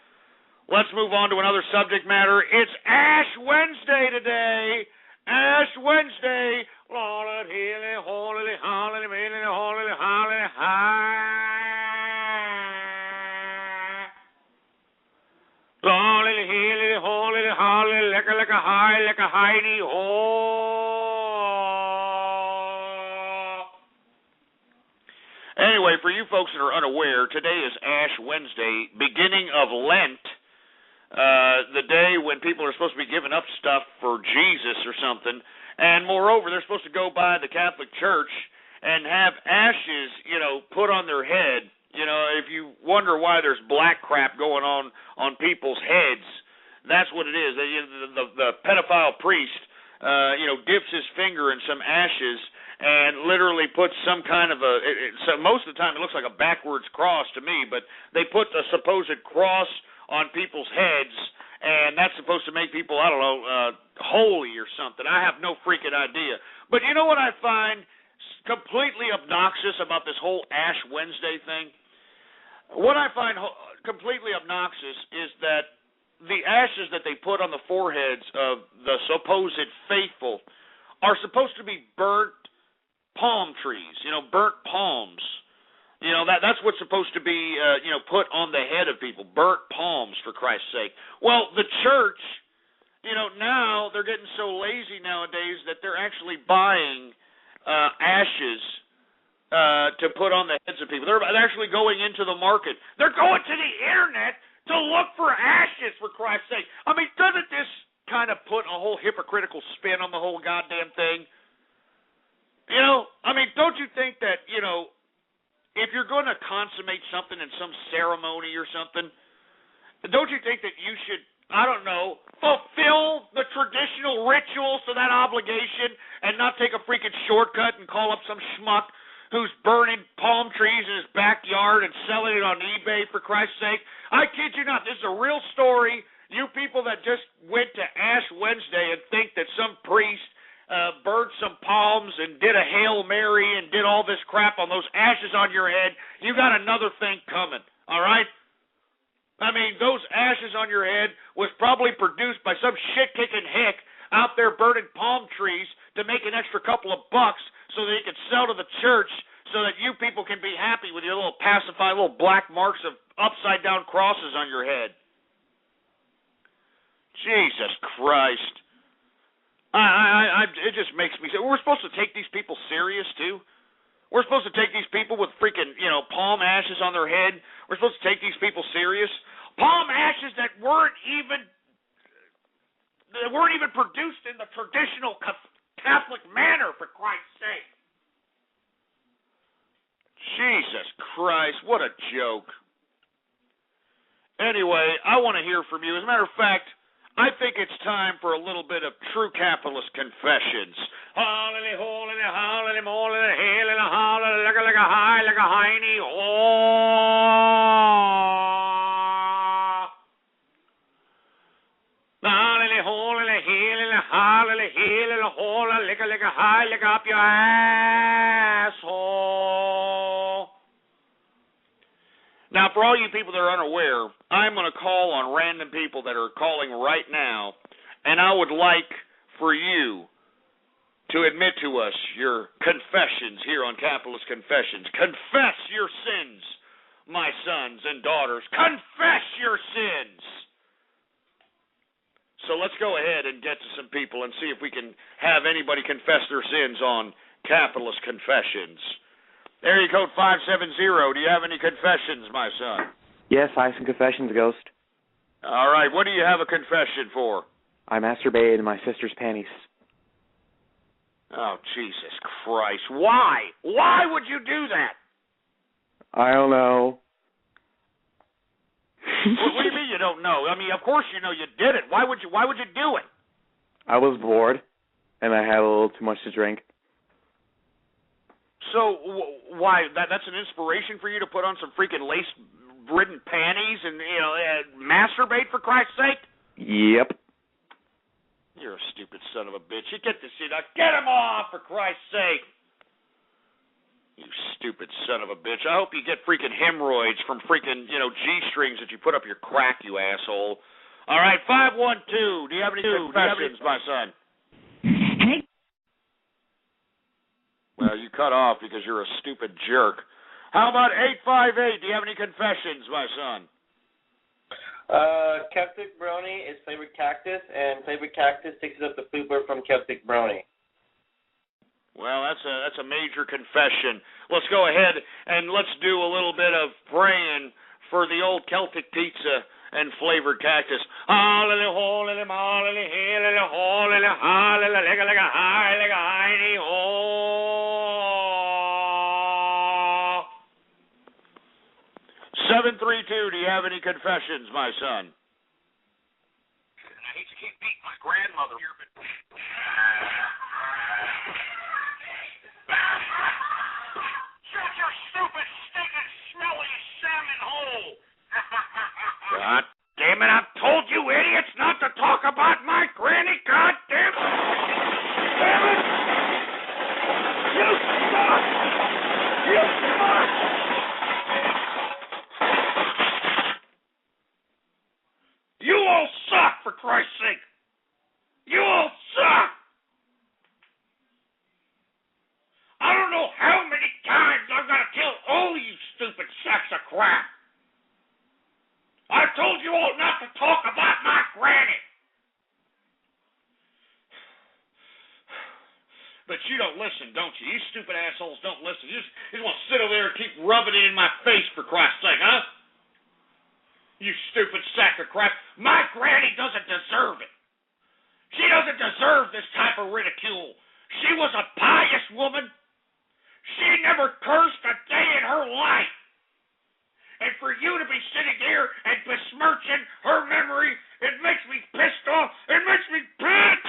Let's move on to another subject matter. It's Ash Wednesday today. Ash Wednesday. Anyway, for you folks that are unaware, today is Ash Wednesday, beginning of Lent, the day when people are supposed to be giving up stuff for Jesus or something, and moreover, they're supposed to go by the Catholic Church and have ashes, you know, put on their head. You know, if you wonder why there's black crap going on people's heads, that's what it is. The pedophile priest, you know, dips his finger in some ashes and literally puts some kind of so most of the time it looks like a backwards cross to me, but they put a supposed cross on people's heads, and that's supposed to make people, I don't know, holy or something. I have no freaking idea. But you know what I find completely obnoxious about this whole Ash Wednesday thing? What I find completely obnoxious is that the ashes that they put on the foreheads of the supposed faithful are supposed to be burnt palm trees, you know, burnt palms. You know, that's what's supposed to be, you know, put on the head of people, burnt palms, for Christ's sake. Well, the church, you know, now they're getting so lazy nowadays that they're actually buying ashes to put on the heads of people. They're actually going into the market. They're going to the internet to look for ashes, for Christ's sake. I mean, doesn't this kind of put a whole hypocritical spin on the whole goddamn thing? You know, I mean, don't you think that, you know, if you're going to consummate something in some ceremony or something, don't you think that you should, I don't know, fulfill the traditional rituals to that obligation and not take a freaking shortcut and call up some schmuck who's burning palm trees in his backyard and selling it on eBay, for Christ's sake? I kid you not, this is a real story. You people that just went to Ash Wednesday and think that some priest burned some palms and did a Hail Mary and did all this crap on those ashes on your head, you got another thing coming, all right? I mean, those ashes on your head was probably produced by some shit-kicking hick out there burning palm trees to make an extra couple of bucks so that he could sell to the church so that you people can be happy with your little pacified little black marks of upside-down crosses on your head. Jesus Christ. It just makes me say, we're supposed to take these people serious, too? We're supposed to take these people with freaking, you know, palm ashes on their head? We're supposed to take these people serious? Palm ashes that weren't even produced in the traditional Catholic manner, for Christ's sake. Jesus Christ, what a joke. Anyway, I want to hear from you. As a matter of fact, I think it's time for a little bit of true capitalist confessions. Hollily, hollily, hollily, mollily, hailily, hollily, like a high, like a hiney, hollily, hollily, hailily, hollily, hailily, hollily, like a high, like up your asshole. Now, for all you people that are unaware, I'm going to call on random people that are calling right now, and I would like for you to admit to us your confessions here on Capitalist Confessions. Confess your sins, my sons and daughters. Confess your sins. So let's go ahead and get to some people and see if we can have anybody confess their sins on Capitalist Confessions. Area code 570, do you have any confessions, my son? Yes, I have some confessions, Ghost. All right, what do you have a confession for? I masturbated in my sister's panties. Oh, Jesus Christ. Why? Why would you do that? I don't know. What do you mean you don't know? I mean, of course you know you did it. Why would you do it? I was bored, and I had a little too much to drink. So why? That's an inspiration for you to put on some freaking lace-ridden panties and masturbate, for Christ's sake? Yep. You're a stupid son of a bitch. You get this shit. Now get him off, for Christ's sake. You stupid son of a bitch. I hope you get freaking hemorrhoids from freaking G-strings that you put up your crack, you asshole. All right, 512. Do you have any confessions, my son? Well, you cut off because you're a stupid jerk. How about 858? Do you have any confessions, my son? Celtic Brony is flavored cactus, and flavored cactus takes up the pooper from Celtic Brony. Well, that's a major confession. Let's go ahead and let's do a little bit of praying for the old Celtic pizza and flavored cactus. Hallelujah, hallelujah, hallelujah, hallelujah, hallelujah, hallelujah, hallelujah. 732, do you have any confessions, my son? I hate to keep beating my grandmother here, but... Shut your stupid, stinking, smelly salmon hole! God damn it, I've told you idiots not to talk about my granny, god damn it! Damn it! You suck! You suck! You all suck, for Christ's sake! You all suck! I don't know how many times I've got to tell all you stupid sacks of crap. I've told you all not to talk about my granny. But you don't listen, don't you? You stupid assholes don't listen. You just want to sit over there and keep rubbing it in my face, for Christ's sake, huh? You stupid sack of crap. My granny doesn't deserve it. She doesn't deserve this type of ridicule. She was a pious woman. She never cursed a day in her life. And for you to be sitting here and besmirching her memory, it makes me pissed off. It makes me pissed.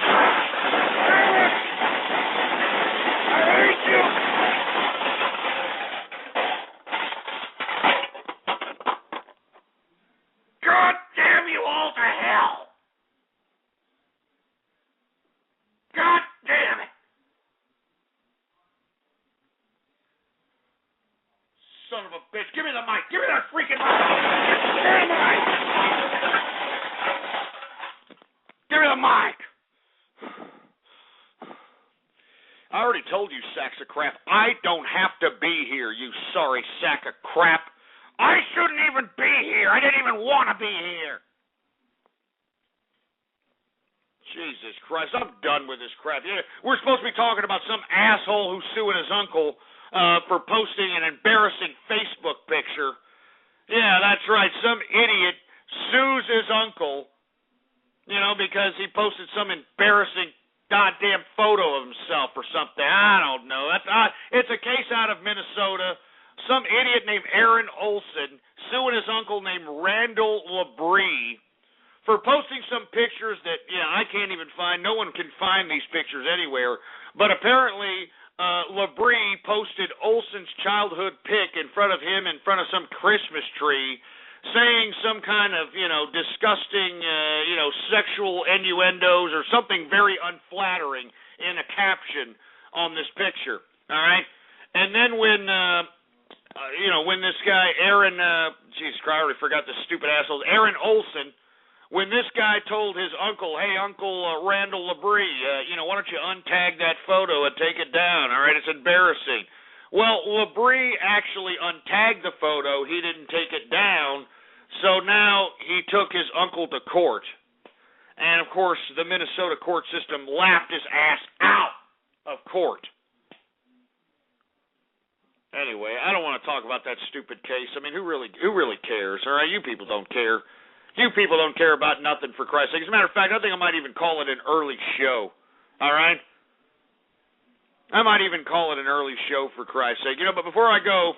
I hate you. God damn you all to hell. God damn it. Son of a bitch. Give me the mic. Give me that freaking mic. Give me the mic. Give me the mic. I already told you, sacks of crap, I don't have to be here, you sorry sack of crap. I shouldn't even be here. I didn't even want to be here. Jesus Christ, I'm done with this crap. We're supposed to be talking about some asshole who's suing his uncle for posting an embarrassing Facebook picture. Yeah, that's right. Some idiot sues his uncle, because he posted some embarrassing goddamn photo of himself or something. I don't know. It's a case out of Minnesota. Some idiot named Aaron Olson suing his uncle named Randall Labrie for posting some pictures that, I can't even find. No one can find these pictures anywhere. But apparently, Labrie posted Olsen's childhood pic in front of him in front of some Christmas tree, saying some kind of, disgusting, sexual innuendos or something very unflattering in a caption on this picture. All right? And then when this guy, Aaron, Jesus Christ, I already forgot the stupid assholes, Aaron Olsen, when this guy told his uncle, hey, Uncle Randall Labrie, why don't you untag that photo and take it down, all right? It's embarrassing. Well, Labrie actually untagged the photo. He didn't take it down, so now he took his uncle to court. And, of course, the Minnesota court system laughed his ass out of court. Anyway, I don't want to talk about that stupid case. I mean, who really cares? All right, you people don't care. You people don't care about nothing, for Christ's sake. As a matter of fact, I think I might even call it an early show. All right? I might even call it an early show, for Christ's sake. But before I go,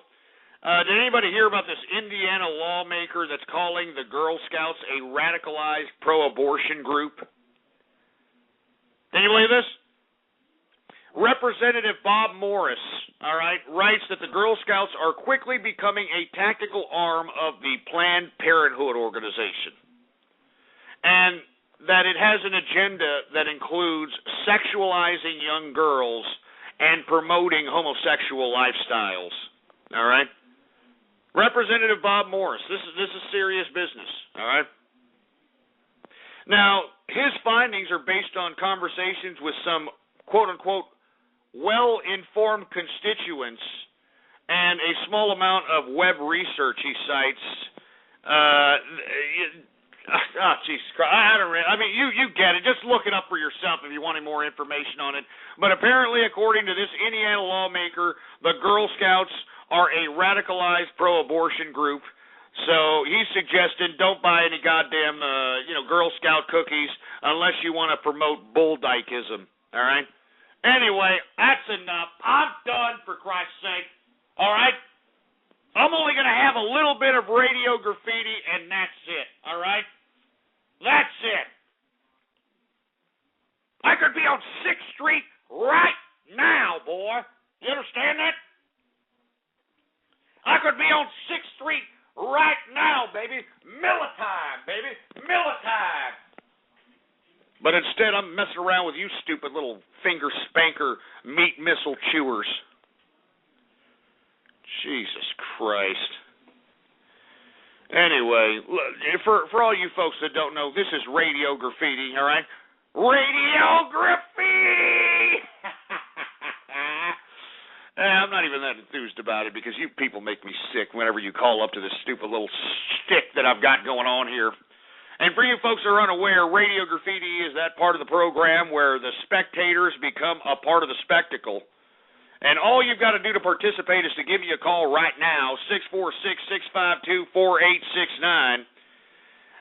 did anybody hear about this Indiana lawmaker that's calling the Girl Scouts a radicalized pro-abortion group? Did you believe this? Representative Bob Morris, all right, writes that the Girl Scouts are quickly becoming a tactical arm of the Planned Parenthood organization, and that it has an agenda that includes sexualizing young girls and promoting homosexual lifestyles, all right? Representative Bob Morris, this is serious business, all right? Now, his findings are based on conversations with some quote-unquote well-informed constituents and a small amount of web research he cites. Jesus Christ, you get it. Just look it up for yourself if you want any more information on it. But apparently, according to this Indiana lawmaker, the Girl Scouts are a radicalized pro-abortion group. So he's suggesting don't buy any goddamn, Girl Scout cookies unless you want to promote bull-dykeism. All right? Anyway, that's enough. I'm done, for Christ's sake. All right? I'm only going to have a little bit of radio graffiti, and that's it. All right? That's it. I could be on 6th Street right now, boy. You understand that? I could be on 6th Street right now, baby. Miller time, baby. Miller time. But instead, I'm messing around with you stupid little finger spanker meat missile chewers. Jesus Christ. Anyway, for all you folks that don't know, this is radio graffiti, all right? Radio graffiti! I'm not even that enthused about it because you people make me sick whenever you call up to this stupid little stick that I've got going on here. And for you folks who are unaware, radio graffiti is that part of the program where the spectators become a part of the spectacle. And all you've got to do to participate is to give me a call right now, 646-652-4869.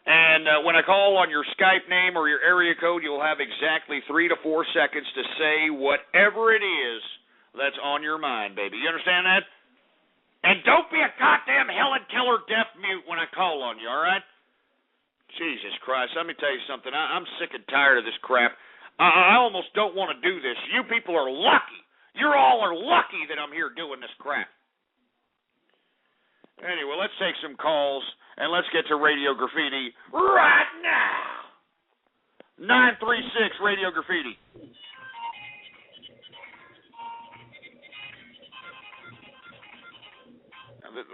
And when I call on your Skype name or your area code, you'll have exactly 3 to 4 seconds to say whatever it is that's on your mind, baby. You understand that? And don't be a goddamn Helen Keller deaf mute when I call on you, all right? Jesus Christ, let me tell you something. I'm sick and tired of this crap. I almost don't want to do this. You people are lucky. You all are lucky that I'm here doing this crap. Anyway, let's take some calls, and let's get to Radio Graffiti right now. 936 Radio Graffiti.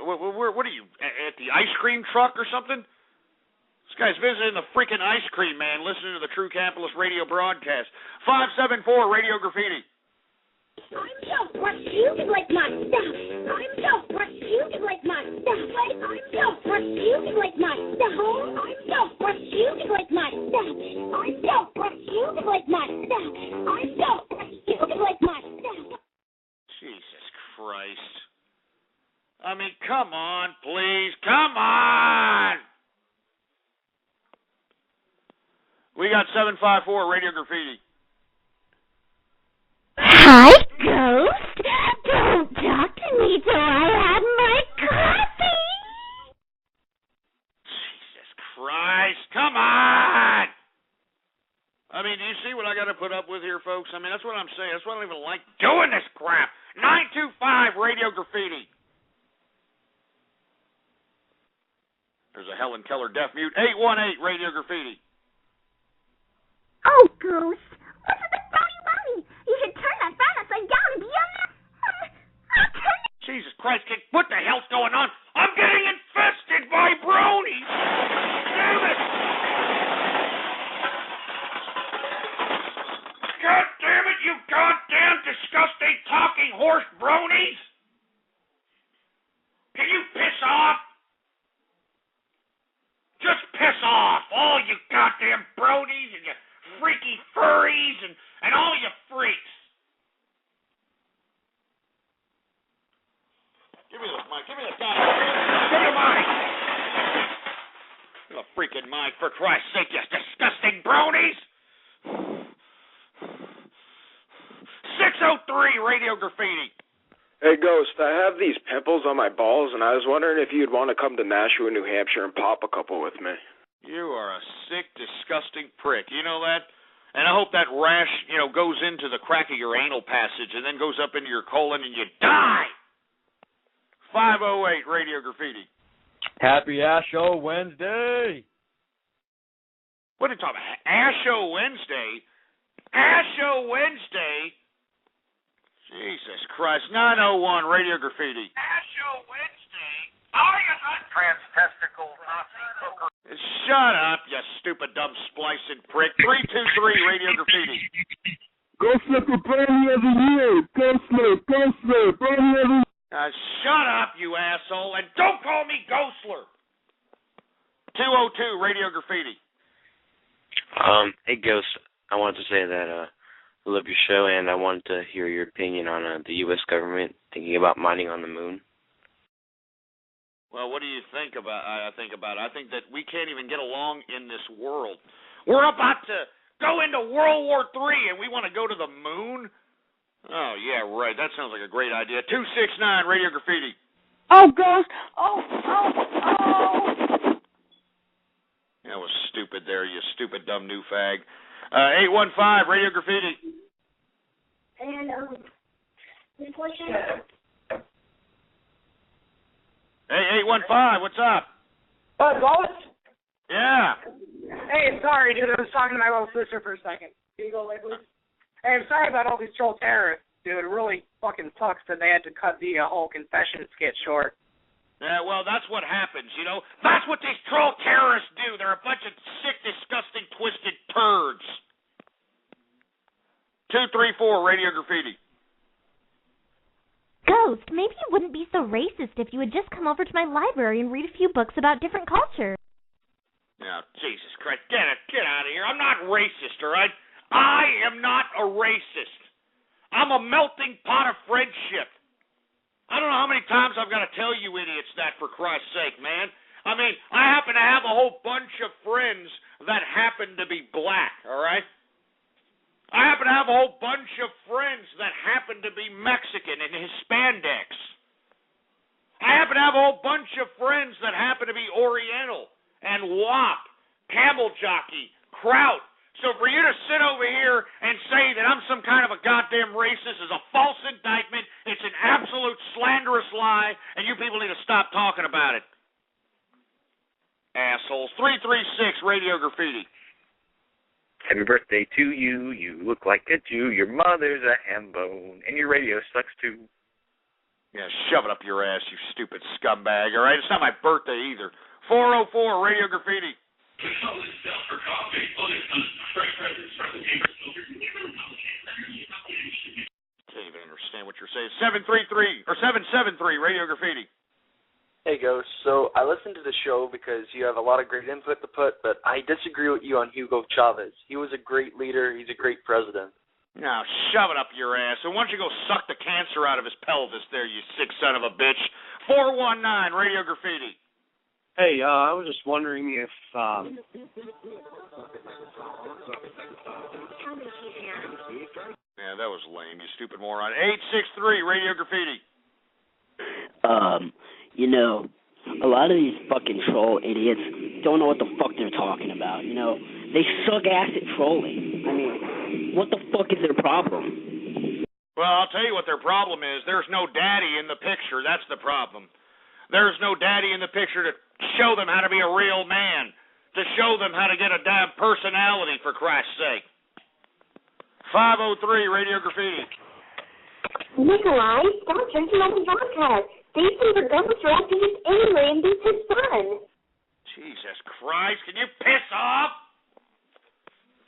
What are you, at the ice cream truck or something? This guy's visiting the freaking ice cream man, listening to the True Capitalist radio broadcast. 574 Radio Graffiti. I'm so perfumed like my stuff. I'm so perfumed like my stuff. I'm so perfumed like my stuff. I'm so perfumed like my stuff. I'm so perfumed like my stuff. I'm so perfumed like my stuff. Jesus Christ. I mean, come on, please. Come on. We got 754 Radio Graffiti. Hi, Ghost. Don't talk to me till I have my coffee. Jesus Christ. Come on. do you see what I got to put up with here, folks? I mean, that's what I'm saying. That's why I don't even like doing this crap. 925 Radio Graffiti. There's a Helen Keller deaf mute. 818 Radio Graffiti. Oh, Goose. What's with the brownie? You should turn that fan upside down and be on the... Jesus Christ, kid, what the hell's going on? I'm getting infested by bronies! Damn it! God damn it, you goddamn disgusting talking horse bronies! Can you piss off? Just piss off, all you goddamn bronies and you freaky furries and all you freaks. Give me the mic. Give me the mic. Give me the mic. Give me the freaking mic, for Christ's sake, you disgusting bronies. 603 Radio Graffiti. Hey, Ghost, I have these pimples on my balls, and I was wondering if you'd want to come to Nashua, New Hampshire, and pop a couple with me. You are a sick, disgusting prick. You know that? And I hope that rash, goes into the crack of your anal passage and then goes up into your colon and you die. 508 Radio Graffiti. Happy Asho Wednesday. What are you talking about? Asho Wednesday? Asho Wednesday? Jesus Christ. 901 Radio Graffiti. Asho Wednesday? Oh, you're not trans-testicle Nazi hooker. Shut up, you stupid, dumb, splicing prick. 323 Radio Graffiti. Ghostler for Brownie of the Year. Ghostler, Brownie of the Year. Shut up, you asshole, and don't call me Ghostler. 202 Radio Graffiti. Hey, Ghost. I wanted to say that I love your show, and I wanted to hear your opinion on the U.S. government thinking about mining on the moon. Well, what do you think about? I think that we can't even get along in this world. We're about to go into World War III, and we want to go to the moon. Oh, yeah, right. That sounds like a great idea. 269 Radio Graffiti. Oh, Ghost. Oh. That was stupid there, you stupid, dumb new fag. 815 Radio Graffiti. And, this question... Hey, 815, what's up? Ghost? Yeah. Hey, sorry, dude. I was talking to my little sister for a second. Can you go away, please? Hey, I'm sorry about all these troll terrorists, dude. It really fucking sucks that they had to cut the whole confession skit short. Yeah, well, that's what happens, That's what these troll terrorists do. They're a bunch of sick, disgusting, twisted turds. 234 Radio Graffiti. Ghost, maybe you wouldn't be so racist if you would just come over to my library and read a few books about different cultures. Now, Jesus Christ, get out of here. I'm not racist, all right? I am not a racist. I'm a melting pot of friendship. I don't know how many times I've got to tell you idiots that, for Christ's sake, man. I mean, I happen to have a whole bunch of friends that happen to be black, all right? I happen to have a whole bunch of friends that happen to be Mexican and Hispanics. I happen to have a whole bunch of friends that happen to be Oriental and WAP, Camel Jockey, Kraut. So for you to sit over here and say that I'm some kind of a goddamn racist is a false indictment. It's an absolute slanderous lie, and you people need to stop talking about it. Assholes. 336 Radio Graffiti. Happy birthday to you. You look like a Jew. Your mother's a ham bone. And your radio sucks too. Yeah, shove it up your ass, you stupid scumbag, all right? It's not my birthday either. 404 Radio Graffiti. Can't even understand what you're saying. 733 or 773 Radio Graffiti. Hey, Ghost. So I listened to the show because you have a lot of great input to put, but I disagree with you on Hugo Chavez. He was a great leader. He's a great president. Now, shove it up your ass. And why don't you go suck the cancer out of his pelvis there, you sick son of a bitch. 419 Radio Graffiti. Hey, I was just wondering if... Yeah, that was lame, you stupid moron. 863 Radio Graffiti. A lot of these fucking troll idiots don't know what the fuck they're talking about. They suck ass at trolling. I mean, what the fuck is their problem? Well, I'll tell you what their problem is. There's no daddy in the picture. That's the problem. There's no daddy in the picture to show them how to be a real man, to show them how to get a damn personality, for Christ's sake. 503 Radio Graffiti. Nikolai, stop drinking all the vodka. These things are going to throw these anyway and beat his son. Jesus Christ, can you piss off?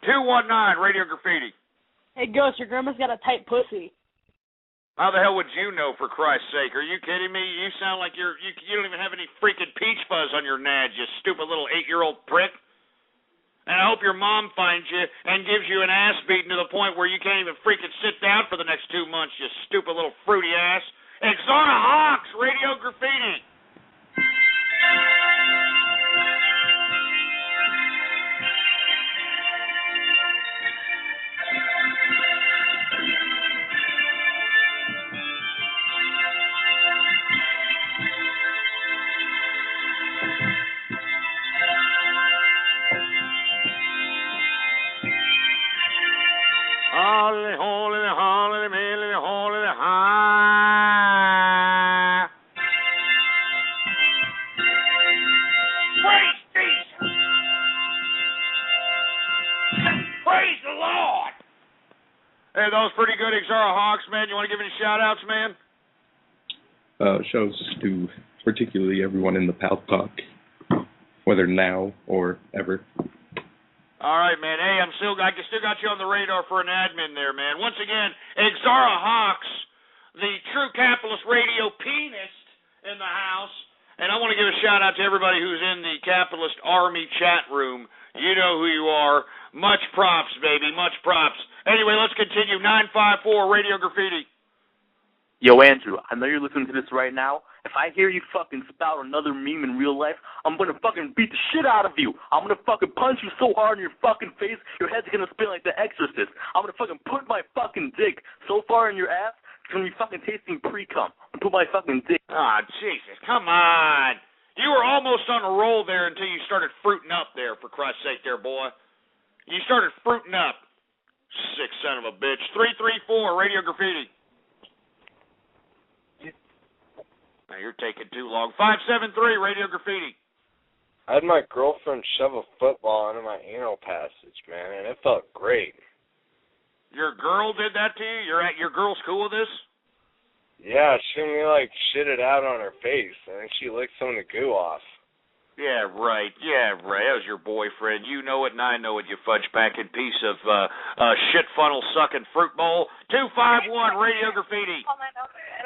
219 Radio Graffiti. Hey, Ghost, your grandma's got a tight pussy. How the hell would you know, for Christ's sake? Are you kidding me? You sound like you don't even have any freaking peach fuzz on your nads, you stupid little 8-year-old prick. And I hope your mom finds you and gives you an ass beating to the point where you can't even freaking sit down for the next 2 months, you stupid little fruity ass. Exona Hawks, Radio Graffiti. Holy, holy, holy, holy, holy, high. Praise Jesus! Praise the Lord! Hey, that was pretty good, Exara Hawks, man. You want to give any shout-outs, man? Shows to particularly everyone in the Pal Talk, whether now or ever. All right, man. Hey, I still got you on the radar for an admin there, man. Once again, Exara Hawks, the True Capitalist Radio pianist in the house. And I want to give a shout-out to everybody who's in the Capitalist Army chat room. You know who you are. Much props, baby. Much props. Anyway, let's continue. 954 Radio Graffiti. Yo, Andrew, I know you're listening to this right now. If I hear you fucking spout another meme in real life, I'm gonna fucking beat the shit out of you. I'm gonna fucking punch you so hard in your fucking face, your head's gonna spin like The Exorcist. I'm gonna fucking put my fucking dick so far in your ass, it's gonna be fucking tasting pre-cum. I'm gonna put my fucking dick. Ah, Jesus, come on. You were almost on a roll there until you started fruiting up there, for Christ's sake there, boy. You started fruiting up. Sick son of a bitch. 334 Radio Graffiti. Now you're taking too long. 573 Radio Graffiti. I had my girlfriend shove a football into my anal passage, man, and it felt great. Your girl did that to you? Your girl's cool with this? Yeah, she made me like shit it out on her face, and then she licked some of the goo off. Yeah, right. That was your boyfriend. You know it, and I know it, you fudge-packing piece of shit-funnel-sucking fruit bowl. 251 Radio Graffiti.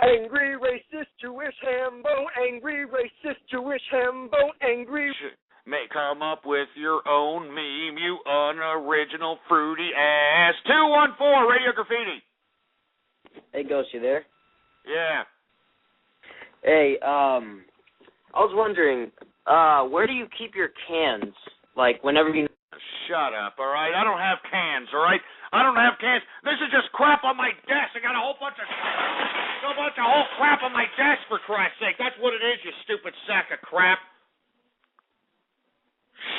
Angry racist Jewish hambo, angry racist Jewish hambo, angry. May come up with your own meme, you unoriginal fruity ass. 214 Radio Graffiti. Hey, Ghost, you there? Yeah. Hey, I was wondering, where do you keep your cans? Like, whenever you... Shut up, all right? I don't have cans, all right? I don't have cans. This is just crap on my desk. I got a whole bunch of whole crap on my desk, for Christ's sake. That's what it is, you stupid sack of crap.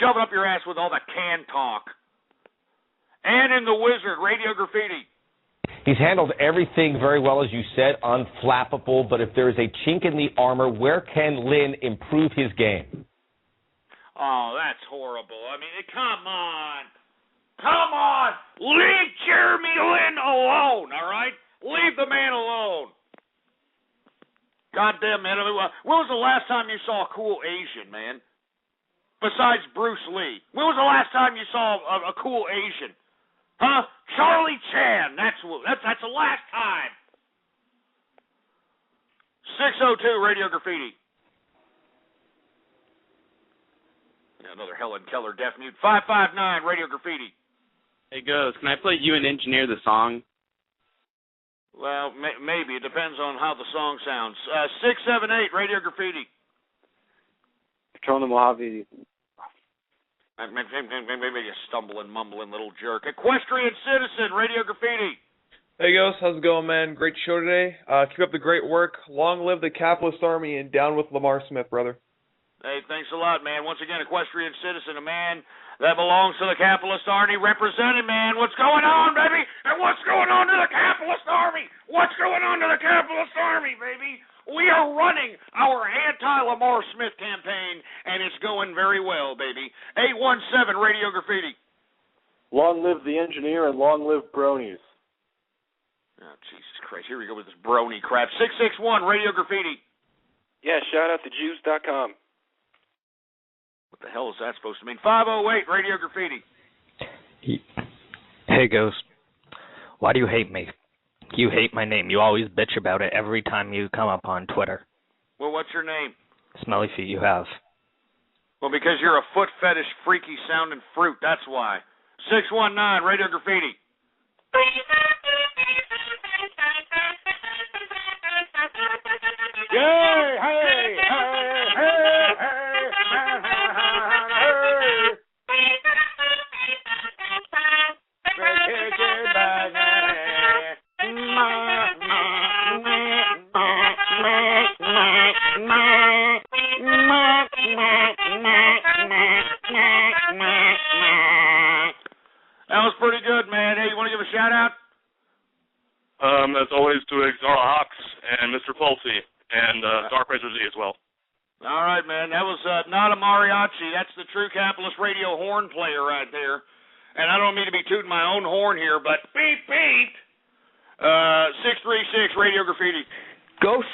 Shove it up your ass with all the can talk. And in the Wizard, Radio Graffiti. He's handled everything very well, as you said, unflappable, but if there is a chink in the armor, where can Lynn improve his game? Oh, that's horrible. I mean, come on. Come on. Leave Jeremy Lin alone, all right? Leave the man alone. Goddamn, man. I mean, when was the last time you saw a cool Asian, man? Besides Bruce Lee. When was the last time you saw a cool Asian? Huh? Charlie Chan. That's the last time. 602 Radio Graffiti. Yeah, another Helen Keller deaf mute. 559 Radio Graffiti. Hey, Ghost, can I play You and Engineer the song? Well, maybe. It depends on how the song sounds. 678 Radio Graffiti. Patron the Mojave. Maybe you stumbling, mumbling little jerk. Equestrian Citizen, Radio Graffiti. Hey, Ghost. How's it going, man? Great show today. Keep up the great work. Long live the capitalist army and down with Lamar Smith, brother. Hey, thanks a lot, man. Once again, equestrian citizen, a man that belongs to the capitalist army, represented, man. What's going on, baby? And what's going on to the capitalist army? What's going on to the capitalist army, baby? We are running our anti-Lamar Smith campaign, and it's going very well, baby. 817 Radio Graffiti. Long live the engineer and long live bronies. Oh, Jesus Christ. Here we go with this brony crap. 661 Radio Graffiti. Yeah, shout out to Jews.com. What the hell is that supposed to mean? 508 Radio Graffiti. Hey, Ghost. Why do you hate me? You hate my name. You always bitch about it every time you come up on Twitter. Well, what's your name? Smelly feet you have. Well, because you're a foot fetish, freaky sounding fruit. That's why. 619 Radio Graffiti. Yay! Hey! Hey! Hey! That was pretty good, man. Hey, you want to give a shout out? As always, to Exara Hawks and Mr. Pulsey and Dark Razor Z as well. All right, man. That was not a mariachi. That's the true capitalist radio horn player right there. And I don't mean to be tooting my own horn here, but beep, beep. 636 Radio Graffiti. Ghost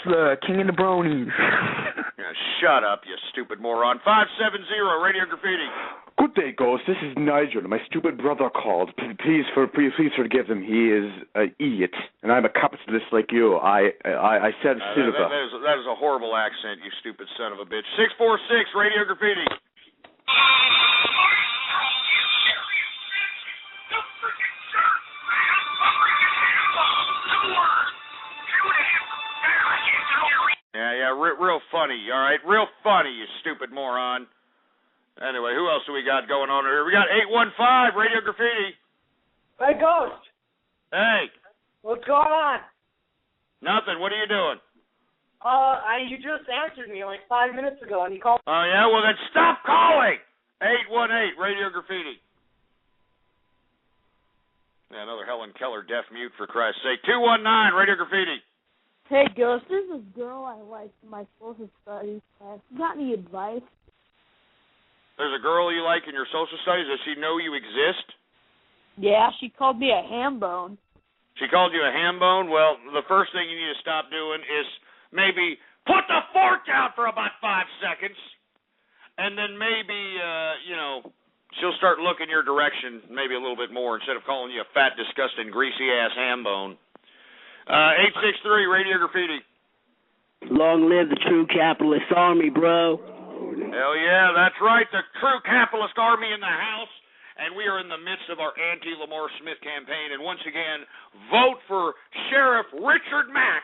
King of the Bronies. Yeah, shut up, you stupid moron. 570 Radio Graffiti. Good day, Ghost. This is Nigel. My stupid brother called. Please forgive him. He is an idiot, and I'm a capitalist like you. I said silver. That is a horrible accent, you stupid son of a bitch. 646 Radio Graffiti. Yeah, real funny, all right? Real funny, you stupid moron. Anyway, who else do we got going on here? We got 815 Radio Graffiti. Hey, Ghost. Hey. What's going on? Nothing. What are you doing? You just answered me like 5 minutes ago, and you called. Oh, yeah? Well, then stop calling. 818 Radio Graffiti. Yeah, another Helen Keller deaf mute, for Christ's sake. 219 Radio Graffiti. Hey, Ghost, there's this girl I like in my social studies class. You got any advice? There's a girl you like in your social studies. Does she know you exist? Yeah, she called me a ham bone. She called you a ham bone? Well, the first thing you need to stop doing is maybe put the fork down for about 5 seconds, and then maybe, she'll start looking your direction maybe a little bit more instead of calling you a fat, disgusting, greasy-ass ham bone. 863 Radio Graffiti. Long live the true capitalist army, bro. Hell yeah, that's right. The true capitalist army in the house. And we are in the midst of our anti-Lamar Smith campaign. And once again, vote for Sheriff Richard Mack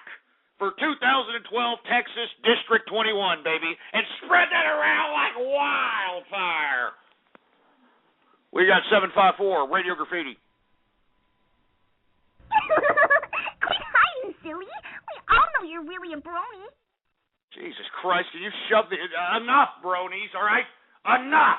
for 2012 Texas District 21, baby. And spread that around like wildfire. We got 754 Radio Graffiti. Quit hiding, silly. We all know you're really a brony. Jesus Christ, can you shove the... Enough, bronies, all right? Enough!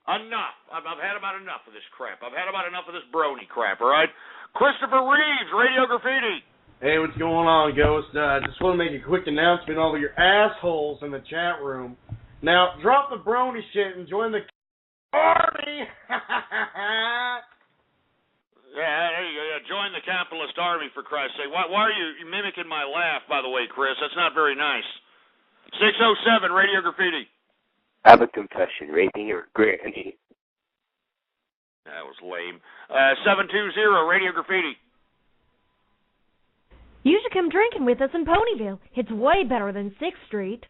Enough. I've had about enough of this crap. I've had about enough of this brony crap, all right? Christopher Reeves, Radio Graffiti. Hey, what's going on, Ghost? Just want to make a quick announcement over your assholes in the chat room. Now, drop the brony shit and join the army! Yeah, there you go. Yeah, join the capitalist army, for Christ's sake. Why are you mimicking my laugh, by the way, Chris? That's not very nice. 607 Radio Graffiti. I have a confession, raping your granny. That was lame. 720 Radio Graffiti. You should come drinking with us in Ponyville. It's way better than 6th Street.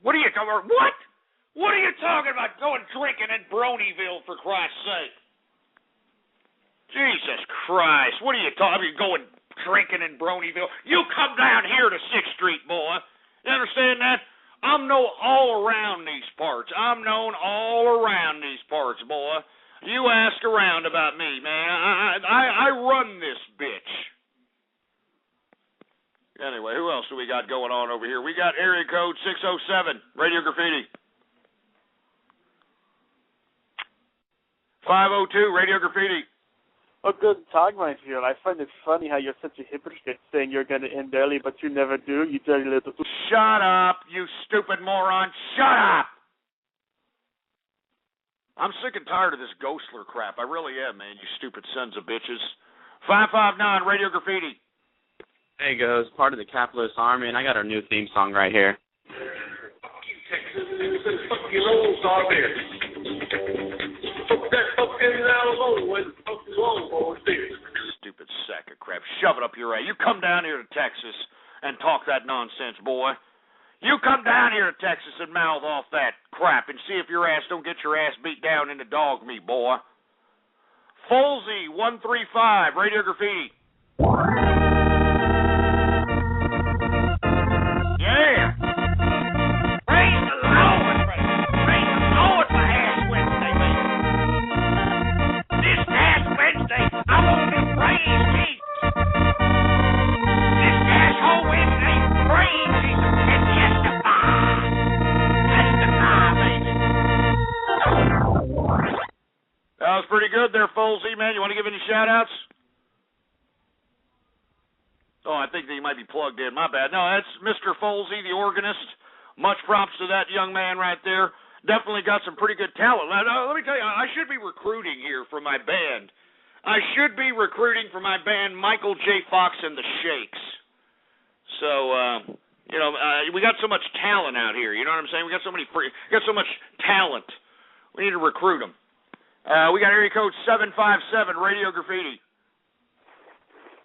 What are you talking about? What? What are you talking about going drinking in Bronyville, for Christ's sake? Jesus Christ, what are you talking about? Going drinking in Bronyville? You come down here to 6th Street, boy. You understand that? I'm known all around these parts. I'm known all around these parts, boy. You ask around about me, man. I run this bitch. Anyway, who else do we got going on over here? We got area code 607, Radio Graffiti. 502, Radio Graffiti. Oh, good Tag, my dear. I find it funny how you're such a hypocrite saying you're going to end early, but you never do, you dirty little... Shut up, you stupid moron. Shut up! I'm sick and tired of this Ghostler crap. I really am, man, you stupid sons of bitches. 559, Radio Graffiti. Hey, Ghost, part of the Capitalist Army, and I got our new theme song right here. Stupid sack of crap. Shove it up your ass. You come down here to Texas and talk that nonsense, boy. You come down here to Texas and mouth off that crap and see if your ass don't get your ass beat down into dog meat, boy. Folsey 135, Radio Graffiti. Yeah. Praise the Lord, brother. Praise the Lord for Ash Wednesday, baby. This Ash Wednesday, I want to praise Jesus. This Ash Whole Wednesday, praise Jesus and testify. Testify, baby. That was pretty good there, Folsey, man. You want to give any shout-outs? Oh, I think that he might be plugged in. My bad. No, that's Mr. Folsey, the organist. Much props to that young man right there. Definitely got some pretty good talent. Now, let me tell you, I should be recruiting here for my band. I should be recruiting for my band Michael J. Fox and the Shakes. So, we got so much talent out here. You know what I'm saying? We got so much talent. We need to recruit them. We got area code 757, Radio Graffiti.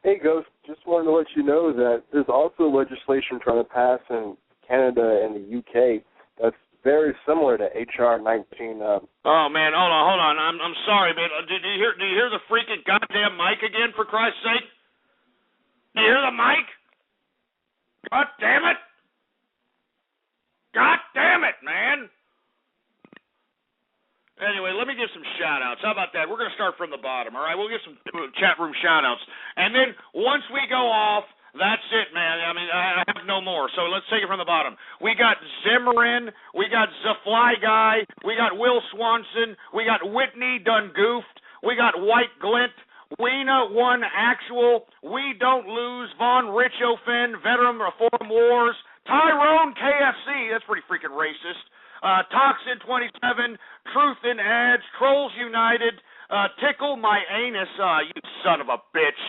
Hey, Ghost, just wanted to let you know that there's also legislation trying to pass in Canada and the UK that's very similar to H.R. 19. Oh, man, hold on. I'm sorry, man. Do you hear the freaking goddamn mic again, for Christ's sake? Do you hear the mic? God damn it. God damn it, man. Anyway, let me give some shout-outs. How about that? We're going to start from the bottom, all right? We'll give some chat room shout-outs. And then once we go off, that's it, man. I mean, I have no more. So let's take it from the bottom. We got Zimmerin. We got The Fly Guy. We got Will Swanson. We got Whitney Done Goofed. We got White Glint. Weena One Actual. We Don't Lose. Von Richofen. Veteran Reform Wars. Tyrone KFC. That's pretty freaking racist. Toxin 27, Truth in Ads, Trolls United, Tickle My Anus, you son of a bitch.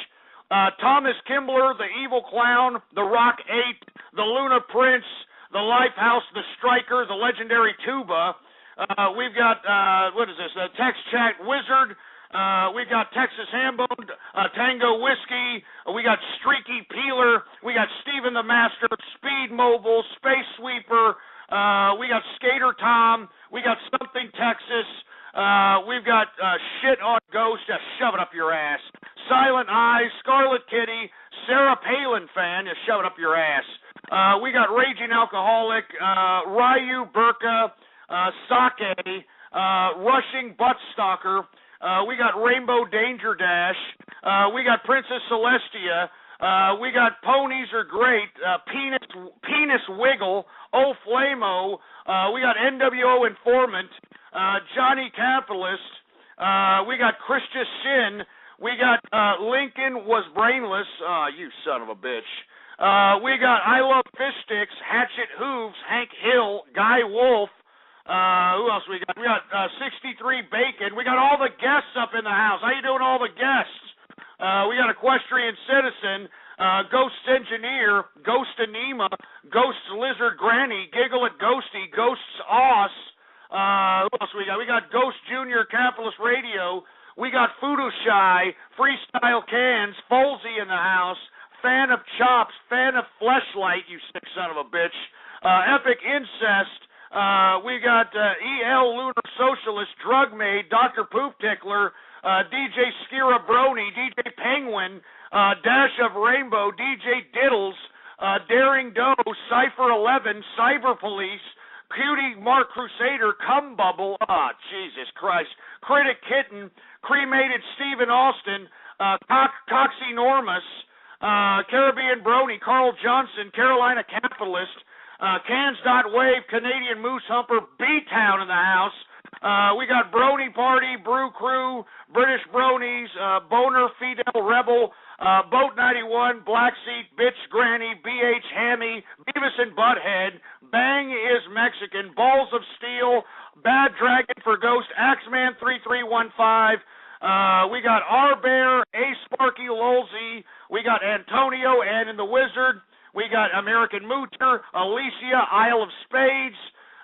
Thomas Kimbler, The Evil Clown, The Rock 8, The Luna Prince, The Lifehouse, The Striker, The Legendary Tuba. We've got, Tex Chat Wizard. We've got Texas Hambone, Tango Whiskey. We got Streaky Peeler. We got Steven the Master, Speed Mobile, Space Sweeper. We got Skater Tom. We got Something Texas. We've got Shit on Ghost. Just shove it up your ass. Silent Eyes, Scarlet Kitty, Sarah Palin fan. Just shove it up your ass. We got Raging Alcoholic, Ryu Burka, Sake, Rushing Butt Stalker. We got Rainbow Danger Dash. We got Princess Celestia. We got Ponies Are Great, Penis Wiggle, O Flamo. We got NWO Informant, Johnny Capitalist. We got Christian Sin. We got Lincoln Was Brainless. You son of a bitch. We got I Love Fish Sticks, Hatchet Hooves, Hank Hill, Guy Wolf. Who else we got? We got 63 Bacon. We got all the guests up in the house. How you doing, all the guests? We got Equestrian Citizen, Ghost Engineer, Ghost Anema, Ghost Lizard Granny, Giggle at Ghosty, Ghosts Oss. Who else we got? We got Ghost Junior Capitalist Radio. We got Voodoo Shy, Freestyle Cans, Folsey in the house, Fan of Chops, Fan of Fleshlight, you sick son of a bitch, Epic Incest. We got EL Lunar Socialist, Drug Maid, Dr. Poop Tickler, DJ Skira Brony, DJ Penguin, Dash of Rainbow, DJ Diddles, Daring Doe, Cypher 11, Cyber Police, Cutie Mark Crusader, Cum Bubble, Jesus Christ, Critic Kitten, Cremated Stephen Austin, Coxenormous, Caribbean Brony, Carl Johnson, Carolina Capitalist, Cans.Wave, Canadian Moose Humper, B-Town in the house. We got Brony Party, Brew Crew, British Bronies, Boner, Fidel Rebel, Boat 91, Black Seat, Bitch Granny, BH Hammy, Beavis and Butthead, Bang is Mexican, Balls of Steel, Bad Dragon for Ghost, Axeman 3315. We got R Bear, A Sparky Lolsey, we got Antonio and in the Wizard, we got American Mooter, Alicia, Isle of Spades.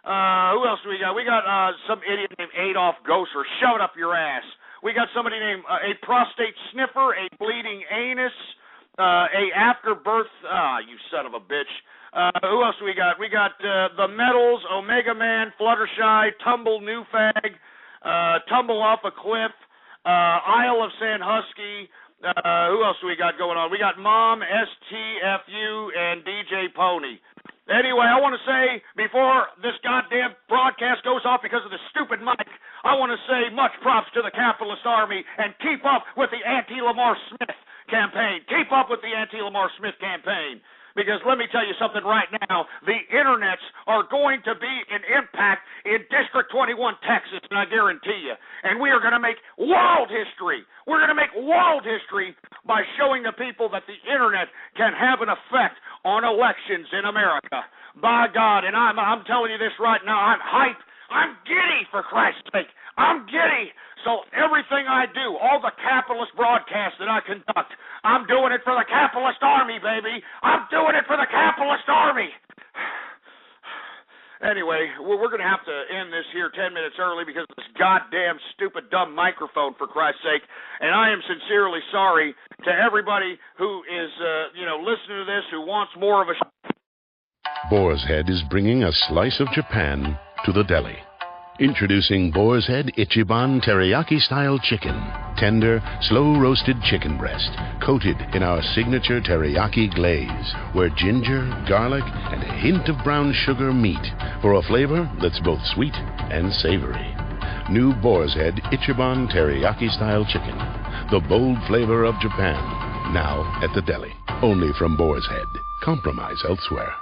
Who else do we got? We got some idiot named Adolf Gosser. Shove it up your ass. We got somebody named a prostate sniffer, a bleeding anus, a afterbirth. You son of a bitch. Who else do we got? We got the Metals, Omega Man, Fluttershy, Tumble Newfag, Tumble Off a Cliff, Isle of Sandhusky. Who else do we got going on? We got Mom, STFU, and DJ Pony. Anyway, I want to say, before this goddamn broadcast goes off because of the stupid mic, I want to say much props to the capitalist army and keep up with the anti-Lamar Smith campaign. Keep up with the anti-Lamar Smith campaign. Because let me tell you something right now, the internets are going to be an impact in District 21, Texas, and I guarantee you. And we are going to make world history. We're going to make world history by showing the people that the internet can have an effect on elections in America. By God, and I'm telling you this right now, I'm hyped. I'm giddy, for Christ's sake. I'm giddy. So everything I do, all the capitalist broadcasts that I conduct, I'm doing it for the capitalist army, baby. I'm doing it for the capitalist army. Anyway, we're going to have to end this here 10 minutes early because of this goddamn stupid dumb microphone, for Christ's sake. And I am sincerely sorry to everybody who is, listening to this, who wants more of a... Boar's Head is bringing a slice of Japan to the deli. Introducing Boar's Head Ichiban Teriyaki-style chicken. Tender, slow-roasted chicken breast, coated in our signature teriyaki glaze, where ginger, garlic, and a hint of brown sugar meet for a flavor that's both sweet and savory. New Boar's Head Ichiban Teriyaki-style chicken. The bold flavor of Japan. Now at the deli. Only from Boar's Head. Compromise elsewhere.